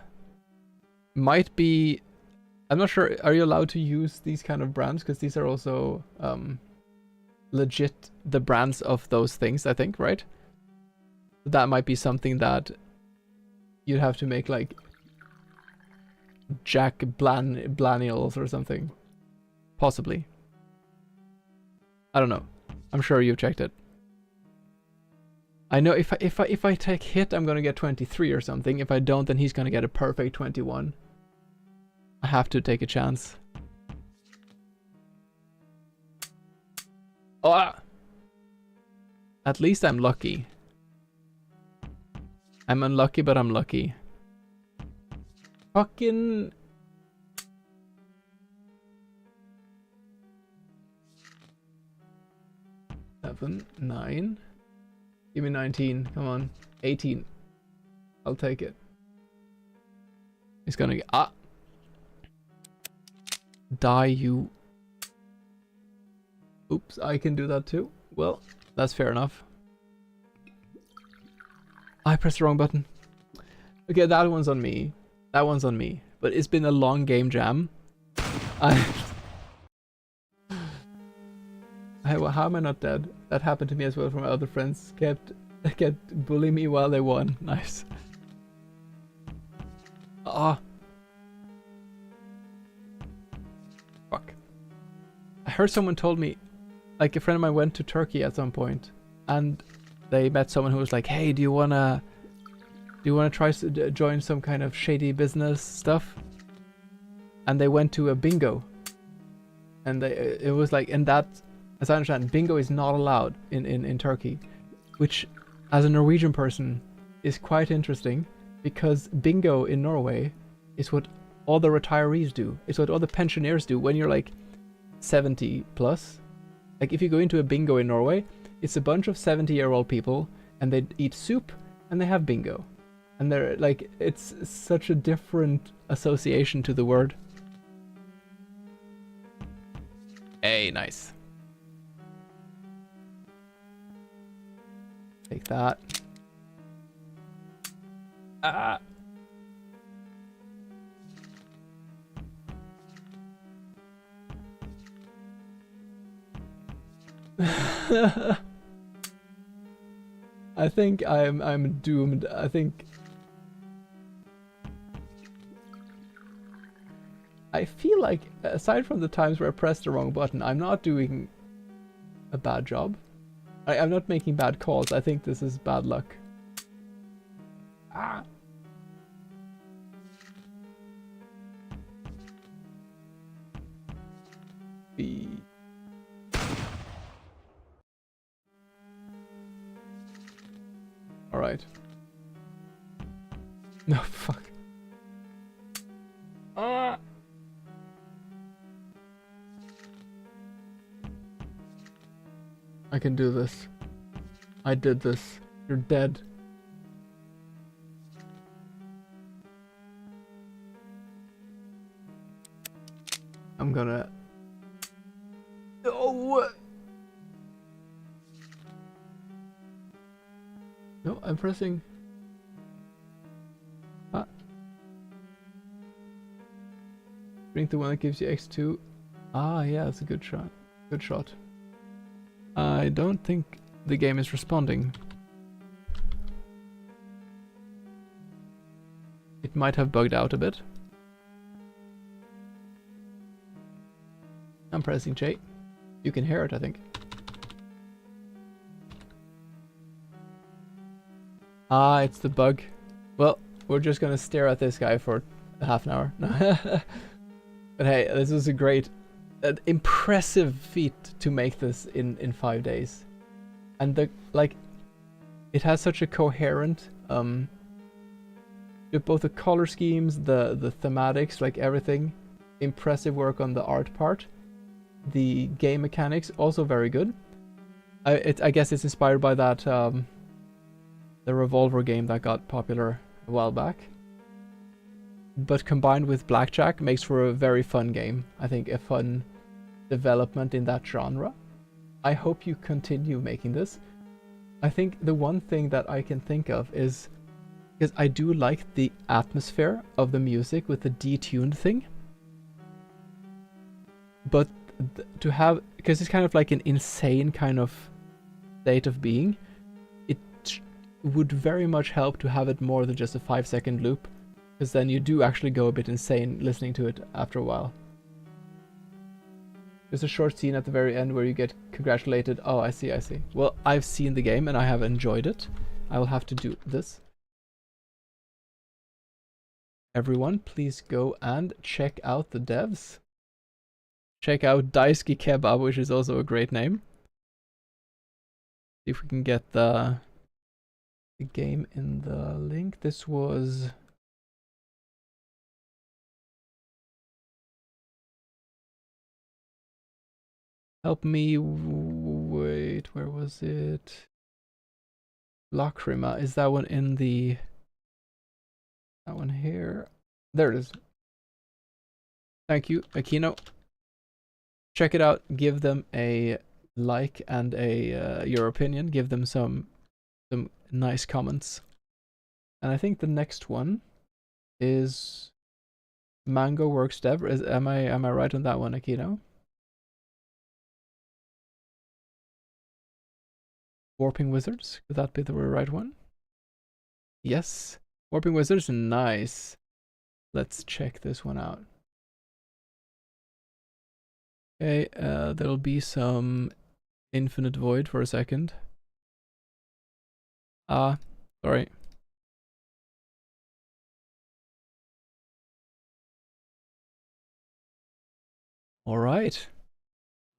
might be... I'm not sure, are you allowed to use these kind of brands? Because these are also legit the brands of those things, I think, right? That might be something that you'd have to make like Jack Blaniels or something. Possibly. I don't know. I'm sure you've checked it. I know if I take hit, I'm gonna get 23 or something. If I don't, then he's gonna get a perfect 21. I have to take a chance. Oh! At least I'm lucky. I'm unlucky, but I'm lucky. Fucking... 7, 9. Give me 19. Come on. 18. I'll take it. He's gonna get... Ah! Die, you... Oops, I can do that too. Well, that's fair enough. I pressed the wrong button. Okay, that one's on me. That one's on me. But it's been a long game jam. How am I not dead? That happened to me as well from my other friends. Kept bullying me while they won. Nice. Ah. Fuck. I heard someone told me, like a friend of mine went to Turkey at some point, and they met someone who was like, "Hey, do you wanna try to join some kind of shady business stuff?" And they went to a bingo, and it was like, in that, as I understand, bingo is not allowed in Turkey, which, as a Norwegian person, is quite interesting, because bingo in Norway is what all the retirees do. It's what all the pensioners do when you're like 70 plus. Like if you go into a bingo in Norway, it's a bunch of 70-year-old people, and they eat soup and they have bingo. And they're like, it's such a different association to the word. Hey, nice. Take that. Ah. I think I'm doomed. I think I feel like, aside from the times where I pressed the wrong button, I'm not doing a bad job. I'm not making bad calls. I think this is bad luck. Ah. B. All right. No, fuck. Ah. I can do this. I did this. You're dead. I'm gonna... Oh! No, I'm pressing... Ah. Drink the one that gives you X2. Ah, yeah, that's a good shot. Good shot. I don't think the game is responding. It might have bugged out a bit. I'm pressing J. You can hear it, I think. Ah, it's the bug. Well, we're just gonna stare at this guy for a half an hour. But hey, this was a great, impressive feat to make this in 5 days. And the, like, it has such a coherent, with both the color schemes, the thematics, like everything. Impressive work on the art part. The game mechanics, also very good. I guess it's inspired by that, the Revolver game that got popular a while back. But combined with Blackjack makes for a very fun game. I think a fun development in that genre. I hope you continue making this. I think the one thing that I can think of is, because I do like the atmosphere of the music with the detuned thing. But to have, because it's kind of like an insane kind of state of being, it would very much help to have it more than just a 5-second loop. Because then you do actually go a bit insane listening to it after a while. There's a short scene at the very end where you get congratulated. Oh, I see, I see. Well, I've seen the game and I have enjoyed it. I will have to do this. Everyone, please go and check out the devs. Check out Daisuke Kebab, which is also a great name. See if we can get the game in the link. This was... Help me wait, where was it? Lacrima, is that one in the... That one here? There it is. Thank you, Aquino. Check it out, give them a like and a your opinion, give them some nice comments. And I think the next one is Mango Works Dev. Am I right on that one, Aquino? Warping Wizards, could that be the right one? Yes. Warping Wizards, nice. Let's check this one out. Okay, there'll be some Infinite Void for a second. Sorry. Alright.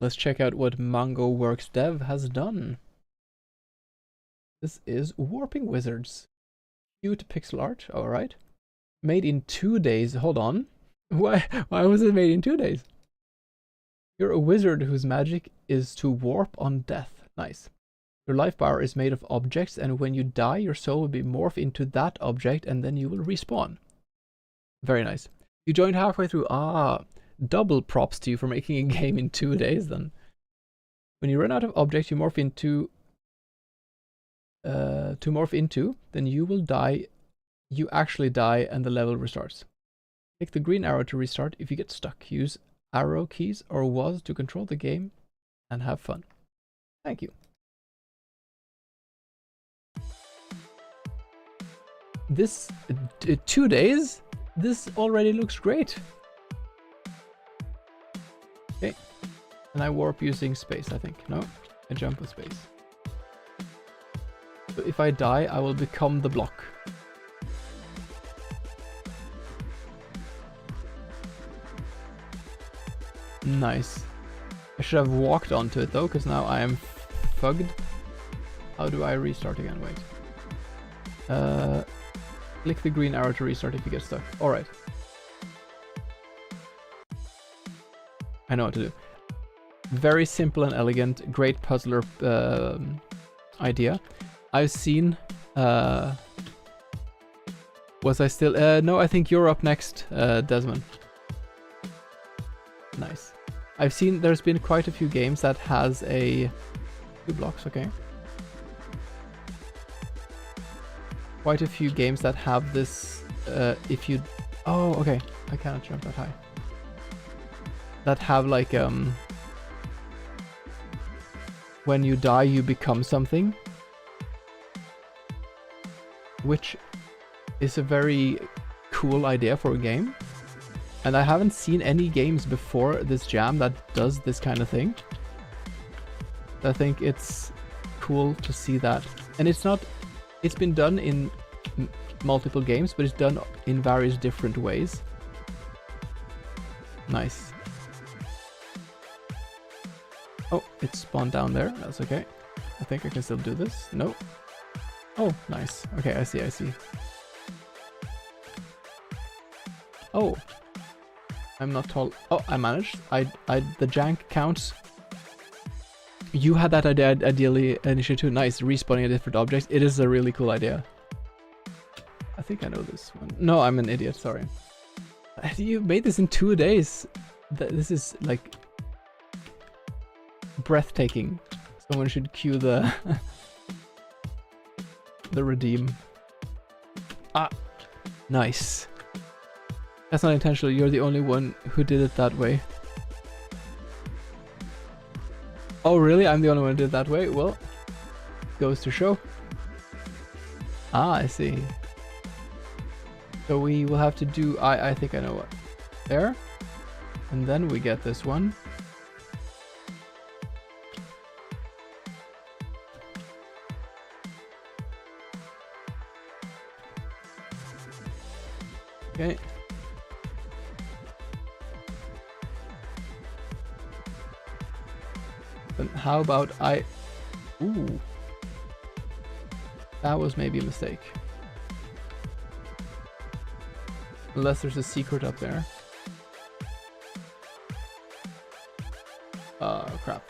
Let's check out what Mango Works Dev has done. This is Warping Wizards. Cute pixel art, alright. Made in 2 days. Hold on. Why was it made in 2 days? You're a wizard whose magic is to warp on death. Nice. Your life bar is made of objects, and when you die, your soul will be morphed into that object, and then you will respawn. Very nice. You joined halfway through. Double props to you for making a game in 2 days then. When you run out of objects you morph into, then you will die. You actually die and the level restarts. Click the green arrow to restart if you get stuck. Use arrow keys or WASD to control the game and have fun. Thank you. This 2 days? This already looks great. Okay, and I warp using space, I think. No, I jump with space. So if I die, I will become the block. Nice. I should have walked onto it though, because now I am fugged. How do I restart again? Wait. Click the green arrow to restart if you get stuck. Alright. I know what to do. Very simple and elegant, great puzzler idea. I've seen... was I still... no, I think you're up next, Desmond. Nice. I've seen there's been quite a few games that has a... 2 blocks, okay. Quite a few games that have this, if you... Oh, okay. I cannot jump that high. That have like, when you die you become something. Which is a very cool idea for a game. And I haven't seen any games before this jam that does this kind of thing. I think it's cool to see that. And it's not... It's been done in multiple games, but it's done in various different ways. Nice. Oh, it spawned down there. That's okay. I think I can still do this. No. Oh, nice. Okay, I see. Oh. I'm not tall. Oh, I managed. The jank counts. You had that idea ideally initially too. Nice. Respawning a different object. It is a really cool idea. I think I know this one. No, I'm an idiot. Sorry. You made this in 2 days. This is like breathtaking. Someone should cue the the redeem. Ah, nice. That's not intentional. You're the only one who did it that way. Oh, really? I'm the only one who did it that way? Well, goes to show. Ah, I see. So we will have to do... I think I know what. There. And then we get this one. Okay. Then how about I... Ooh. That was maybe a mistake. Unless there's a secret up there. Oh, crap.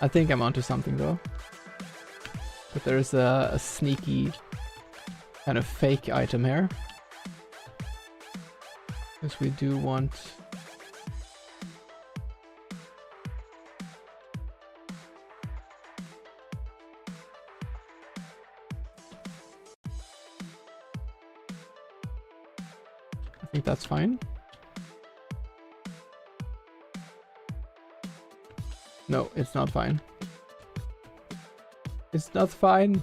I think I'm onto something though. But there's a sneaky kind of fake item here. Because we do want... I think that's fine. No, it's not fine. It's not fine.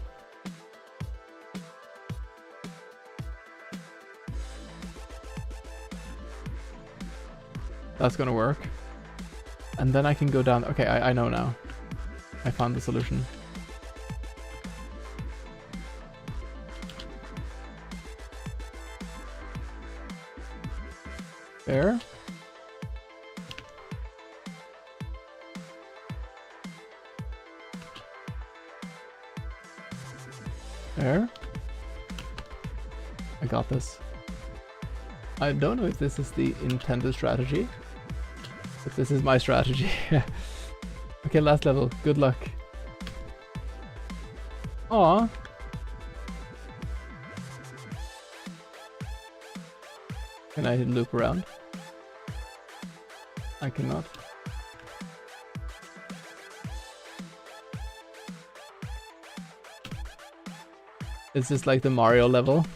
That's gonna work. And then I can go down. Okay, I know now. I found the solution. There. There. I got this. I don't know if this is the intended strategy, but this is my strategy. Okay, last level. Good luck. Aw. Can I loop around? I cannot. Is this like the Mario level?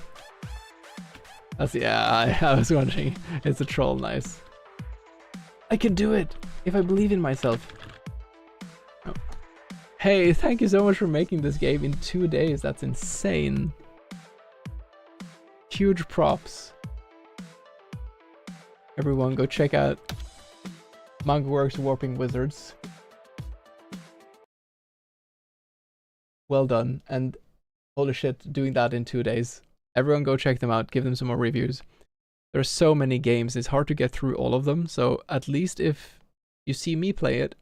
That's, yeah, I was wondering. It's a troll, nice. I can do it if I believe in myself. Oh. Hey, thank you so much for making this game in 2 days. That's insane. Huge props. Everyone go check out MangaWorks Warping Wizards. Well done. And holy shit, doing that in 2 days. Everyone go check them out, give them some more reviews. There are so many games, it's hard to get through all of them, so at least if you see me play it,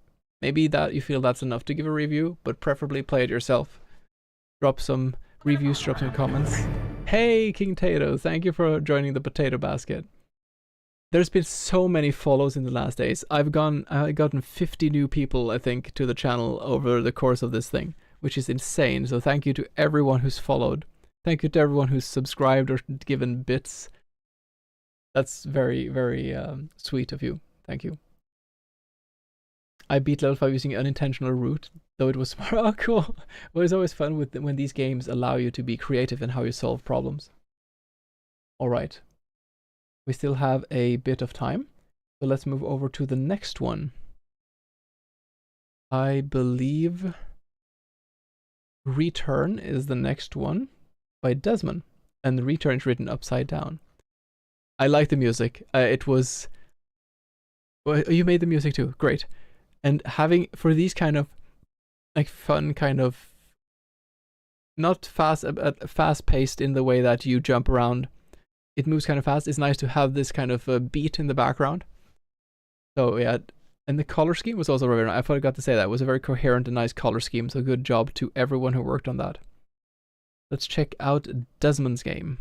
maybe that you feel that's enough to give a review, but preferably play it yourself. Drop some reviews, drop some comments. Hey, King Tato, thank you for joining the potato basket. There's been so many follows in the last days. I've gotten 50 new people, I think, to the channel over the course of this thing, which is insane. So thank you to everyone who's followed. Thank you to everyone who's subscribed or given bits. That's very, very sweet of you. Thank you. I beat level 5 using unintentional route, though it was smart. Oh, cool. Well, it's always fun when these games allow you to be creative in how you solve problems. All right. We still have a bit of time, so let's move over to the next one. I believe Return is the next one by Desmond, and the Return is written upside down. I like the music. It was... Well, you made the music too. Great. And having, for these kind of like fun kind of, not fast-paced in the way that you jump around, it moves kind of fast. It's nice to have this kind of beat in the background. So yeah, and the color scheme was also very nice. I forgot to say that. It was a very coherent and nice color scheme, so good job to everyone who worked on that. Let's check out Desmond's game.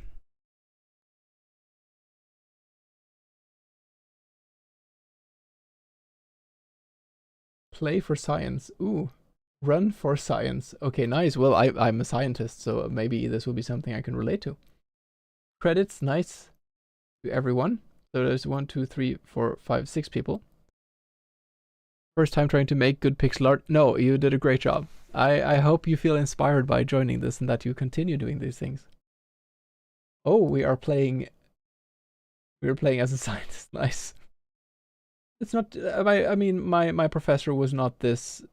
Play for science. Ooh. Run for science. Okay, nice. Well, I'm a scientist, so maybe this will be something I can relate to. Credits, nice to everyone. So there's 1, 2, 3, 4, 5, 6 people. First time trying to make good pixel art. No, you did a great job. I hope you feel inspired by joining this and that you continue doing these things. Oh, we're playing as a scientist. Nice. It's not, I mean, my professor was not this,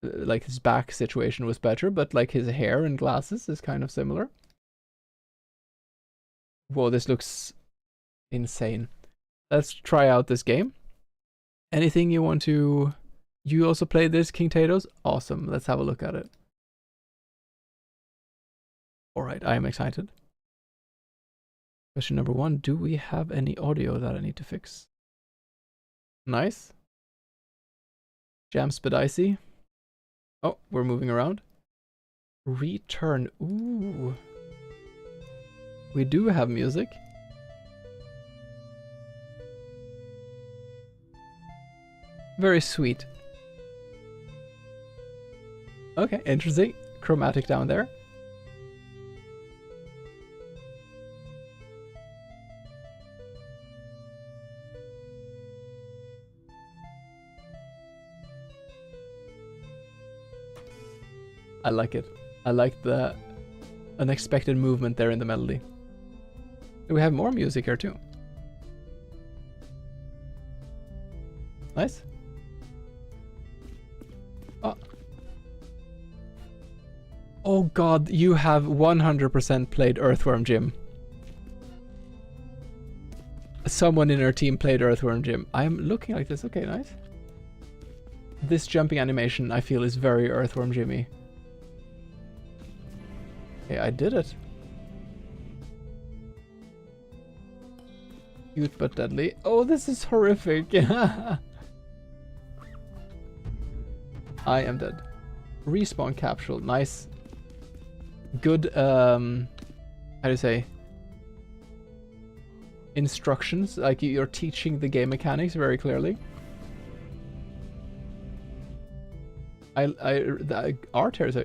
like his back situation was better, but like his hair and glasses is kind of similar. Whoa, this looks insane. Let's try out this game. Anything you want to... You also played this, King Tatos? Awesome, let's have a look at it. Alright, I am excited. Question number 1, do we have any audio that I need to fix? Nice. Jamsepticeye. Oh, we're moving around. Return. Ooh. We do have music. Very sweet. Okay, interesting. Chromatic down there. I like it. I like the unexpected movement there in the melody. We have more music here too. Nice. Oh. Oh god, you have 100% played Earthworm Jim. Someone in our team played Earthworm Jim. I'm looking like this. Okay, nice. This jumping animation I feel is very Earthworm Jimmy. Okay, I did it. Cute but deadly. Oh, this is horrific. I am dead. Respawn capsule. Nice. Good, how do you say? Instructions. Like you're teaching the game mechanics very clearly. The art here is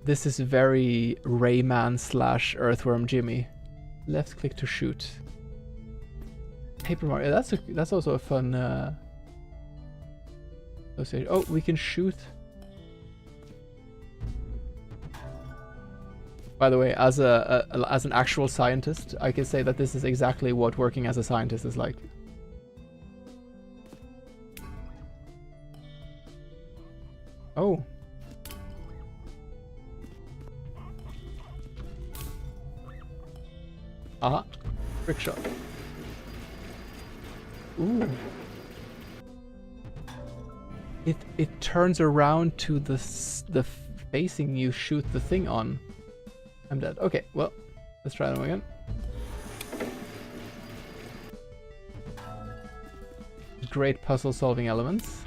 this is very Rayman / Earthworm Jimmy. Left click to shoot. Paper Mario. That's also a fun. Oh, we can shoot. By the way, as an actual scientist, I can say that this is exactly what working as a scientist is like. Oh. Aha. Trick shot. Ooh. It turns around to the facing you shoot the thing on. I'm dead. Okay, well, let's try them again. Great puzzle solving elements.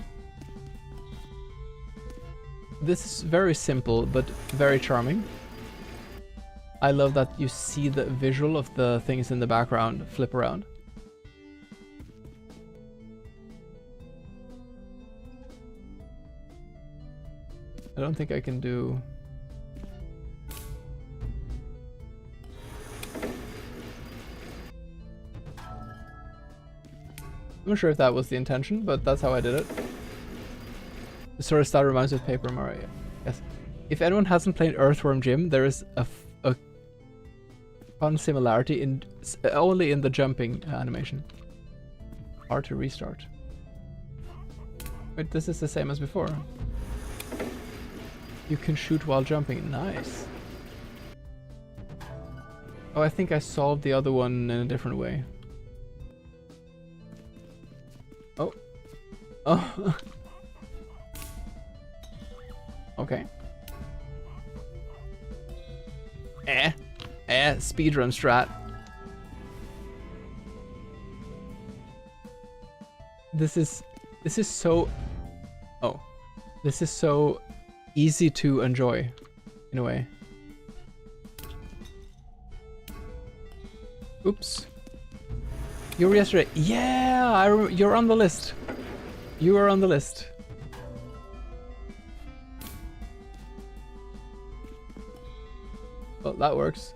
This is very simple, but very charming. I love that you see the visual of the things in the background flip around. I don't think I can do... I'm not sure if that was the intention, but that's how I did it. The sort of style reminds me of Paper Mario. Yes. If anyone hasn't played Earthworm Jim, there is a fun similarity in only in the jumping animation. Hard to restart. Wait, this is the same as before. You can shoot while jumping. Nice. Oh, I think I solved the other one in a different way. Oh. Oh. Okay. Speedrun strat. This is so... Oh. This is so easy to enjoy, in a way. Oops. You were yesterday. Yeah, I remember. You're on the list. You are on the list. Well, that works.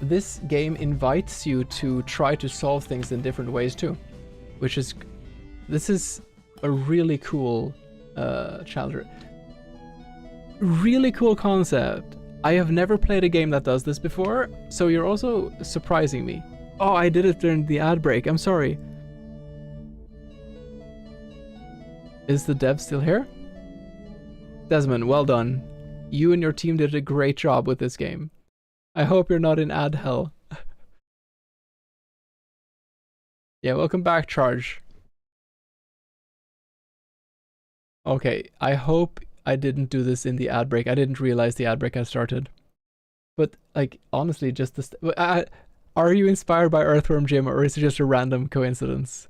This game invites you to try to solve things in different ways too, which is... This is a really cool challenger. Really cool concept. I have never played a game that does this before, so you're also surprising me. Oh, I did it during the ad break. I'm sorry. Is the dev still here? Desmond, well done. You and your team did a great job with this game. I hope you're not in ad hell. Yeah, welcome back, Charge. Okay, I hope I didn't do this in the ad break. I didn't realize the ad break had started. But, like, honestly, just this... Are you inspired by Earthworm Jim, or is it just a random coincidence?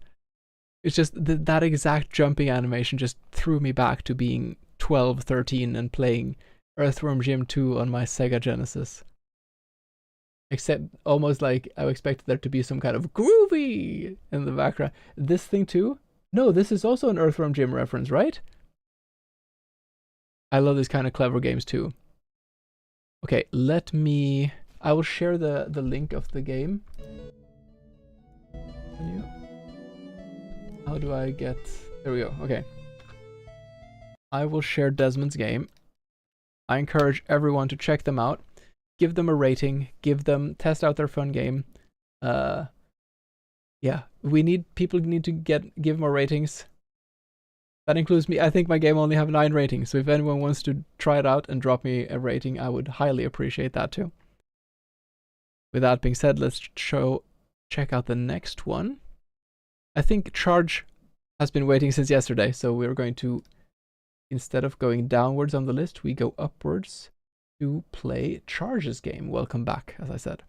It's just that exact jumping animation just threw me back to being 12, 13 and playing Earthworm Jim 2 on my Sega Genesis. Except almost like I expected there to be some kind of groovy in the background. This thing too? No, this is also an Earthworm Jim reference, right? I love these kind of clever games too. Okay, I will share the link of the game. Can you? How do I get... There we go, okay. I will share Desmond's game. I encourage everyone to check them out. Give them a rating. Test out their fun game. Yeah, people need to give more ratings. That includes me. I think my game only have 9 ratings, so if anyone wants to try it out and drop me a rating, I would highly appreciate that too. With that being said, let's check out the next one. I think Charge has been waiting since yesterday, so we're going to, instead of going downwards on the list, we go upwards to play Charge's game. Welcome back, as I said.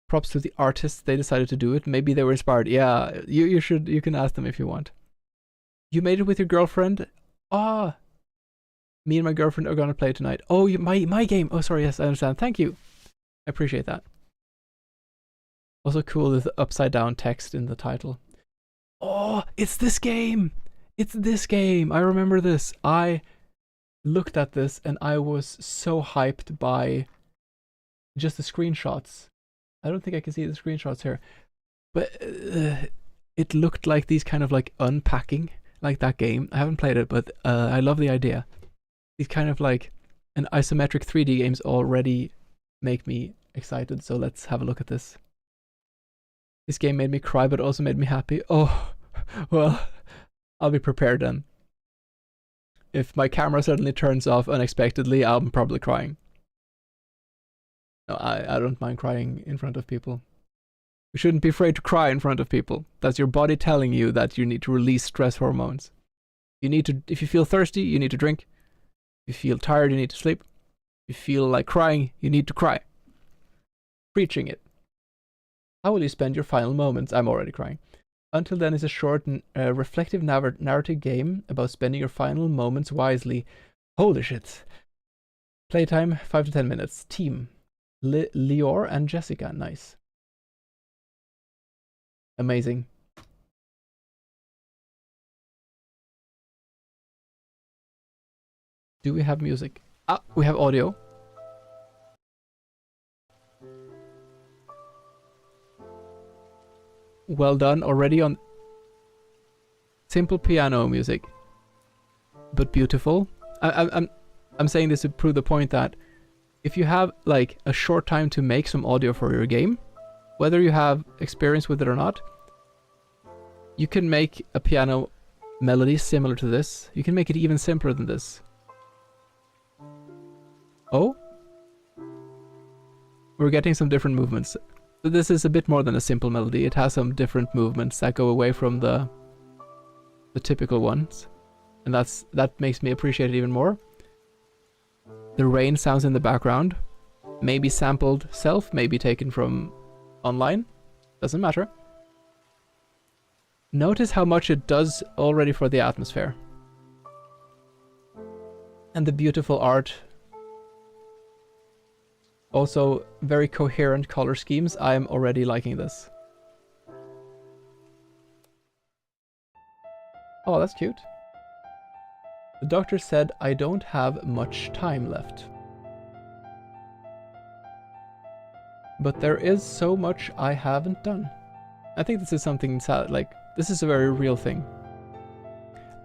Props to the artists, they decided to do it. Maybe they were inspired. Yeah, you can ask them if you want. You made it with your girlfriend? Ah, me and my girlfriend are gonna play tonight. Oh, my game. Oh, sorry, yes, I understand. Thank you. I appreciate that. Also cool is the upside down text in the title. Oh, it's this game! It's this game! I remember this. I looked at this and I was so hyped by just the screenshots. I don't think I can see the screenshots here. But it looked like these kind of like unpacking, like that game. I haven't played it, but I love the idea. These kind of like an isometric 3D games already make me excited, so let's have a look at this. This game made me cry, but also made me happy. Oh, well, I'll be prepared then. If my camera suddenly turns off unexpectedly, I'm probably crying. No, I don't mind crying in front of people. You shouldn't be afraid to cry in front of people. That's your body telling you that you need to release stress hormones. If you feel thirsty, you need to drink. If you feel tired, you need to sleep. If you feel like crying, you need to cry. Preaching it. How will you spend your final moments? I'm already crying. Until then is a short, reflective narrative game about spending your final moments wisely. Holy shit. Playtime, 5 to 10 minutes. Team. Lior and Jessica. Nice. Amazing. Do we have music? Ah, we have audio. Well done, already on simple piano music, but beautiful. I'm saying this to prove the point that if you have like a short time to make some audio for your game, whether you have experience with it or not, you can make a piano melody similar to this. You can make it even simpler than this. Oh, we're getting some different movements. This is a bit more than a simple melody. It has some different movements that go away from the typical ones, and that makes me appreciate it even more. The rain sounds in the background, maybe sampled self, maybe taken from online, doesn't matter. Notice how much it does already for the atmosphere. And the beautiful art. Also, very coherent color schemes. I am already liking this. Oh, that's cute. The doctor said I don't have much time left. But there is so much I haven't done. I think this is something like, this is a very real thing.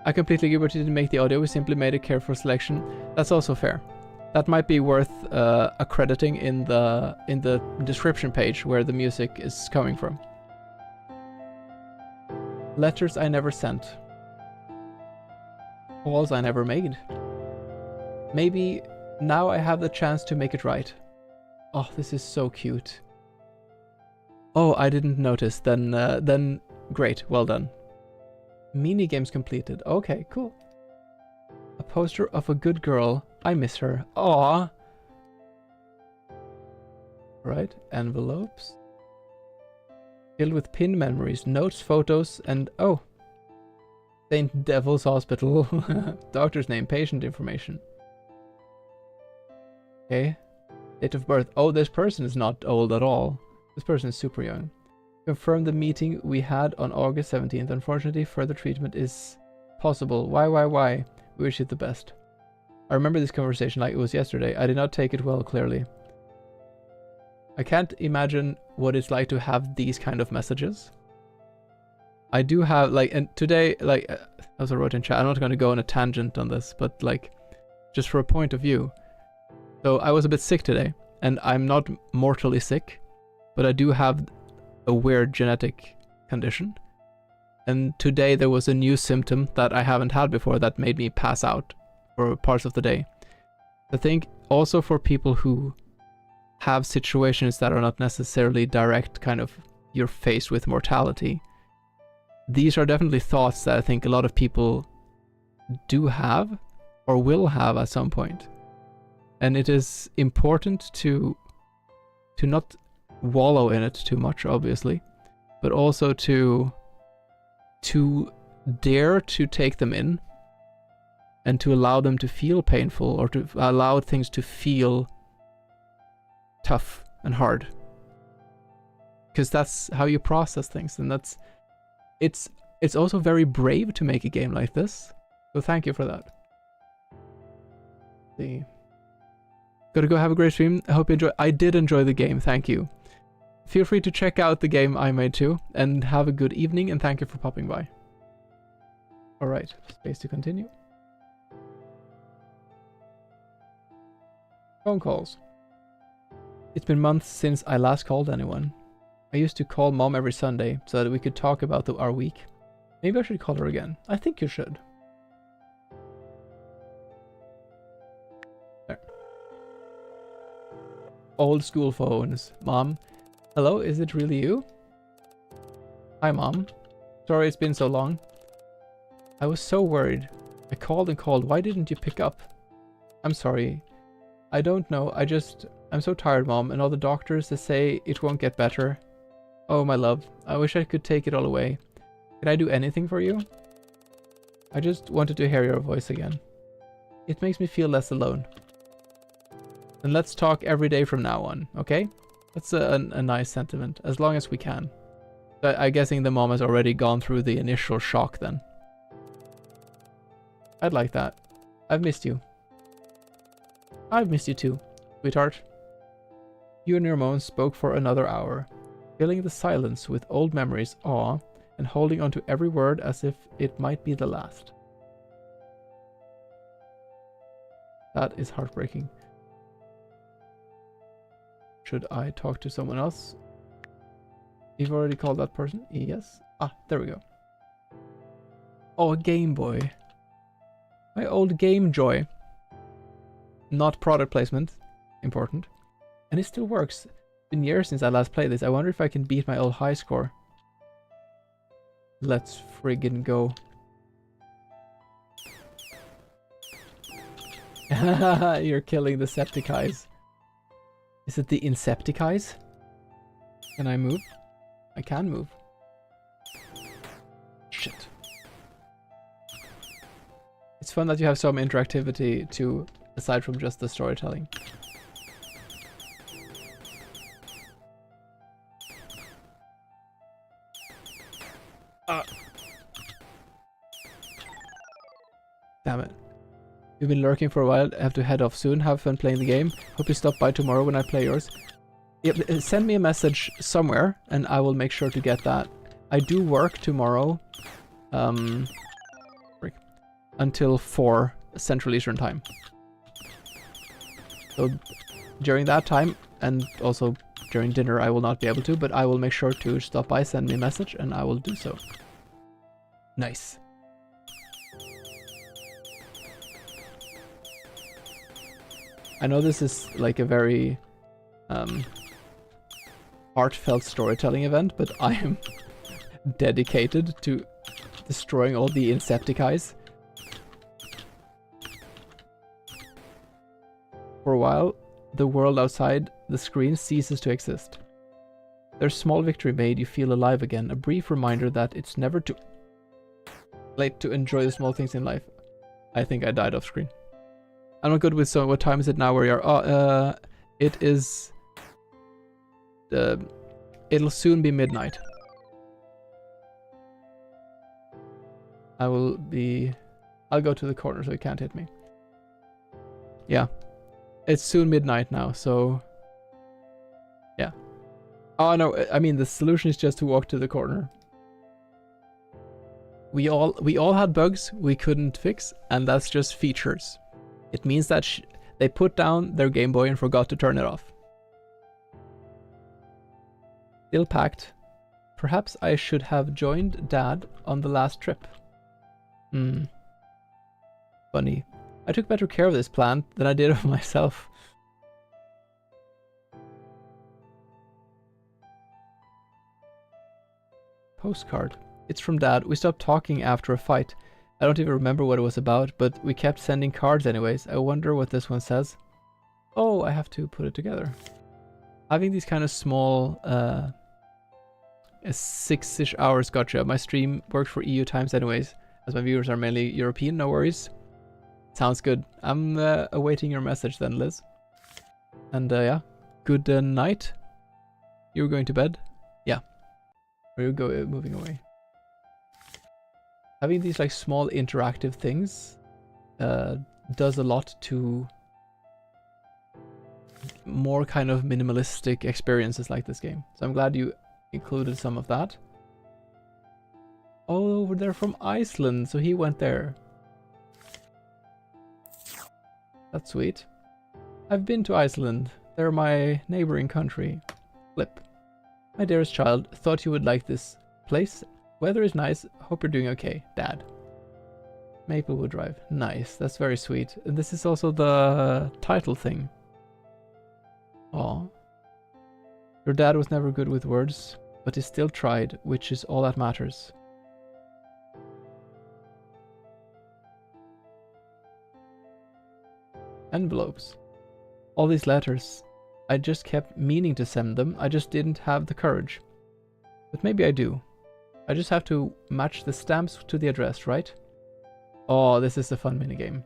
I completely agree, but you didn't make the audio, we simply made a careful selection. That's also fair. That might be worth accrediting in the description page where the music is coming from. Letters I never sent. Calls I never made. Maybe now I have the chance to make it right. Oh, this is so cute. Oh, I didn't notice. Then great, well done. Minigames completed. Okay, cool. A poster of a good girl. I miss her. Aww. Right, envelopes. Filled with pin memories, notes, photos, and oh. St. Devil's Hospital. Doctor's name, patient information. Okay. Date of birth. Oh, this person is not old at all. This person is super young. Confirm the meeting we had on August 17th. Unfortunately, further treatment is possible. Why? We wish you the best. I remember this conversation like it was yesterday. I did not take it well, clearly. I can't imagine what it's like to have these kind of messages. I do have, like, and today, like, as I wrote in chat, I'm not going to go on a tangent on this, but, like, just for a point of view. So I was a bit sick today, and I'm not mortally sick, but I do have a weird genetic condition. And today there was a new symptom that I haven't had before that made me pass out for parts of the day. I think also for people who have situations that are not necessarily direct, kind of, you're faced with mortality, these are definitely thoughts that I think a lot of people do have or will have at some point. And it is important to not wallow in it too much, obviously, but also to dare to take them in and to allow them to feel painful, or to allow things to feel tough and hard, because that's how you process things. And that's it's also very brave to make a game like this, so thank you for that. See, gotta go have a great stream. I hope you enjoy. I did enjoy the game, thank you. Feel free to check out the game I made too, and have a good evening, and thank you for popping by. Alright, space to continue. Phone calls. It's been months since I last called anyone. I used to call Mom every Sunday so that we could talk about our week. Maybe I should call her again. I think you should. There. Old school phones. Mom. Hello, is it really you? Hi, Mom. Sorry it's been so long. I was so worried. I called and called. Why didn't you pick up? I'm sorry. I don't know. I'm so tired, Mom, and all the doctors, they say it won't get better. Oh, my love. I wish I could take it all away. Can I do anything for you? I just wanted to hear your voice again. It makes me feel less alone. And let's talk every day from now on, okay? That's a nice sentiment, as long as we can. I'm guessing the mom has already gone through the initial shock then. I'd like that. I've missed you. I've missed you too, sweetheart. You and your mom spoke for another hour, filling the silence with old memories, awe, and holding on to every word as if it might be the last. That is heartbreaking. Should I talk to someone else? You've already called that person? Yes. Ah, there we go. Oh, a Game Boy. My old Game Joy. Not product placement. Important. And it still works. It's been years since I last played this. I wonder if I can beat my old high score. Let's friggin' go. You're killing the Septiceyes. Is it the Insepticeyes? Can I move? I can move. Shit. It's fun that you have some interactivity too, aside from just the storytelling. Damn it. You've been lurking for a while. I have to head off soon. Have fun playing the game. Hope you stop by tomorrow when I play yours. Yep, send me a message somewhere and I will make sure to get that. I do work tomorrow until 4 Central Eastern Time. So during that time, and also during dinner, I will not be able to, but I will make sure to stop by, send me a message, and I will do so. Nice. I know this is like a very heartfelt storytelling event, but I am dedicated to destroying all the Insepticeyes. For a while, the world outside the screen ceases to exist. Their small victory made you feel alive again, a brief reminder that it's never too late to enjoy the small things in life. I think I died off screen. I'm not good with so what time is it now where you are? Oh, it is it'll soon be midnight. I'll go to the corner so he can't hit me. Yeah. It's soon midnight now, so... Yeah. Oh no, I mean the solution is just to walk to the corner. We all had bugs we couldn't fix, and that's just features. It means that they put down their Game Boy and forgot to turn it off. Still packed. Perhaps I should have joined Dad on the last trip. Funny. I took better care of this plant than I did of myself. Postcard. It's from Dad. We stopped talking after a fight. I don't even remember what it was about, but we kept sending cards anyways. I wonder what this one says. Oh, I have to put it together. Having these kind of small 6-ish hours gotcha. My stream worked for EU times anyways, as my viewers are mainly European, no worries. Sounds good. I'm awaiting your message then, Liz. And yeah, good night. You were going to bed? Yeah. Or you go moving away. Having these like small interactive things does a lot to more kind of minimalistic experiences like this game. So I'm glad you included some of that. Oh, over there from Iceland, so he went there. That's sweet. I've been to Iceland. They're my neighboring country. Flip. My dearest child, thought you would like this place. Weather is nice. Hope you're doing okay, Dad. Maplewood Drive. Nice. That's very sweet. And this is also the title thing. Aw. Your dad was never good with words, but he still tried, which is all that matters. Envelopes. All these letters. I just kept meaning to send them. I just didn't have the courage. But maybe I do. I just have to match the stamps to the address, right? Oh, this is a fun minigame.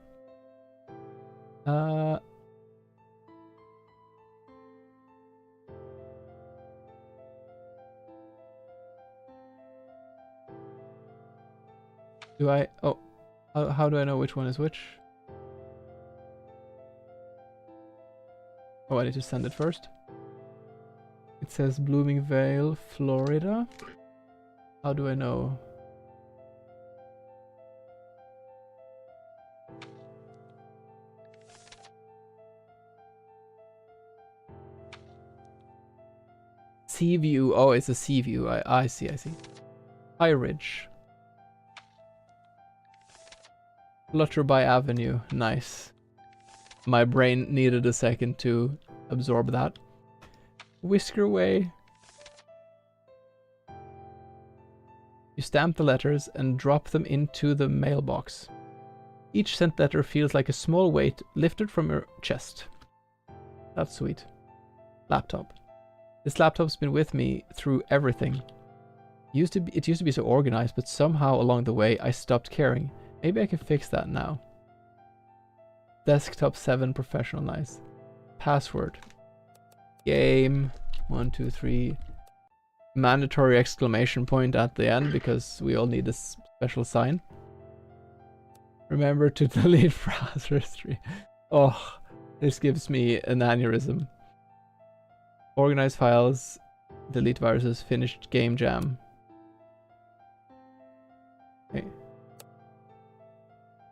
Do I... Oh, how do I know which one is which? Oh, I need to send it first. It says Bloomingvale, Florida. How do I know? Sea view. Oh, it's a sea view. I see, I see. High Ridge. Flutterby Avenue. Nice. My brain needed a second to absorb that. Whisker Way. You stamp the letters and drop them into the mailbox. Each sent letter feels like a small weight lifted from your chest. That's sweet. Laptop. This laptop's been with me through everything. It used to be so organized, but somehow along the way I stopped caring. Maybe I can fix that now. Desktop 7 professional, nice. Password. Game 1, 2, 3. Mandatory exclamation point at the end because we all need a special sign. Remember to delete browser history. Oh, this gives me an aneurysm. Organize files, delete viruses, finished game jam. Okay.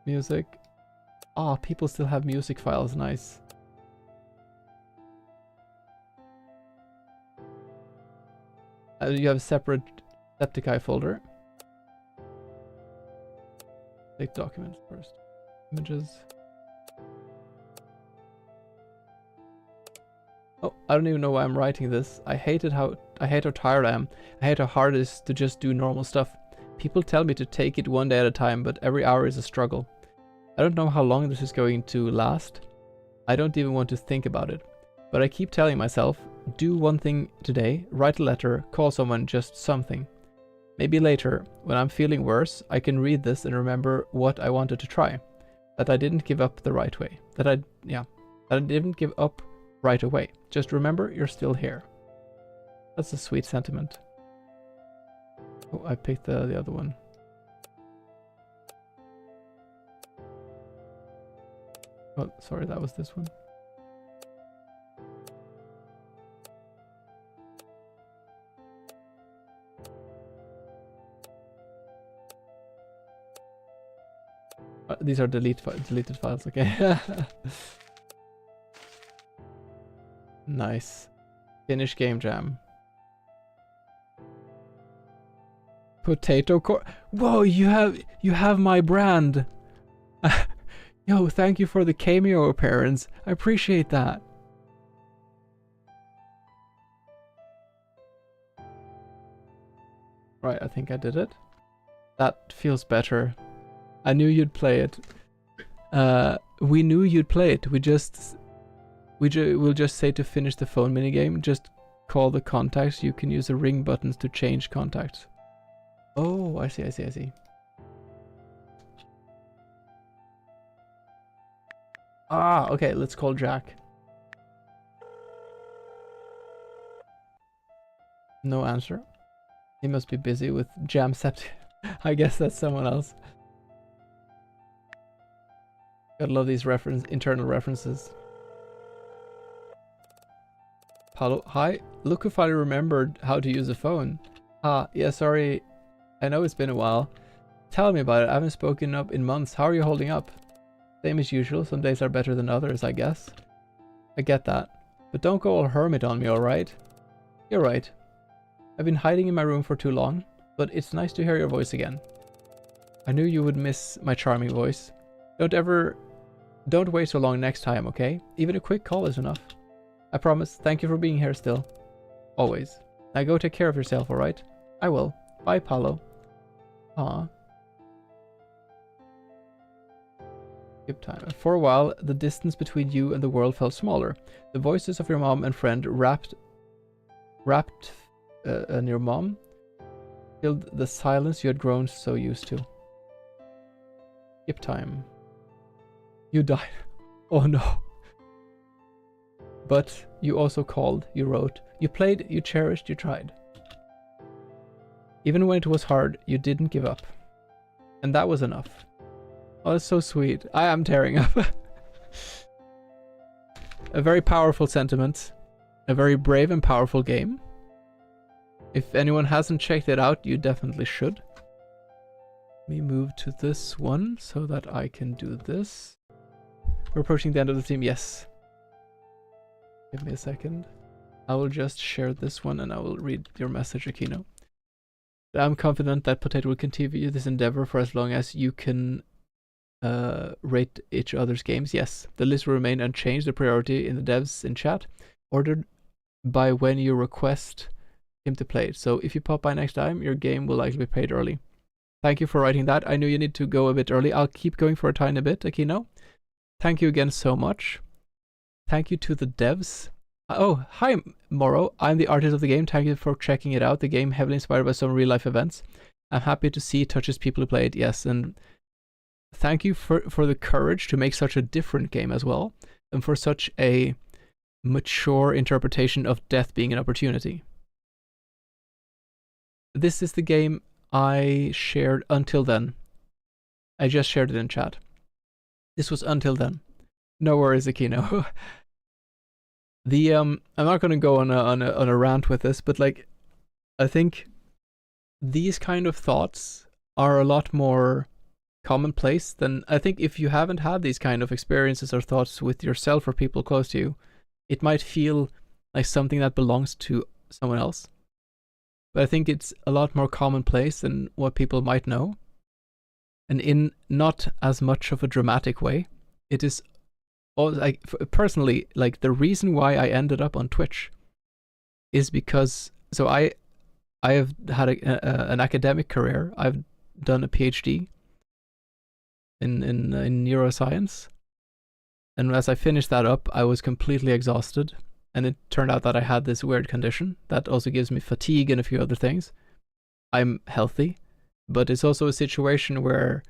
Music. Ah, people still have music files, nice. You have a separate Jamsepticeye folder. Take documents first. Images. Oh, I don't even know why I'm writing this. I hate how tired I am. I hate how hard it is to just do normal stuff. People tell me to take it one day at a time, but every hour is a struggle. I don't know how long this is going to last. I don't even want to think about it. But I keep telling myself, do one thing today, write a letter, call someone, just something. Maybe later, when I'm feeling worse, I can read this and remember what I wanted to try. That I didn't give up the right way. That I didn't give up right away. Just remember you're still here. That's a sweet sentiment. Oh, I picked the other one. Oh, sorry, that was this one. These are deleted files, okay. Nice. Finish game jam. Potato core. Whoa, you have my brand. Yo, thank you for the cameo appearance. I appreciate that. Right, I think I did it. That feels better. I knew you'd play it. We knew you'd play it. We'll just say to finish the phone minigame, just call the contacts. You can use the ring buttons to change contacts. Oh, I see. Ah, okay, let's call Jack. No answer. He must be busy with Jamsepticeye. I guess that's someone else. Gotta love these internal references. Paulo, hi. Look if I remembered how to use a phone. Ah, yeah, sorry. I know it's been a while. Tell me about it. I haven't spoken up in months. How are you holding up? Same as usual. Some days are better than others, I guess. I get that. But don't go all hermit on me, alright? You're right. I've been hiding in my room for too long, but it's nice to hear your voice again. I knew you would miss my charming voice. Don't wait so long next time, okay? Even a quick call is enough. I promise. Thank you for being here still. Always. Now go take care of yourself, alright? I will. Bye, Paulo. Aw. Skip time. For a while, the distance between you and the world felt smaller. The voices of your mom and friend and your mom filled the silence you had grown so used to. Skip time. You died. Oh no. But you also called, you wrote, you played, you cherished, you tried. Even when it was hard, you didn't give up. And that was enough. Oh, that's so sweet. I am tearing up. A very powerful sentiment. A very brave and powerful game. If anyone hasn't checked it out, you definitely should. Let me move to this one so that I can do this. We're approaching the end of the team. Yes. Give me a second. I will just share this one and I will read your message, Aquino. I'm confident that Potato will continue this endeavor for as long as you can rate each other's games. Yes, the list will remain unchanged. The priority in the devs in chat, ordered by when you request him to play it. So if you pop by next time, your game will likely be paid early. Thank you for writing that. I knew you need to go a bit early. I'll keep going for a tiny bit, Aquino. Thank you again so much. Thank you to the devs. Oh, hi, Moro. I'm the artist of the game. Thank you for checking it out. The game heavily inspired by some real-life events. I'm happy to see it touches people who play it. Yes, and thank you for the courage to make such a different game as well, and for such a mature interpretation of death being an opportunity. This is the game I shared Until Then. I just shared it in chat. This was Until Then. No worries, Aquino. I'm not going to go on a rant with this, but like, I think these kind of thoughts are a lot more commonplace than, I think if you haven't had these kind of experiences or thoughts with yourself or people close to you, it might feel like something that belongs to someone else. But I think it's a lot more commonplace than what people might know. And in not as much of a dramatic way. It is, like, personally, like, the reason why I ended up on Twitch is because, so I have had an academic career. I've done a PhD in neuroscience. And as I finished that up, I was completely exhausted. And it turned out that I had this weird condition that also gives me fatigue and a few other things. I'm healthy, but it's also a situation where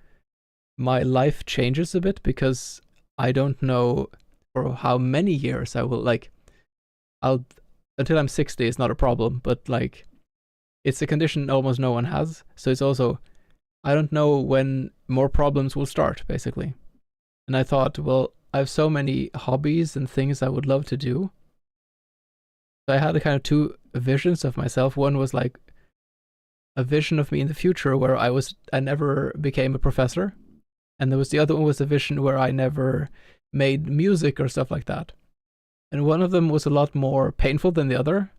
my life changes a bit because I don't know for how many years I will, like, until I'm 60 is not a problem, but like, it's a condition almost no one has. So it's also, I don't know when more problems will start, basically. And I thought, well, I have so many hobbies and things I would love to do. So I had a kind of two visions of myself. One was like a vision of me in the future where I never became a professor. And there was the other one was a vision where I never made music or stuff like that. And one of them was a lot more painful than the other.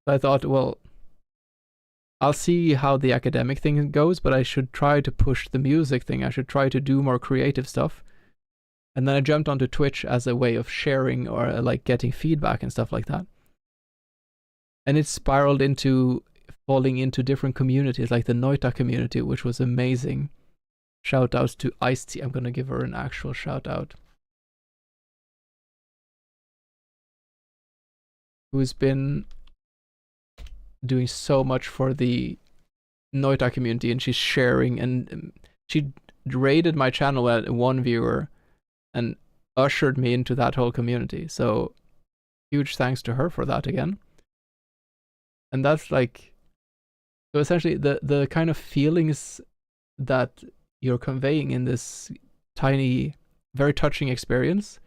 So I thought, well, I'll see how the academic thing goes, but I should try to push the music thing. I should try to do more creative stuff. And then I jumped onto Twitch as a way of sharing or like getting feedback and stuff like that. And it spiraled into falling into different communities, like the Noita community, which was amazing. Shout outs to Ice-T. I'm going to give her an actual shout out. Who's been doing so much for the Noita community, and she's sharing, and she rated my channel at 1 viewer and ushered me into that whole community. So huge thanks to her for that again. And that's like, so essentially the kind of feelings that you're conveying in this tiny, very touching experience,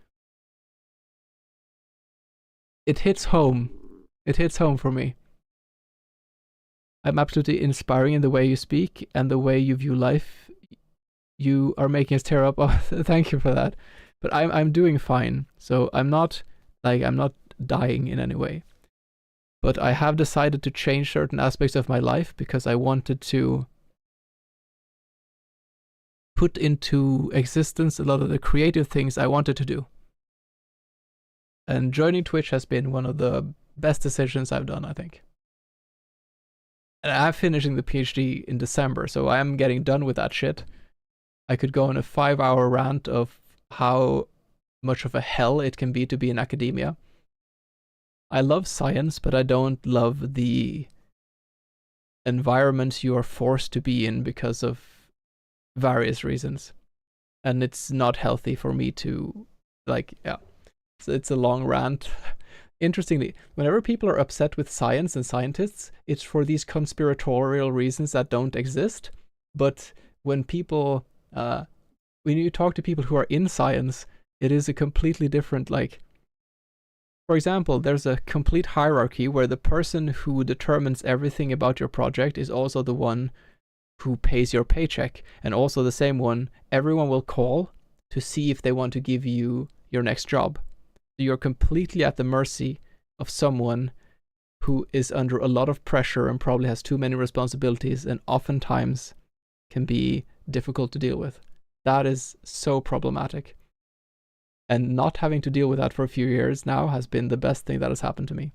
it hits home. It hits home for me. I'm absolutely inspiring in the way you speak and the way you view life. You are making us tear up. Oh, thank you for that. But I'm doing fine. So I'm not dying in any way. But I have decided to change certain aspects of my life because I wanted to put into existence a lot of the creative things I wanted to do. And joining Twitch has been one of the best decisions I've done, I think. And I'm finishing the PhD in December, so I am getting done with that shit. I could go on a 5-hour rant of how much of a hell it can be to be in academia. I love science, but I don't love the environment you are forced to be in because of various reasons. And it's not healthy for me to, like, yeah. So it's a long rant. Interestingly, whenever people are upset with science and scientists, it's for these conspiratorial reasons that don't exist. But when people, when you talk to people who are in science, it is a completely different, like, for example, there's a complete hierarchy where the person who determines everything about your project is also the one who pays your paycheck, and also the same one everyone will call to see if they want to give you your next job. So you're completely at the mercy of someone who is under a lot of pressure and probably has too many responsibilities and oftentimes can be difficult to deal with. That is so problematic. And not having to deal with that for a few years now has been the best thing that has happened to me.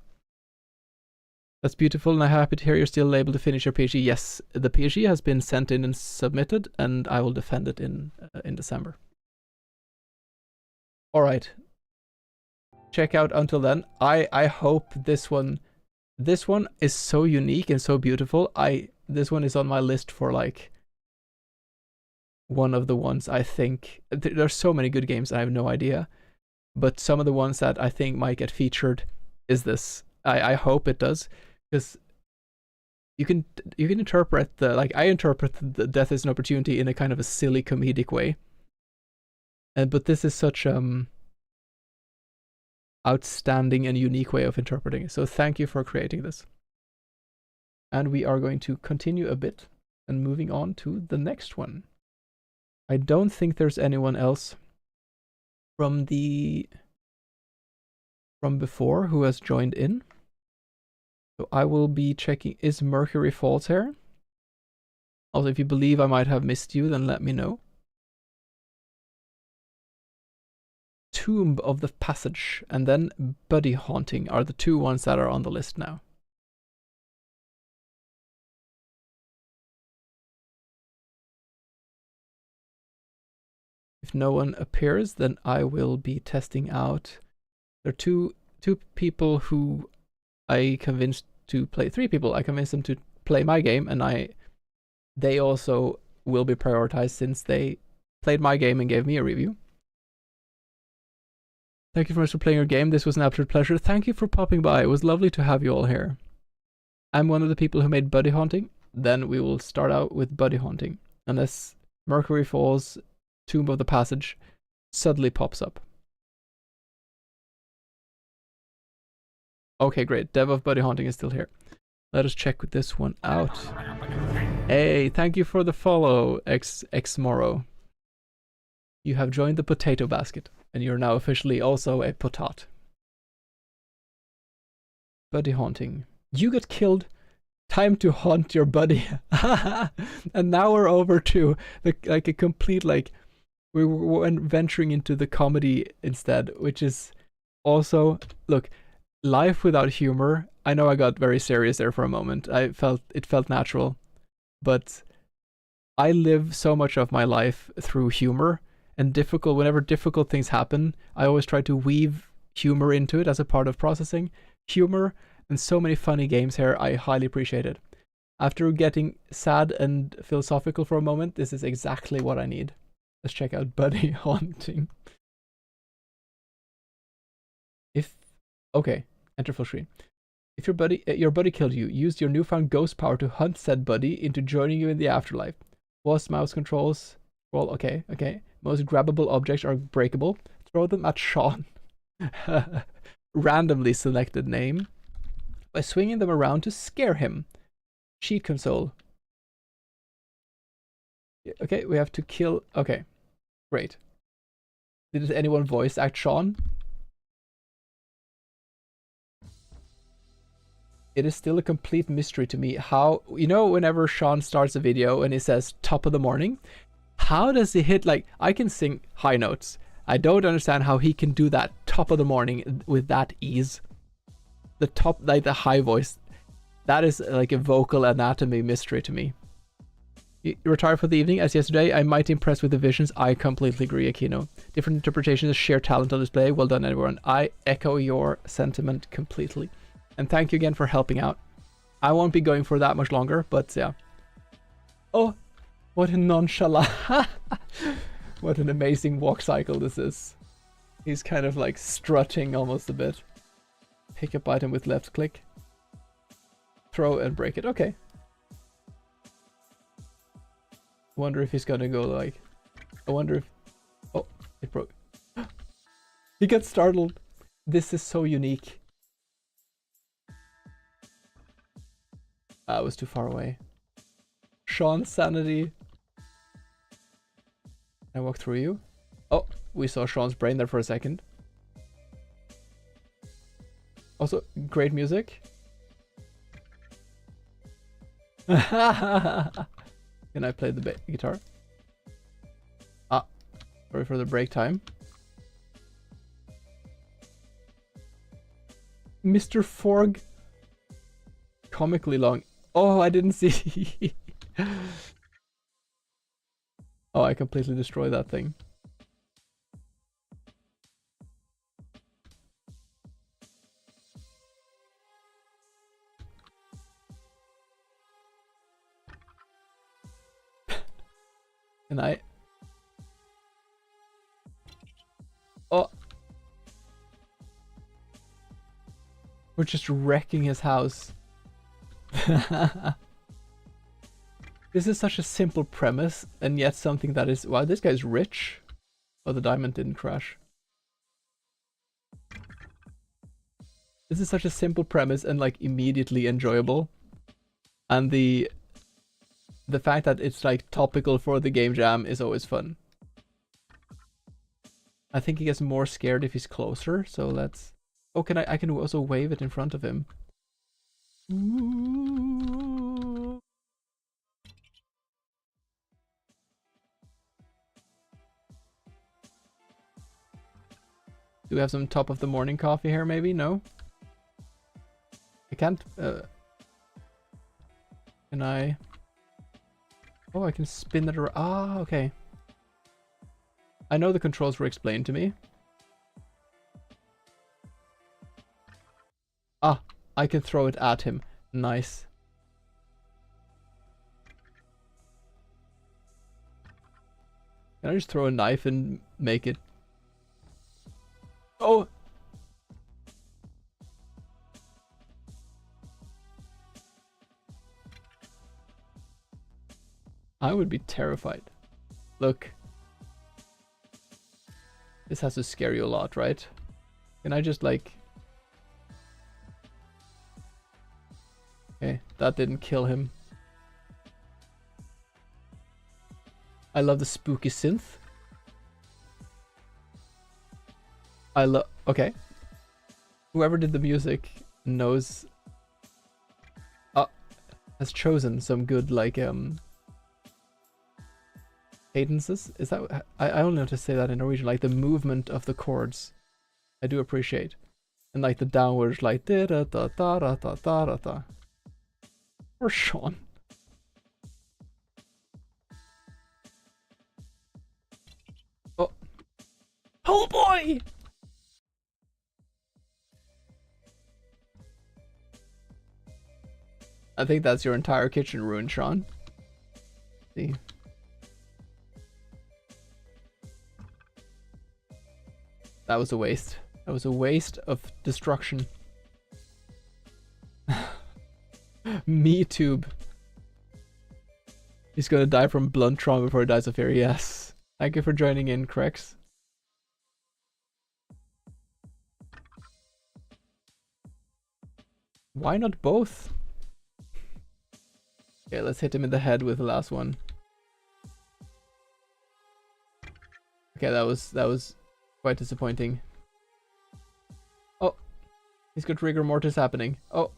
That's beautiful, and I'm happy to hear you're still able to finish your PhD. Yes, the PhD has been sent in and submitted, and I will defend it in December. All right. Check out Until Then. I hope this one is so unique and so beautiful. This one is on my list for like one of the ones I think. There's so many good games, I have no idea. But some of the ones that I think might get featured is this. I hope it does, because you can interpret the, like, I interpret the Death is an Opportunity in a kind of a silly comedic way. But this is such outstanding and unique way of interpreting it. So thank you for creating this. And we are going to continue a bit and moving on to the next one. I don't think there's anyone else from before who has joined in. So I will be checking, is Mercury Falls here? Also, if you believe I might have missed you, then let me know. Tomb of the Passage and then Buddy Haunting are the two ones that are on the list now. If no one appears, then I will be testing out. There are two people who I convinced to play, 3 people I convinced them to play my game, and they also will be prioritized since they played my game and gave me a review. Thank you very much for playing your game. This was an absolute pleasure. Thank you for popping by. It was lovely to have you all here. I'm one of the people who made Buddy Haunting. Then we will start out with Buddy Haunting, unless Mercury Falls, Tomb of the Passage suddenly pops up. Okay, great. Dev of Buddy Haunting is still here. Let us check this one out. Hey, thank you for the follow, X Moro. You have joined the potato basket, and you're now officially also a potat. Buddy Haunting. You got killed. Time to haunt your buddy. And now we're over to the like a complete like we were venturing into the comedy instead, which is also look, life without humor. I know I got very serious there for a moment. It felt natural, but I live so much of my life through humor and whenever difficult things happen, I always try to weave humor into it as a part of processing. Humor and so many funny games here. I highly appreciate it. After getting sad and philosophical for a moment, this is exactly what I need. Let's check out Buddy Haunting. Okay, enter full screen. If your buddy killed you, use your newfound ghost power to hunt said buddy into joining you in the afterlife. Was mouse controls. Well, okay. Most grabbable objects are breakable. Throw them at Sean. Randomly selected name. By swinging them around to scare him. Cheat console. Okay, we have to kill. Okay, great. Did anyone voice act Sean? It is still a complete mystery to me how, you know, whenever Sean starts a video and he says top of the morning, how does he hit, like, I can sing high notes. I don't understand how he can do that top of the morning with that ease. The top, like the high voice, that is like a vocal anatomy mystery to me. You retire for the evening as yesterday. I'm mighty impressed with the visions. I completely agree, Aquino. Different interpretations of sheer talent on display. Well done, everyone. I echo your sentiment completely. And thank you again for helping out. I won't be going for that much longer, but yeah. Oh, what a nonchalant. What an amazing walk cycle this is. He's kind of like strutting almost a bit. Pick up item with left click. Throw and break it. Okay. Wonder if he's gonna go like... I wonder if... Oh, it broke. He got startled. This is so unique. I was too far away. Sean's sanity. Can I walk through you? Oh, we saw Sean's brain there for a second. Also, great music. Can I play the guitar? Ah, sorry for the break time. Mr. Forg. Comically long. Oh, I didn't see. Oh, I completely destroyed that thing. Can I? Oh. We're just wrecking his house. This is such a simple premise, and yet something that is... Wow, this guy's rich. Oh, the diamond didn't crash. This is such a simple premise and like immediately enjoyable. And the fact that it's like topical for the game jam is always fun. I think he gets more scared if he's closer, so let's... Oh, I can also wave it in front of him. Ooh. Do we have some top of the morning coffee here maybe? No? I can't... Can I... Oh, I can spin it around. Ah, okay. I know the controls were explained to me. Ah, I can throw it at him. Nice. Can I just throw a knife and make it... Oh! I would be terrified. Look. This has to scare you a lot, right? Can I just like... that didn't kill him. I love the spooky synth. I love... Okay. Whoever did the music knows... has chosen some good, like, cadences. Is that... I don't know how to say that in Norwegian. Like, the movement of the chords. I do appreciate. And, like, the downwards, like... Da-da-da-da-da-da-da-da. Or Sean. Oh. Oh boy! I think that's your entire kitchen ruined, Sean. See. That was a waste. That was a waste of destruction. Me tube. He's gonna die from blunt trauma before he dies of fear. Yes. Thank you for joining in, Crex. Why not both? Okay, let's hit him in the head with the last one. Okay, that was quite disappointing. Oh, he's got rigor mortis happening. Oh.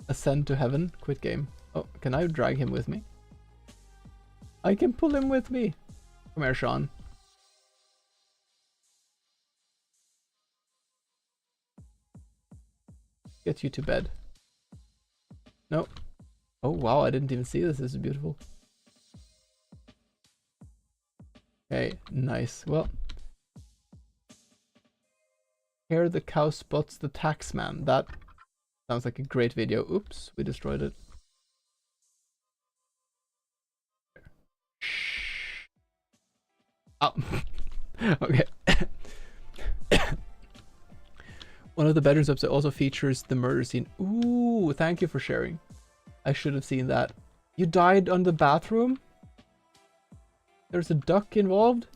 Ascend to heaven. Quit game. Oh, can I drag him with me? I can pull him with me. Come here, Sean. Get you to bed. No. Oh wow, I didn't even see this. This is beautiful. Okay, nice. Well. Here the cow spots the taxman. That sounds like a great video. Oops, we destroyed it. Shh. Oh. Okay. One of the bedrooms episode also features the murder scene. Ooh, thank you for sharing. I should have seen that. You died on the bathroom? There's a duck involved?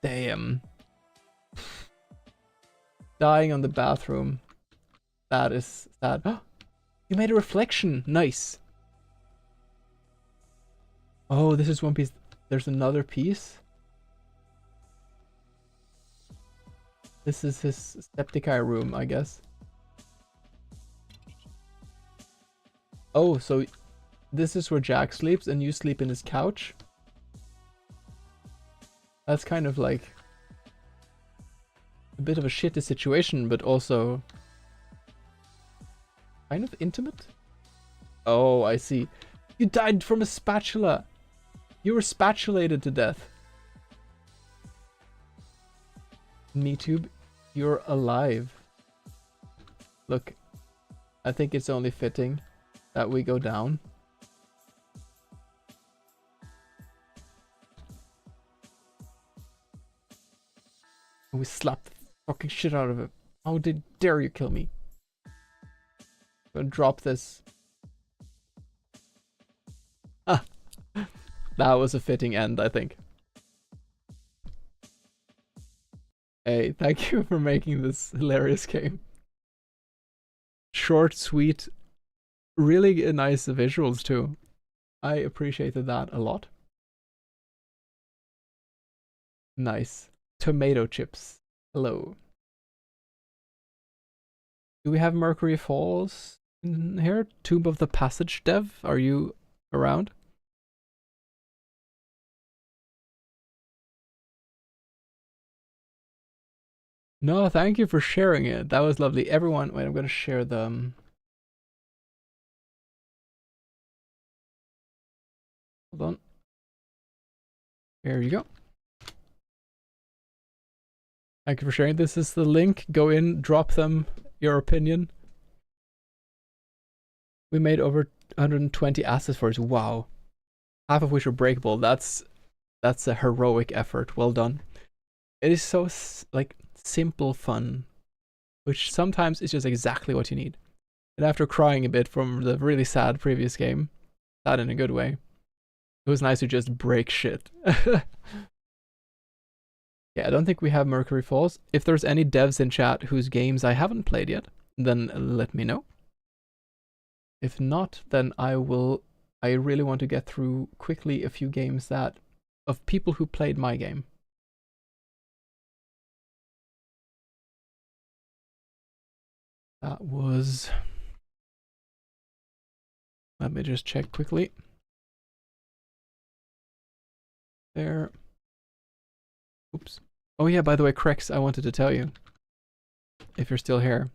Damn. Dying on the bathroom. That is sad. You made a reflection. Nice. Oh, this is one piece. There's another piece. This is his Septiceye room, I guess. Oh, so this is where Jack sleeps and you sleep in his couch? That's kind of like a bit of a shitty situation, but also kind of intimate? Oh, I see. You died from a spatula. You were spatulated to death. MeTube, you're alive. Look, I think it's only fitting that we go down. And we slap the fucking shit out of it. How dare you kill me? I'm gonna drop this. Ah, that was a fitting end, I think. Hey, thank you for making this hilarious game. Short, sweet, really nice visuals too. I appreciated that a lot. Nice. Tomato chips. Hello. Do we have Mercury Falls in here? Tomb of the Passage dev, are you around? No, thank you for sharing it. That was lovely. Everyone, wait, I'm going to share the... Hold on. Here you go. Thank you for sharing. This is the link. Go in, drop them your opinion. We made over 120 assets for it. Wow. Half of which are breakable. That's a heroic effort. Well done. It is so like simple fun, which sometimes is just exactly what you need. And after crying a bit from the really sad previous game, sad in a good way, it was nice to just break shit. Yeah, I don't think we have Mercury Falls. If there's any devs in chat whose games I haven't played yet, then let me know. If not, then I really want to get through quickly a few games of people who played my game. That was... Let me just check quickly. There. Oops. Oh yeah, by the way, Crex, I wanted to tell you, if you're still here,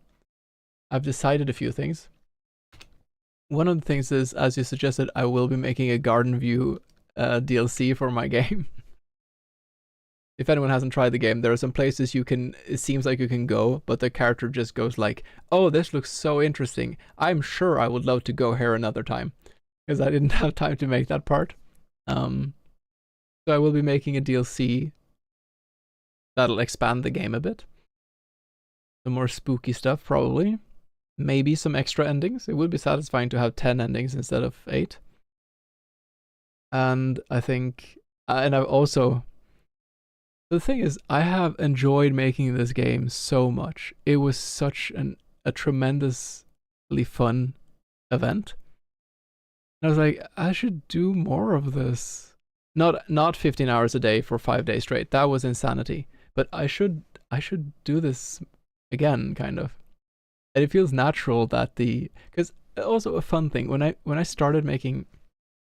I've decided a few things. One of the things is, as you suggested, I will be making a Garden View DLC for my game. If anyone hasn't tried the game, there are some places it seems like you can go, but the character just goes like, oh, this looks so interesting. I'm sure I would love to go here another time, because I didn't have time to make that part. So I will be making a DLC that'll expand the game a bit. Some more spooky stuff, probably. Maybe some extra endings. It would be satisfying to have 10 endings instead of 8. And I think, and I've also, the thing is, I have enjoyed making this game so much. It was such a tremendously fun event. And I was like, I should do more of this. Not 15 hours a day for 5 days straight. That was insanity. But I should do this again, kind of. And it feels natural that because also a fun thing, when I started making,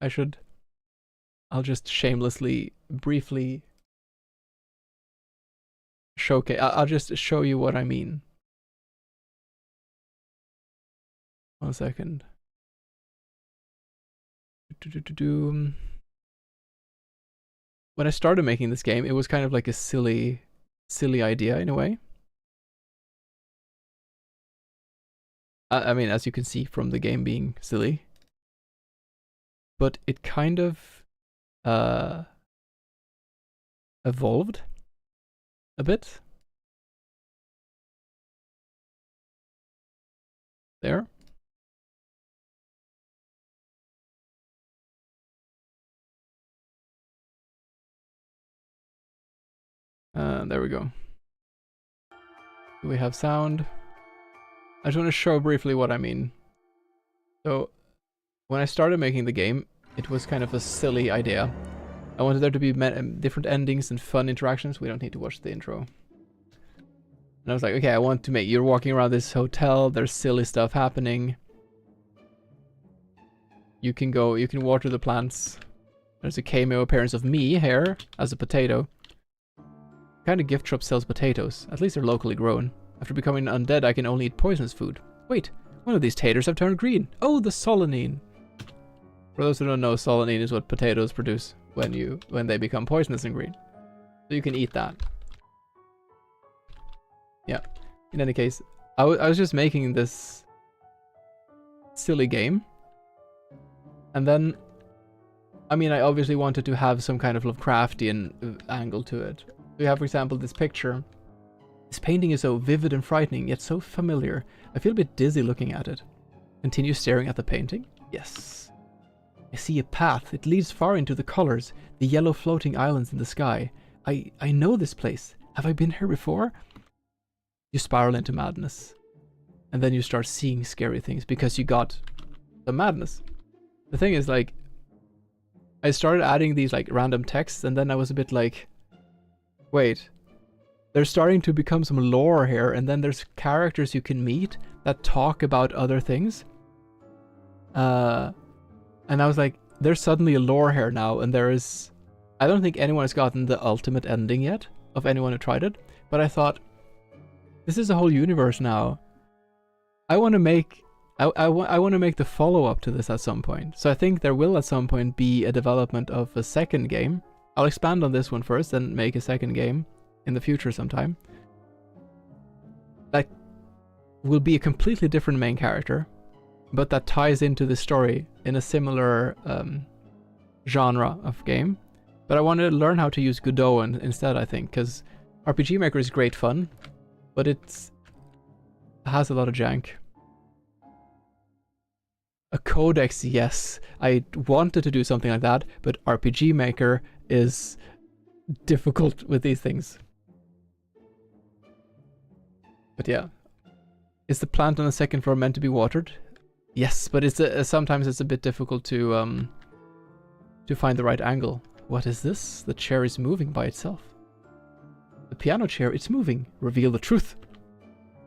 I'll just shamelessly, briefly showcase, I'll just show you what I mean. 1 second. When I started making this game, it was kind of like a silly idea in a way. I mean, as you can see from the game being silly. But it kind of evolved a bit. There. There we go. Do we have sound? I just want to show briefly what I mean. So, when I started making the game, it was kind of a silly idea. I wanted there to be different endings and fun interactions. We don't need to watch the intro. And I was like, okay, I want to you're walking around this hotel, there's silly stuff happening. You can water the plants. There's a cameo appearance of me here as a potato. Kind of gift shop sells potatoes. At least they're locally grown. After becoming undead, I can only eat poisonous food. Wait, one of these taters have turned green. Oh, the solanine. For those who don't know, solanine is what potatoes produce when they become poisonous and green. So you can eat that. Yeah. In any case, I was just making this silly game. And then, I mean, I obviously wanted to have some kind of Lovecraftian angle to it. We have, for example, this picture. This painting is so vivid and frightening, yet so familiar. I feel a bit dizzy looking at it. Continue staring at the painting? Yes. I see a path. It leads far into the colors, the yellow floating islands in the sky. I know this place. Have I been here before? You spiral into madness. And then you start seeing scary things because you got the madness. The thing is, like, I started adding these, like, random texts, and then I was a bit like, wait, there's starting to become some lore here, and then there's characters you can meet that talk about other things. And I was like, there's suddenly a lore here now, and there is... I don't think anyone has gotten the ultimate ending yet, of anyone who tried it, but I thought, this is a whole universe now. I want to make... I want to make the follow-up to this at some point. So I think there will at some point be a development of a second game. I'll expand on this one first, and make a second game in the future sometime. That will be a completely different main character, but that ties into the story in a similar genre of game. But I want to learn how to use Godot instead, I think, because RPG Maker is great fun, but it has a lot of jank. A codex, yes. I wanted to do something like that, but RPG Maker is difficult with these things. But yeah. Is the plant on the second floor meant to be watered? Yes, but it's sometimes it's a bit difficult to find the right angle. What is this? The chair is moving by itself. The piano chair, it's moving. Reveal the truth.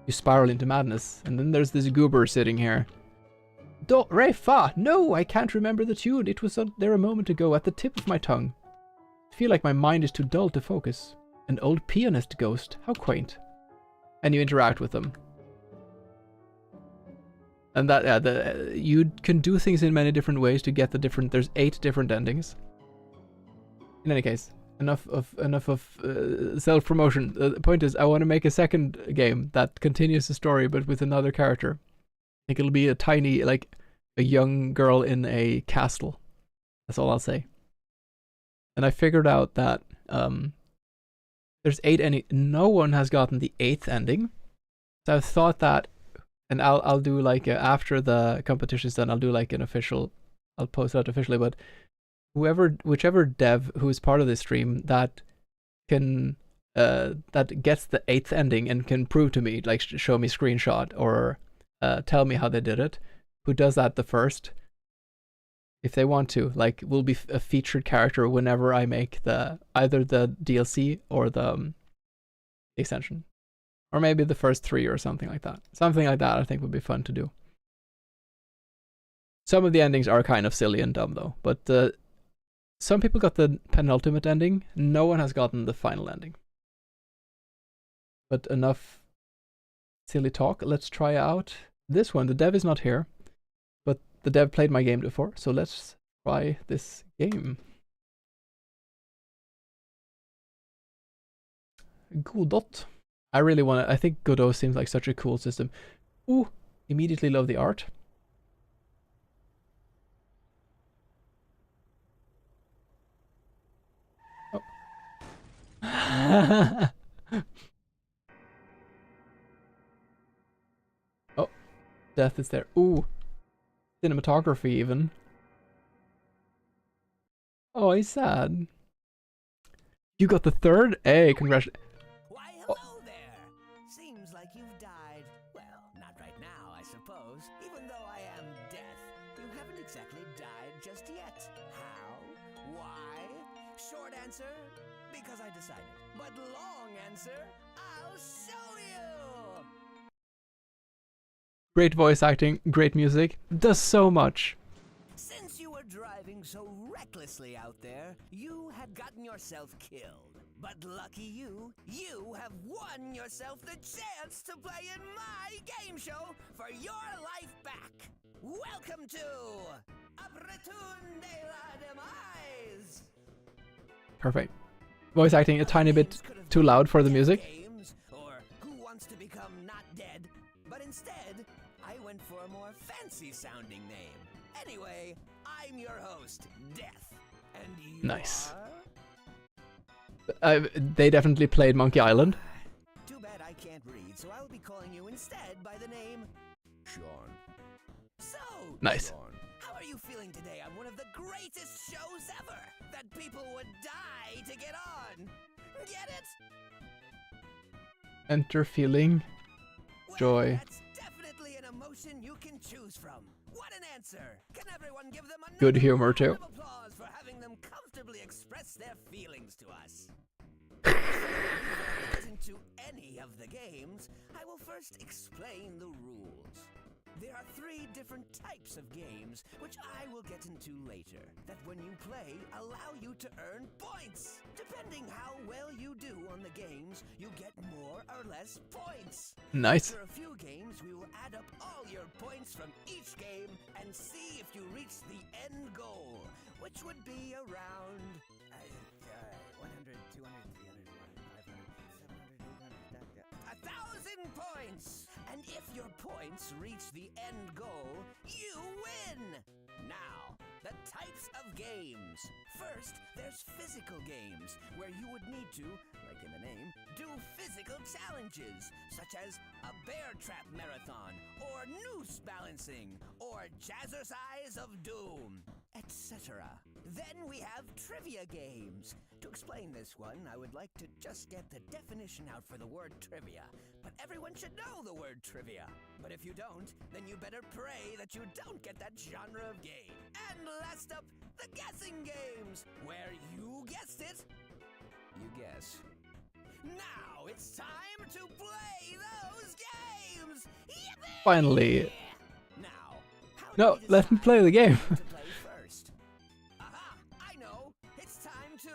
You spiral into madness, and then there's this goober sitting here. Do, re, fa! No, I can't remember the tune. It was there a moment ago at the tip of my tongue. I feel like my mind is too dull to focus. An old pianist ghost. How quaint. And you interact with them. And that, yeah, you can do things in many different ways to get the different. There's 8 different endings. In any case, enough of self-promotion. The point is, I want to make a second game that continues the story, but with another character. I think it'll be a tiny, like a young girl in a castle. That's all I'll say. And I figured out that there's 8 endings. No one has gotten the 8th ending. So I thought that. And I'll do like after the competition's done, I'll do like an official. I'll post it out officially. But whichever dev who is part of this stream that can that gets the 8th ending and can prove to me, like show me screenshot or tell me how they did it, who does that the first, if they want to, like, will be a featured character whenever I make either the DLC or the extension. Or maybe the first 3 or something like that. Something like that I think would be fun to do. Some of the endings are kind of silly and dumb though. But some people got the penultimate ending. No one has gotten the final ending. But enough silly talk. Let's try out this one. The dev is not here. But the dev played my game before. So let's try this game. Godot. I really want to. I think Godot seems like such a cool system. Ooh, immediately love the art. Oh. Oh, death is there. Ooh, cinematography even. Oh, he's sad. You got the 3rd? Hey, congratulations. Because I decided. But long answer, I'll show you! Great voice acting, great music, does so much. Since you were driving so recklessly out there, you had gotten yourself killed. But lucky you, you have won yourself the chance to play in my game show for your life back. Welcome to Apretun de la Demise! Perfect. Voice acting a tiny bit too loud for the music. Games, or Who Wants to Become Not Dead, but instead, I went for a more fancy sounding name. Anyway, I'm your host, Death. And you Nice. are? They definitely played Monkey Island. Too bad I can't read, so I'll be calling you instead by the name Sean. So, Nice. Sean, how are you feeling today on one of the greatest shows ever that people would die to get on? Get it? Enter feeling Well, joy. That's definitely an emotion you can choose from. What an answer! Can everyone give them a Good humor too. round of applause for having them comfortably express their feelings to us? Before we get into any of the games, I will first explain the rules. There are 3 different types of games, which I will get into later, that when you play, allow you to earn points. Depending how well you do on the games, you get more or less points. Nice. After a few games, we will add up all your points from each game and see if you reach the end goal, which would be around 100, 200, 300, 500, 700, 800, 1,000 points! And if your points reach the end goal, you win! Now, the types of games. First, there's physical games, where you would need to, like in the name, do physical challenges, such as a bear trap marathon, or noose balancing, or jazzercise of doom, etc. Then we have trivia games. To explain this one, I would like to just get the definition out for the word trivia. But everyone should know the word trivia. But if you don't, then you better pray that you don't get that genre of game. And last up, the guessing games, where you guessed it, you guess. Now it's time to play those games! Yippee! Finally. Now, how do No, we let me decide play the game. who to play first? Aha! I know! It's time to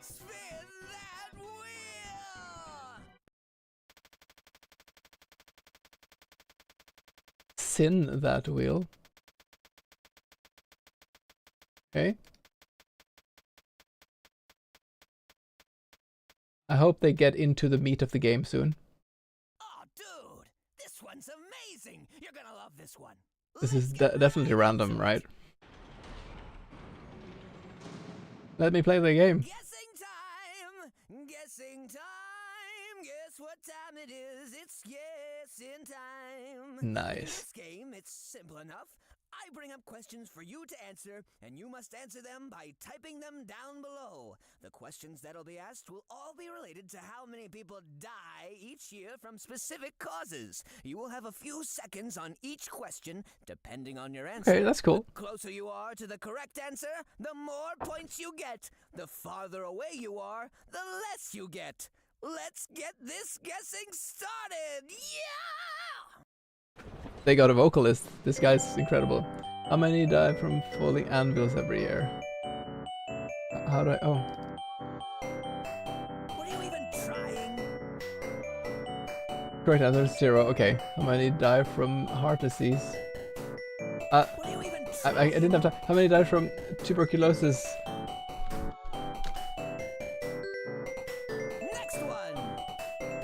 spin that wheel! Sin that wheel. Okay. I hope they get into the meat of the game soon. Oh, dude! This one's amazing! You're gonna love this one. This is Let's get definitely right random, into right? it. Let me play the game. Guessing time! Guessing time! Guess what time it is? It's guessing time! In Nice. this game, it's simple enough. I bring up questions for you to answer, and you must answer them by typing them down below. The questions that'll be asked will all be related to how many people die each year from specific causes. You will have a few seconds on each question, depending on your answer. Okay, that's cool. The closer you are to the correct answer, the more points you get. The farther away you are, the less you get. Let's get this guessing started! Yeah! They got a vocalist. This guy's incredible. How many die from falling anvils every year? How do I... Oh. What are you even trying? Correct answer is 0. Okay. How many die from heart disease? What are you even trying? I didn't have time. How many die from tuberculosis? Next one!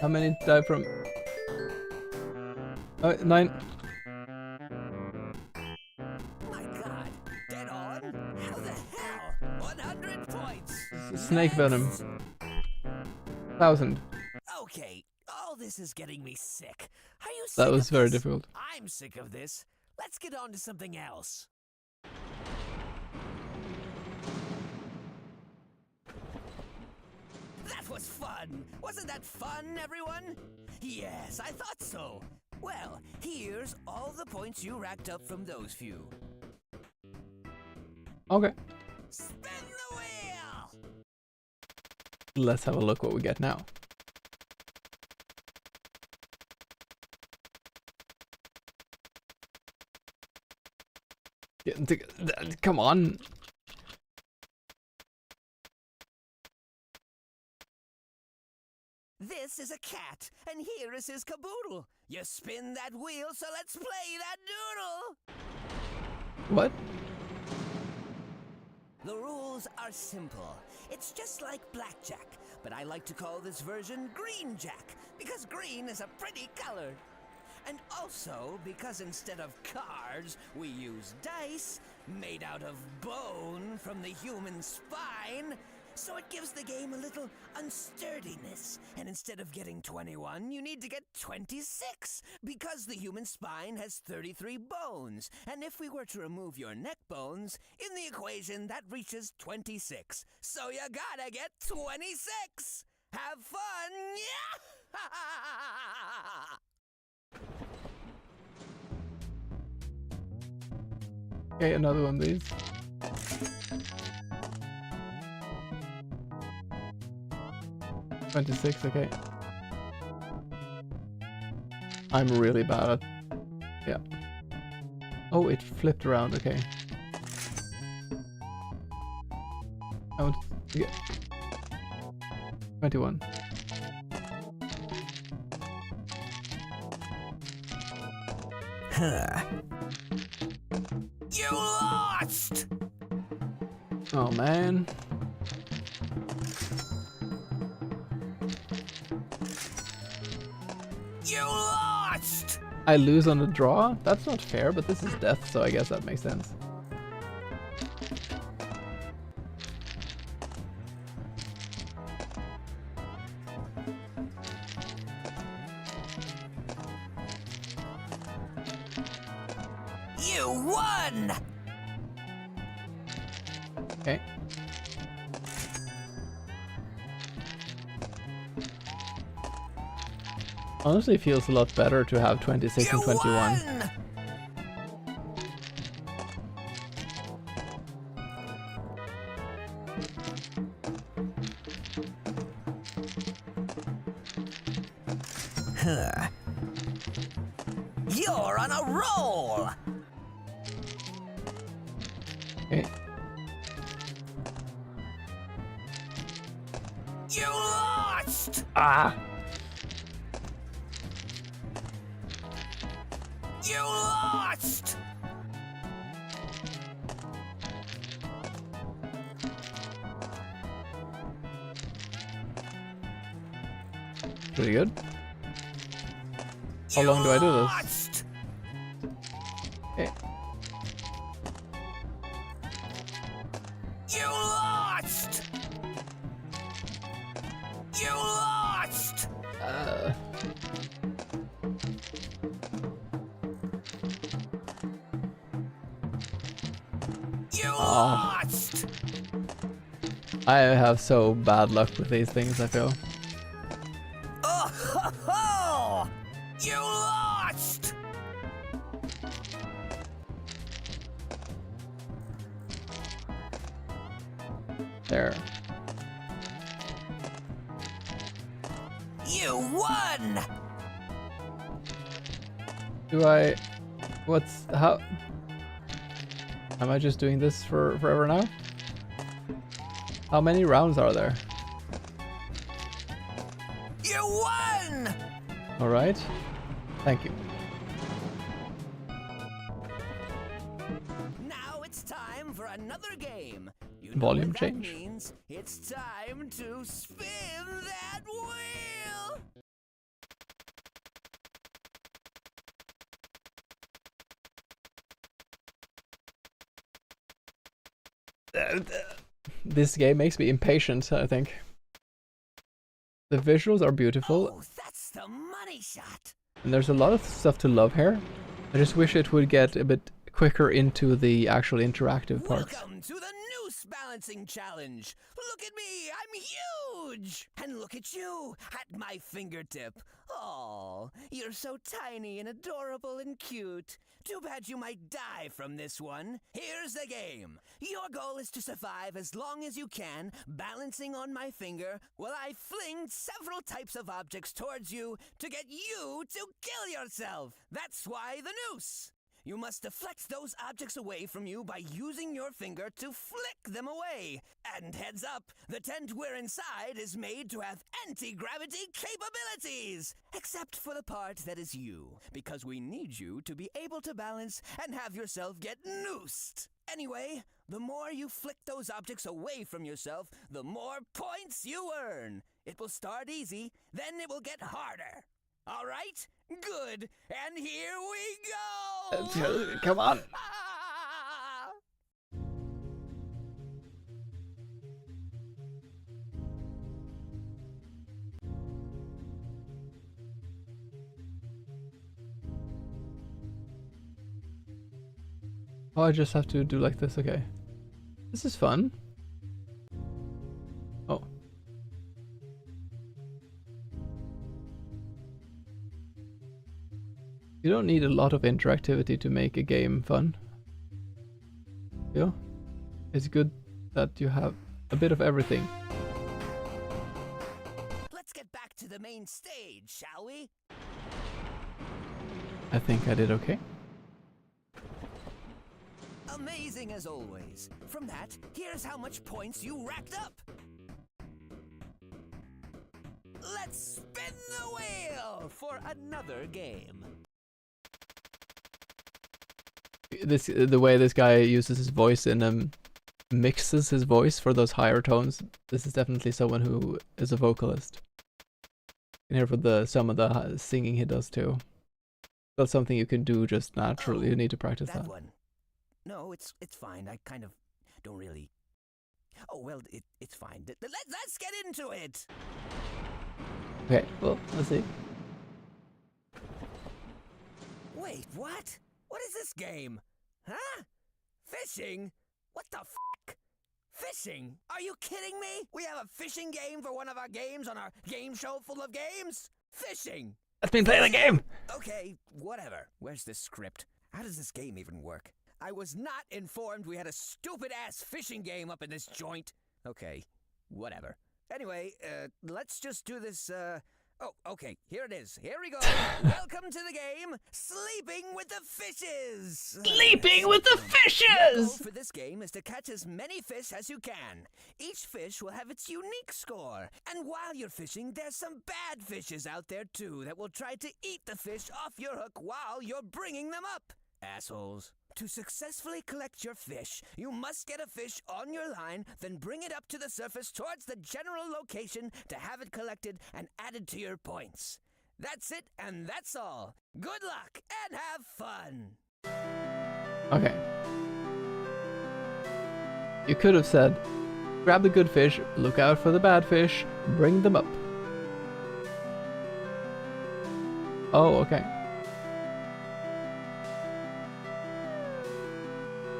How many die from... 9. My god, dead on? How the hell? 100 points! Snake venom. Next. 1000. Okay, all this is getting me sick. Are you sick That was of very this? difficult. I'm sick of this. Let's get on to something else. That was fun! Wasn't that fun, everyone? Yes, I thought so. Well, here's all the points you racked up from those few. Okay. Spin the wheel! Let's have a look what we get now. Come on. This is a cat, and here is his caboodle. You spin that wheel, so let's play that doodle! What? The rules are simple. It's just like blackjack, but I like to call this version green jack, because green is a pretty color. And also because instead of cards, we use dice made out of bone from the human spine. So it gives the game a little unsturdiness. And instead of getting 21, you need to get 26. Because the human spine has 33 bones. And if we were to remove your neck bones, in the equation that reaches 26. So you gotta get 26. Have fun! Yeah! Okay, another one of these. $26, okay. I'm really bad at... Yeah. Oh, it flipped around, okay. I want to get... 21. Huh. You lost! Oh man. You lost! I lose on the draw? That's not fair, but this is death, so I guess that makes sense. You won! Okay. Honestly, feels a lot better to have 26 and 21. Won! Huh. You're on a roll! Okay. You lost! Ah! You lost! Pretty good. How long do I do this? Lost! Okay. You lost! You lost! You lost! I have so bad luck with these things, I feel. Oh, ho, ho! You lost! There. You won! Do I... What's... How... Am I just doing this for forever now? How many rounds are there? You won! Alright. Thank you. Now it's time for another game. You Volume what change. That means it's time to spin that wheel. This game makes me impatient, I think. The visuals are beautiful, Oh, that's the money shot. and there's a lot of stuff to love here. I just wish it would get a bit quicker into the actual interactive parts. Welcome to the noose balancing challenge. Look at me, I'm huge. And look at you, at my fingertip. Oh, you're so tiny and adorable and cute. Too bad you might die from this one. Here's the game. Your goal is to survive as long as you can, balancing on my finger, while I fling several types of objects towards you to get you to kill yourself. That's why the noose. You must deflect those objects away from you by using your finger to flick them away. And heads up, the tent we're inside is made to have anti-gravity capabilities! Except for the part that is you, because we need you to be able to balance and have yourself get noosed. Anyway, the more you flick those objects away from yourself, the more points you earn. It will start easy, then it will get harder. All right? Good. And here we go. Come on. Ah! Oh, I just have to do like this, okay. This is fun. Oh. You don't need a lot of interactivity to make a game fun. Yeah? It's good that you have a bit of everything. Let's get back to the main stage, shall we? I think I did okay. Amazing as always. From that, here's how much points you racked up. Let's spin the wheel for another game. The way this guy uses his voice and mixes his voice for those higher tones. This is definitely someone who is a vocalist. You can hear for some of the singing he does too. That's something you can do just naturally. You need to practice that. One. No, it's fine. I kind of don't really. Oh well, it's fine. Let's get into it. Okay, well, let's see. Wait, what? What is this game? Huh? Fishing? What the f***? Fishing? Are you kidding me? We have a fishing game for one of our games on our game show full of games? Fishing? Let's been playing the game. Okay, whatever. Where's this script? How does this game even work? I was not informed we had a stupid-ass fishing game up in this joint. Okay, whatever. Anyway, let's just do this, Oh, okay, here it is. Here we go. Welcome to the game, Sleeping with the Fishes. Sleeping with the The goal fishes! for this game is to catch as many fish as you can. Each fish will have its unique score. And while you're fishing, there's some bad fishes out there too that will try to eat the fish off your hook while you're bringing them up. Assholes. To successfully collect your fish, you must get a fish on your line, then bring it up to the surface towards the general location to have it collected and added to your points. That's it, and that's all. Good luck, and have fun! Okay. You could have said, grab the good fish, look out for the bad fish, bring them up. Oh, okay.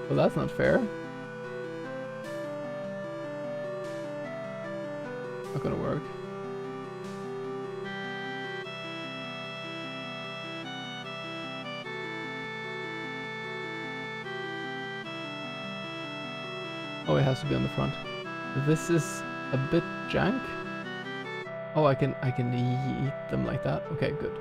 Well, that's not fair. Not gonna work. Oh, it has to be on the front. This is a bit jank. Oh, I can eat them like that. Okay, good.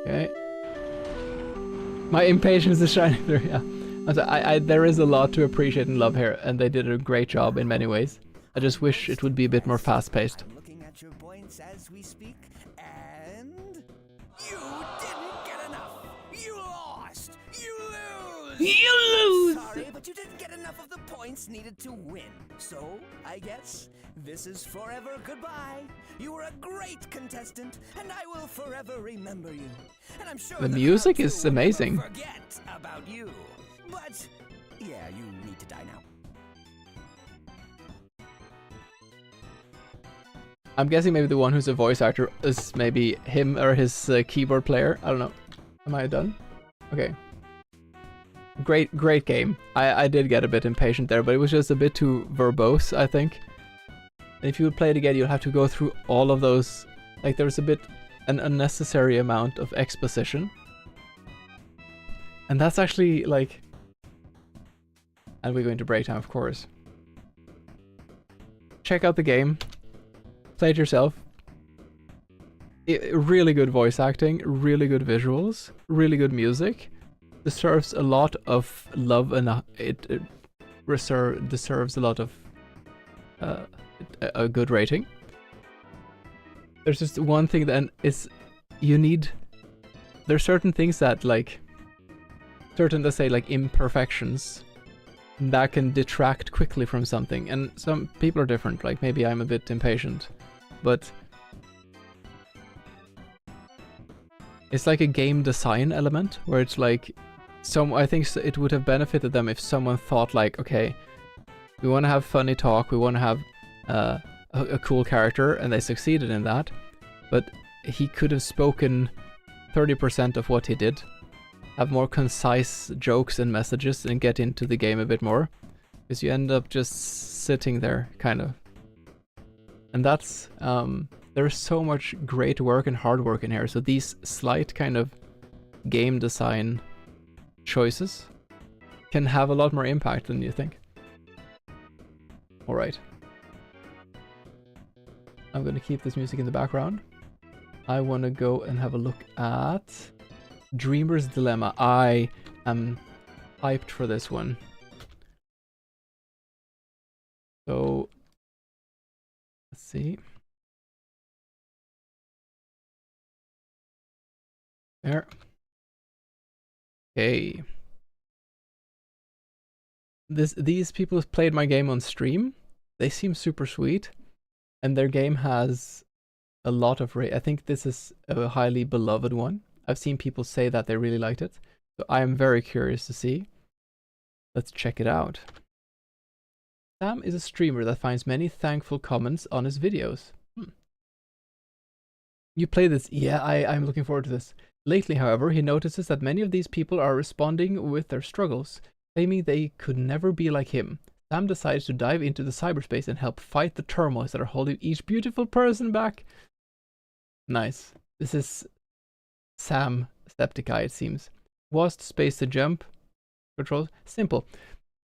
Okay. My impatience is shining through, yeah. There is a lot to appreciate and love here, and they did a great job in many ways. I just wish it would be a bit more fast-paced. I'm looking at your points as we speak, and you didn't get enough. You lost. You lose. You lose! Sorry, but you didn't get enough of the points needed to win. So, I guess this is forever goodbye. You were a great contestant, and I will forever remember you. And I'm sure The music crowd, is too, will never amazing. Forget about you. But yeah, you need to die now. I'm guessing maybe the one who's a voice actor is maybe him or his keyboard player. I don't know. Am I done? Okay. Great game. I did get a bit impatient there, but it was just a bit too verbose, I think. And if you would play it again, you'll have to go through all of those. Like, there's an unnecessary amount of exposition. And that's actually, like... And we're going to break time, of course. Check out the game. Play it yourself. Really good voice acting, really good visuals, really good music. Deserves a lot of love, and it deserves a lot of a good rating. There's just one thing that is there's certain things that, like, let's say, like, imperfections that can detract quickly from something, and some people are different. Like, maybe I'm a bit impatient, but it's like a game design element where it's like, I think it would have benefited them if someone thought, like, okay, we want to have funny talk, we want to have a cool character, and they succeeded in that, but he could have spoken 30% of what he did, have more concise jokes and messages, and get into the game a bit more, because you end up just sitting there, kind of. And that's, there's so much great work and hard work in here, so these slight kind of game design choices can have a lot more impact than you think. Alright. I'm gonna keep this music in the background. I want to go and have a look at Dreamer's Dilemma. I am hyped for this one. So, let's see. There. Okay. These people have played my game on stream. They seem super sweet, and their game has a lot of I think this is a highly beloved one. I've seen people say that they really liked it, so I am very curious to see. Let's check it out. Sam is a streamer that finds many thankful comments on his videos. You play this? Yeah, I'm looking forward to this. Lately, however, he notices that many of these people are responding with their struggles, claiming they could never be like him. Sam decides to dive into the cyberspace and help fight the turmoils that are holding each beautiful person back. Nice. This is Jamsepticeye, it seems. WASD space to jump. Controls. Simple.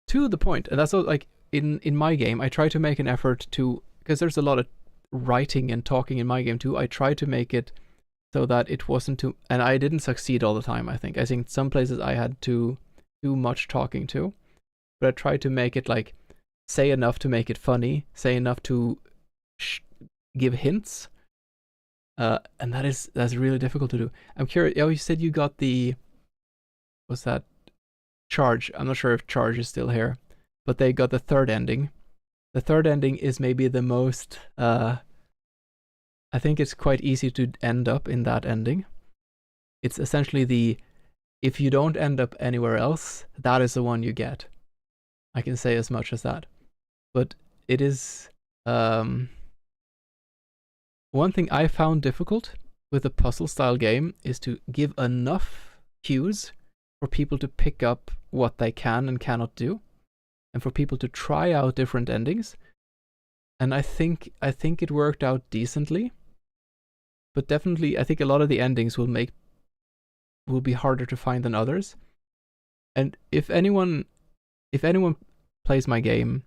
To the point. And that's all, like, in my game, I try to make an effort to, because there's a lot of writing and talking in my game too, I try to make it so that it wasn't too, and I didn't succeed all the time, I think. I think some places I had too much talking too, but I tried to make it like, say enough to make it funny, say enough to give hints, and that's really difficult to do. I'm curious, oh, you said you got the, what's that, Charge. I'm not sure if Charge is still here, but they got the third ending. The third ending is maybe the most, I think it's quite easy to end up in that ending. It's essentially the, if you don't end up anywhere else, that is the one you get. I can say as much as that. But it is, one thing I found difficult with a puzzle style game is to give enough cues for people to pick up what they can and cannot do, and for people to try out different endings. And I think it worked out decently, but definitely I think a lot of the endings will be harder to find than others. And if anyone plays my game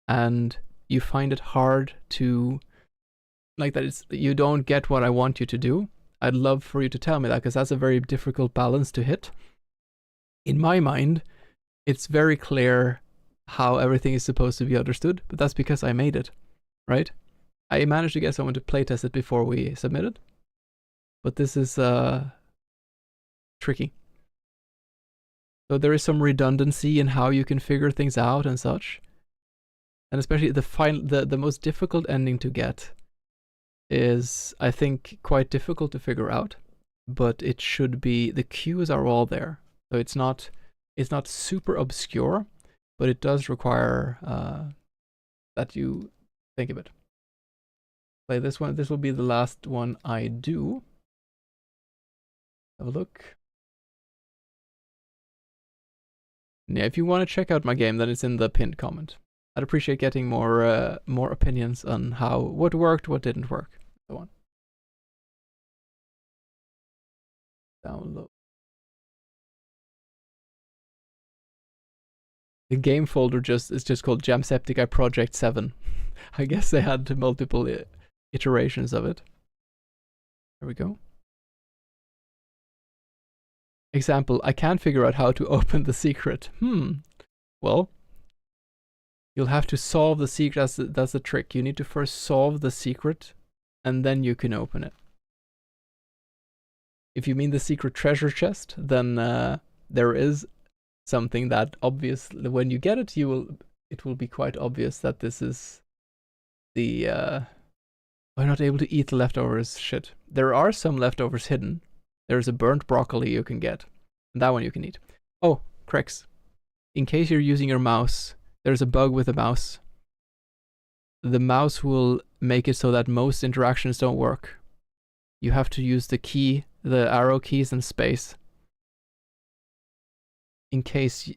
and you find it hard to, like, that you don't get what I want you to do, I'd love for you to tell me that, because that's a very difficult balance to hit. In my mind, it's very clear how everything is supposed to be understood, but that's because I made it, right? I managed to get someone to playtest it before we submitted, but this is tricky. So there is some redundancy in how you can figure things out and such. And especially the most difficult ending to get is, I think, quite difficult to figure out, but it should be, the cues are all there. So it's not super obscure, but it does require that you think of it. Play this one. This will be the last one I do. Have a look. Yeah, if you want to check out my game, then it's in the pinned comment. I'd appreciate getting more opinions on what worked, what didn't work, so on. Download. The game folder is just called Jamsepticeye Project 7. I guess they had multiple iterations of it. There we go. Example, I can't figure out how to open the secret. Well, you'll have to solve the secret. That's the trick. You need to first solve the secret, and then you can open it. If you mean the secret treasure chest, then there is something that obviously, when you get it, it will be quite obvious that this is the I'm not able to eat the leftovers. Shit. There are some leftovers hidden. There's a burnt broccoli you can get. And that one you can eat. Oh, Crex. In case you're using your mouse, there's a bug with the mouse. The mouse will make it so that most interactions don't work. You have to use the arrow keys and space. In case,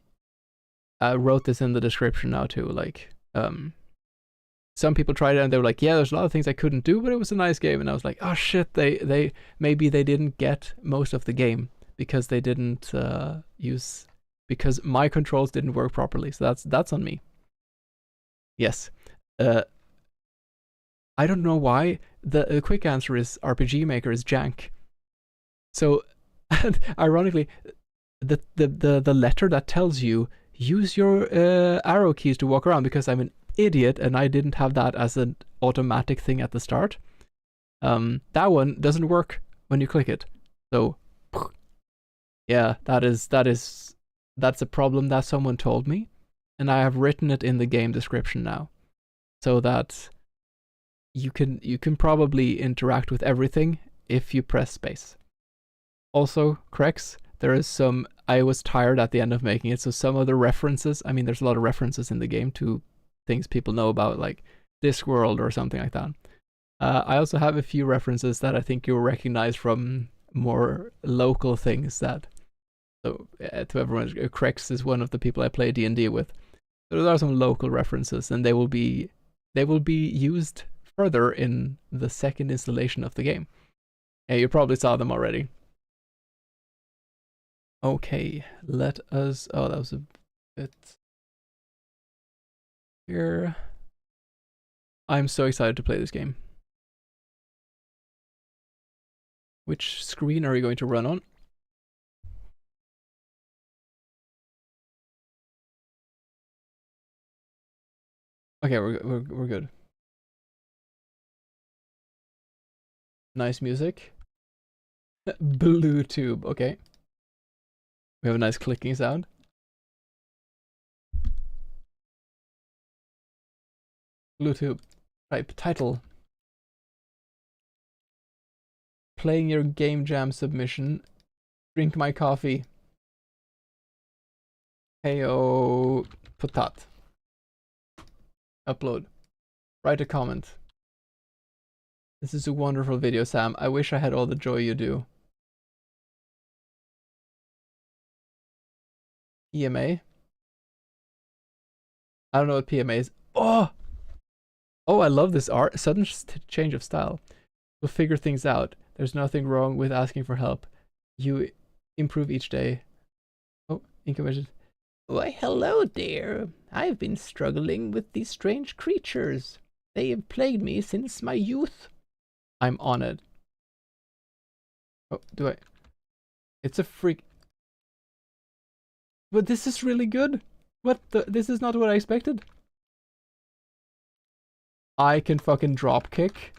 I wrote this in the description now too, like, some people tried it and they were like, yeah, there's a lot of things I couldn't do, but it was a nice game. And I was like, oh shit, maybe they didn't get most of the game because they didn't because my controls didn't work properly. So that's on me. Yes. I don't know why. The quick answer is RPG Maker is jank. So, ironically, the letter that tells you use your arrow keys to walk around, because I'm an idiot and I didn't have that as an automatic thing at the start. That one doesn't work when you click it. So yeah, that's a problem that someone told me, and I have written it in the game description now, so that you can probably interact with everything if you press space. Also, Crex, there is some, I was tired at the end of making it, so some of the references, I mean, there's a lot of references in the game to things people know about, like Discworld or something like that. I also have a few references that I think you'll recognize from more local things that. So to everyone, Krex is one of the people I play D&D with. So there are some local references, and they will be used further in the second installation of the game. Yeah, you probably saw them already. Okay, let us. Oh, that was a bit. Here. I'm so excited to play this game. Which screen are you going to run on? Okay, we're good. Nice music. Blue tube, okay. We have a nice clicking sound. Blue tube. Type title. Playing your game jam submission. Drink my coffee. Heyo potat. Upload. Write a comment. This is a wonderful video, Sam. I wish I had all the joy you do. EMA? I don't know what PMA is. Oh! Oh, I love this art. Sudden change of style. We'll figure things out. There's nothing wrong with asking for help. You improve each day. Oh, incommission. Why, hello, dear. I've been struggling with these strange creatures. They have plagued me since my youth. I'm on it. Oh, do I? It's a freak. But this is really good. What the? This is not what I expected. I can fucking drop kick.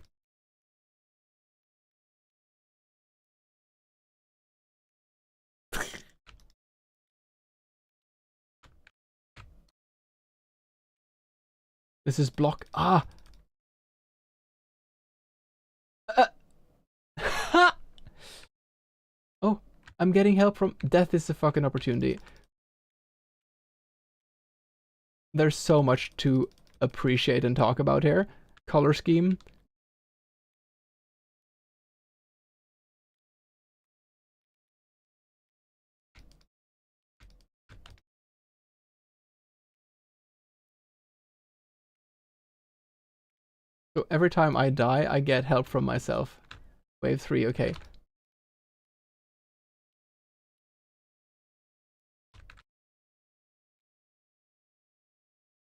This is block. Ah! Oh, I'm getting help from. Death is a fucking opportunity. There's so much to appreciate and talk about here. Color scheme. So every time I die, I get help from myself. Wave 3, okay.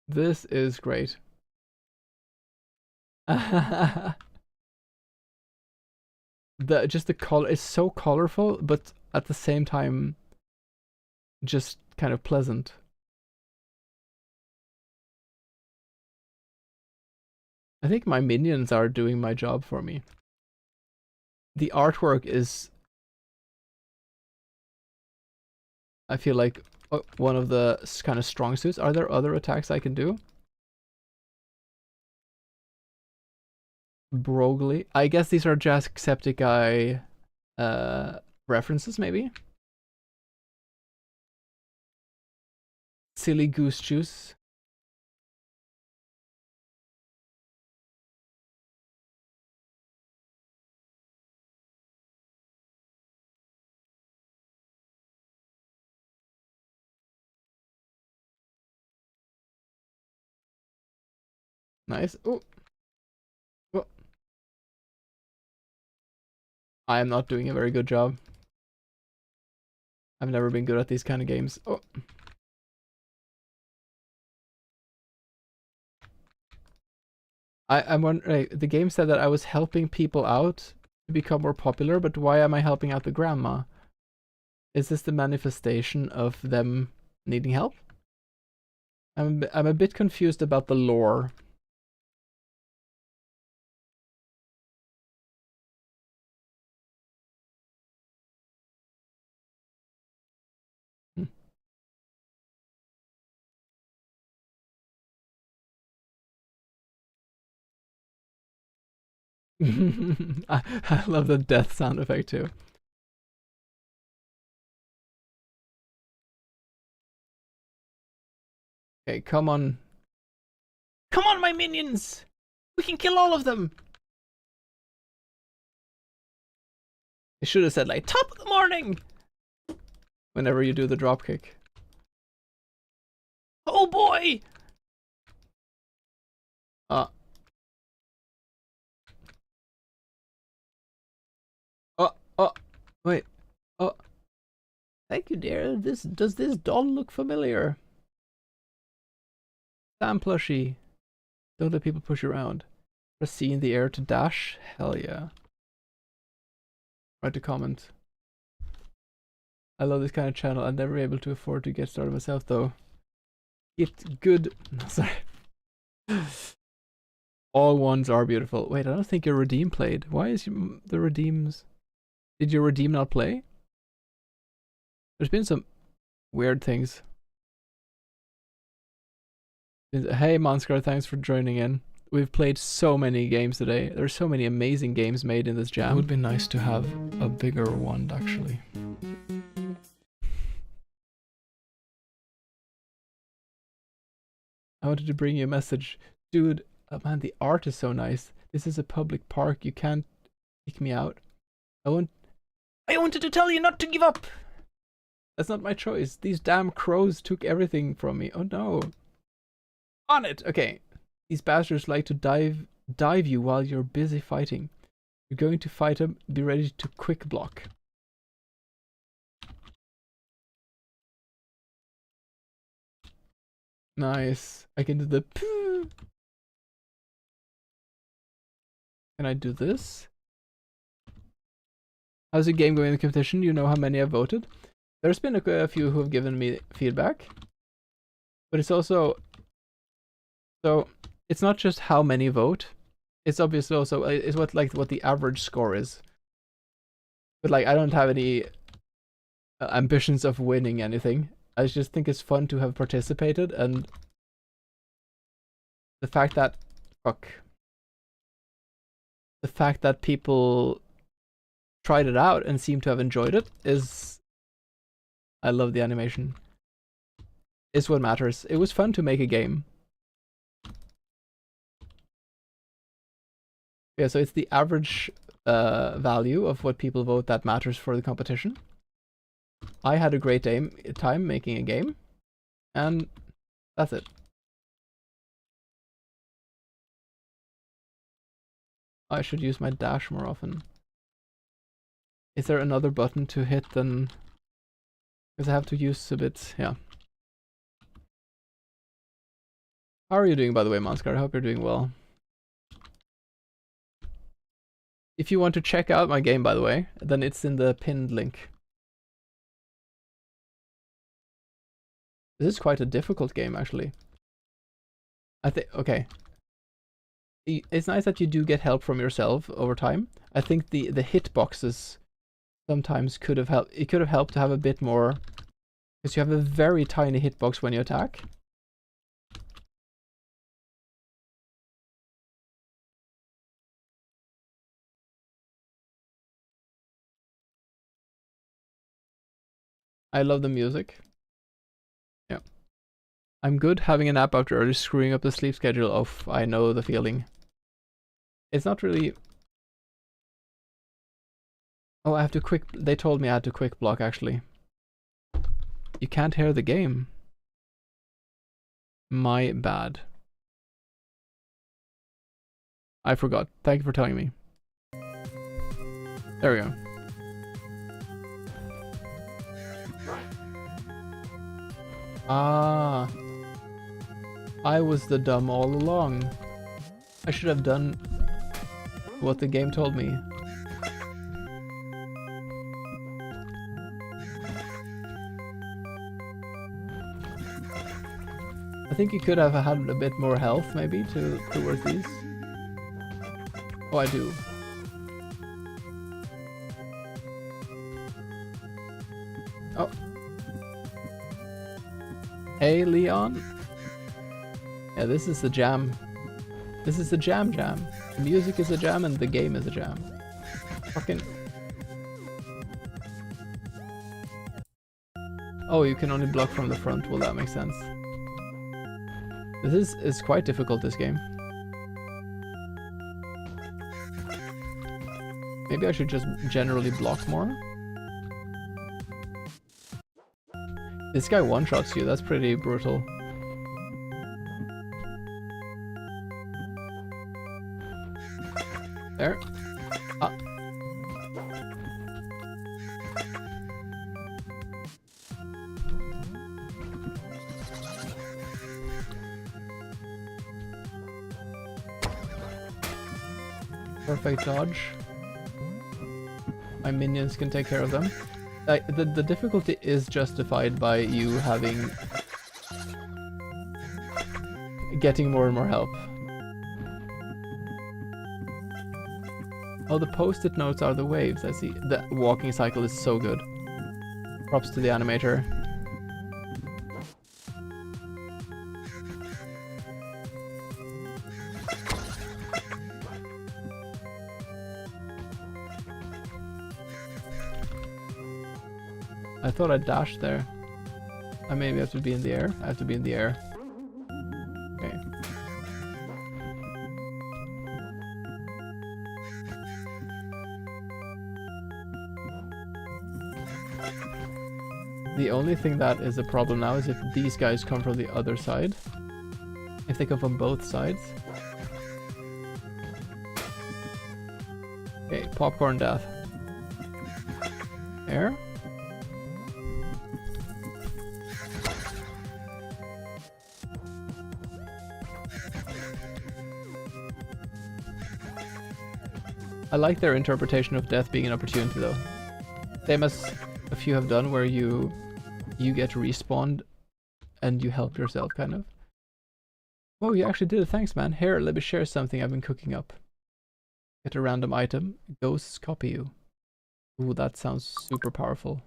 This is great. The color is so colorful, but at the same time, just kind of pleasant. I think my minions are doing my job for me. The artwork is, I feel like, one of the kind of strong suits. Are there other attacks I can do? Broglie. I guess these are Jamsepticeye references, maybe? Silly goose juice. Nice. Oh. Oh. I am not doing a very good job. I've never been good at these kind of games. Oh. I'm wondering, the game said that I was helping people out to become more popular, but why am I helping out the grandma? Is this the manifestation of them needing help? I'm a bit confused about the lore. I love the death sound effect too. Okay, come on. Come on, my minions! We can kill all of them! It should have said like top of the morning whenever you do the drop kick. Oh boy! Wait. Oh. Thank you, dear. Does this doll look familiar? Sam plushie. Don't let people push you around. Press C in the air to dash. Hell yeah. Write a comment. I love this kind of channel. I'd never be able to afford to get started myself though. Get good. Sorry. All ones are beautiful. Wait, I don't think your redeem played. Why is the redeems? Did your redeem not play? There's been some weird things. Hey Monsker, thanks for joining in. We've played so many games today. There's so many amazing games made in this jam. It would be nice to have a bigger wand, actually. I wanted to bring you a message. Dude, man, the art is so nice. This is a public park. You can't kick me out. I wanted to tell you not to give up. That's not my choice. These damn crows took everything from me. Oh no. On it. Okay. These bastards like to dive you while you're busy fighting. You're going to fight them. Be ready to quick block. Nice. I can do the poo. Can I do this? How's the game going in the competition? You know how many have voted? There's been a few who have given me feedback. But it's also... So, it's not just how many vote. It's obviously also... It's what the average score is. But like, I don't have any ambitions of winning anything. I just think it's fun to have participated, and the fact that people tried it out and seem to have enjoyed it is... I love the animation. Is what matters. It was fun to make a game. Yeah, so it's the average value of what people vote that matters for the competition. I had a great time making a game, and that's it. I should use my dash more often. Is there another button to hit than... Because I have to use a bit, yeah. How are you doing, by the way, Monsker? I hope you're doing well. If you want to check out my game, by the way, then it's in the pinned link. This is quite a difficult game, actually. I think, okay. It's nice that you do get help from yourself over time. I think the hitboxes sometimes could have helped. It could have helped to have a bit more, because you have a very tiny hitbox when you attack. I love the music. Yeah. I'm good having a nap after early screwing up the sleep schedule. Oh, I know the feeling. It's not really... Oh, I have to quick... They told me I had to quick block, actually. You can't hear the game. My bad. I forgot. Thank you for telling me. There we go. Ah, I was the dumb all along. I should have done what the game told me. I think you could have had a bit more health, maybe, towards these. Oh, I do. Oh. Hey, Leon. Yeah, this is the jam. This is the jam. The music is a jam and the game is a jam. Fucking... Oh, you can only block from the front. Well, that makes sense. This is quite difficult, this game. Maybe I should just generally block more. This guy one-shots you, that's pretty brutal. There. Ah. Perfect dodge. My minions can take care of them. The difficulty is justified by you getting more and more help. Oh, the post-it notes are the waves, I see. The walking cycle is so good. Props to the animator. I thought I dashed there. I maybe have to be in the air. I have to be in the air. Okay. The only thing that is a problem now is if these guys come from the other side. If they come from both sides. Okay, popcorn death. There. I like their interpretation of death being an opportunity though. Same as a few have done where you get respawned and you help yourself kind of. Oh, you actually did it, thanks man. Here, let me share something I've been cooking up. Get a random item, ghosts copy you. Ooh, that sounds super powerful.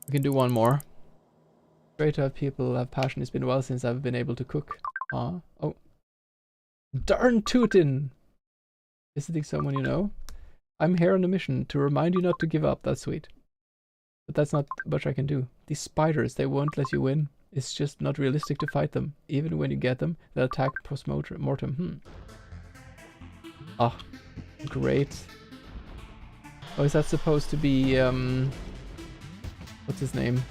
We can do one more. Great to have people have passion. It's been a while since I've been able to cook. Oh. Darn tootin'! Visiting someone you know. I'm here on a mission to remind you not to give up. That's sweet. But that's not much I can do. These spiders, they won't let you win. It's just not realistic to fight them. Even when you get them, they'll attack post-mortem. Ah, great. Oh, is that supposed to be, what's his name?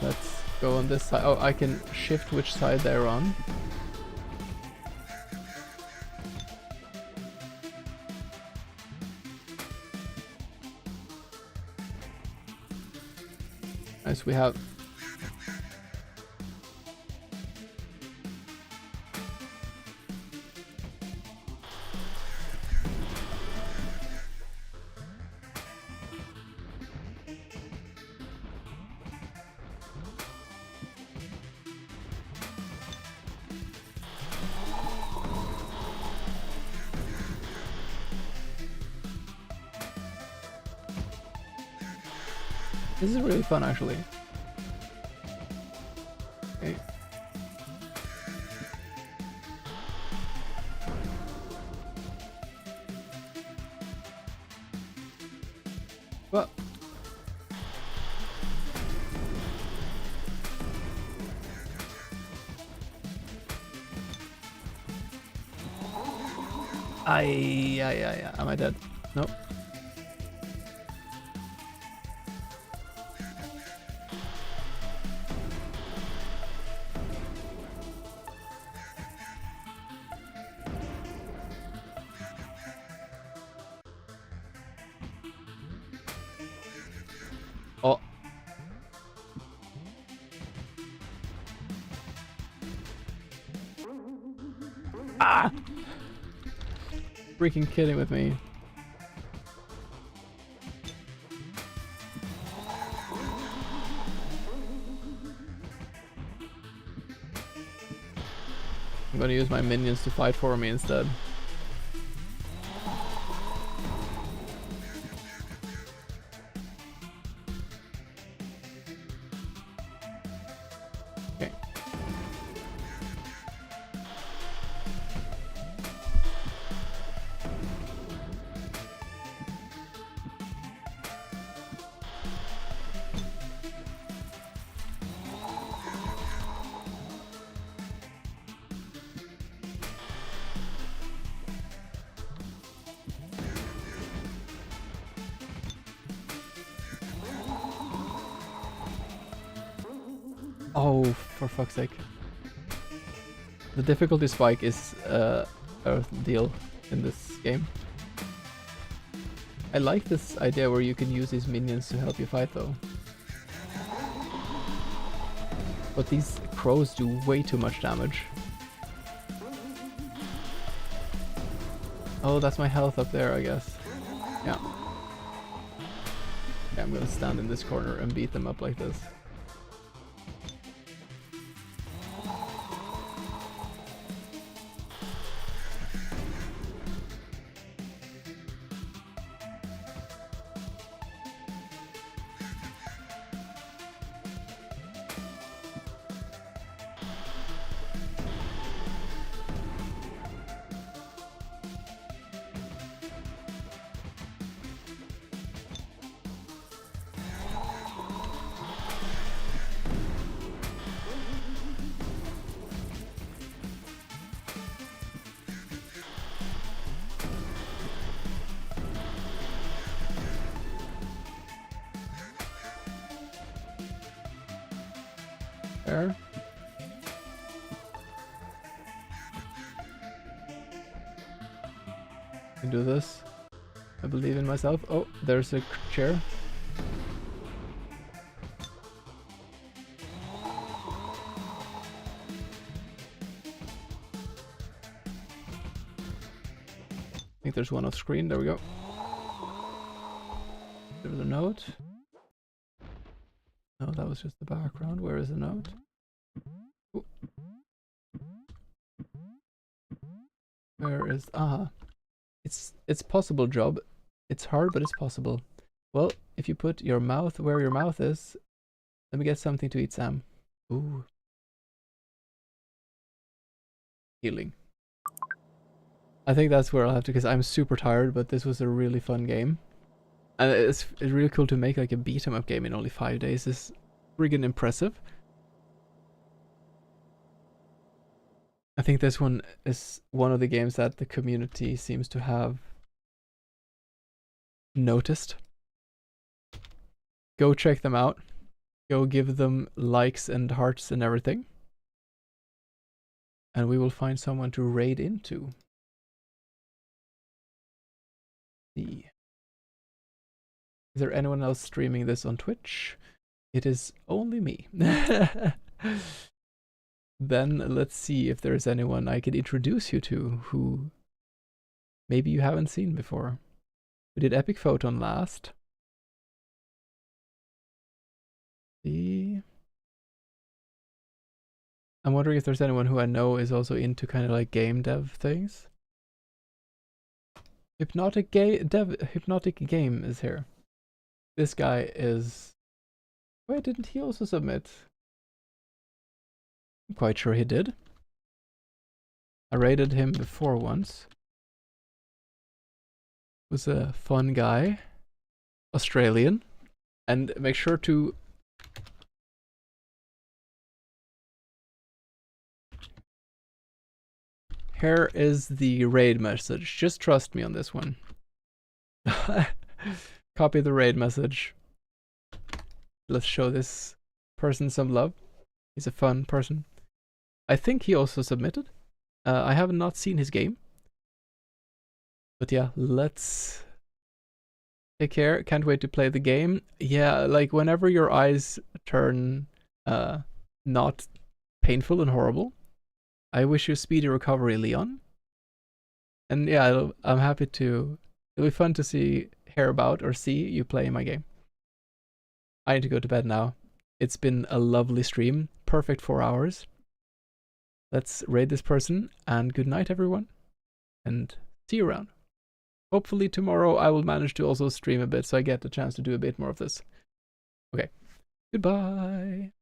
Let's go on this side. Oh, I can shift which side they're on. Nice, we have... This is really fun, actually. Okay. Well. Am I dead? Nope. Oh. Ah! Freaking kidding with me. I'm gonna use my minions to fight for me instead. Okay. Oh, for fuck's sake. The difficulty spike is a deal in this game. I like this idea where you can use these minions to help you fight though. But these crows do way too much damage. Oh, that's my health up there, I guess. Yeah. Yeah, I'm gonna stand in this corner and beat them up like this. There. I can do this. I believe in myself. Oh, there's a chair. I think there's one off screen. There we go. There's a note. No, that was just the background. Where is the note? Ooh. Where is... Ah. It's possible, job. It's hard, but it's possible. Well, if you put your mouth where your mouth is... Let me get something to eat, Sam. Ooh. Healing. I think that's where I'll have to, because I'm super tired, but this was a really fun game. And it's really cool to make like a beat 'em up game in only 5 days. It's friggin' impressive. I think this one is one of the games that the community seems to have noticed. Go check them out. Go give them likes and hearts and everything. And we will find someone to raid into. See. Is there anyone else streaming this on Twitch? It is only me. Then let's see if there's anyone I could introduce you to who maybe you haven't seen before. We did Epic Photon last. See. I'm wondering if there's anyone who I know is also into kind of like game dev things. Hypnotic Game is here. This guy is... Wait, didn't he also submit? I'm quite sure he did. I raided him before once. Was a fun guy. Australian. And make sure to... Here is the raid message. Just trust me on this one. Copy the raid message. Let's show this person some love. He's a fun person. I think he also submitted. I have not seen his game. But yeah, let's take care. Can't wait to play the game. Yeah, like whenever your eyes turn not painful and horrible, I wish you a speedy recovery, Leon. And yeah, I'm happy to... It'll be fun to hear about or see you play my game. I need to go to bed now. It's been a lovely stream. Perfect 4 hours. Let's raid this person, and good night, everyone. And see you around. Hopefully tomorrow I will manage to also stream a bit, so I get the chance to do a bit more of this. Okay. Goodbye.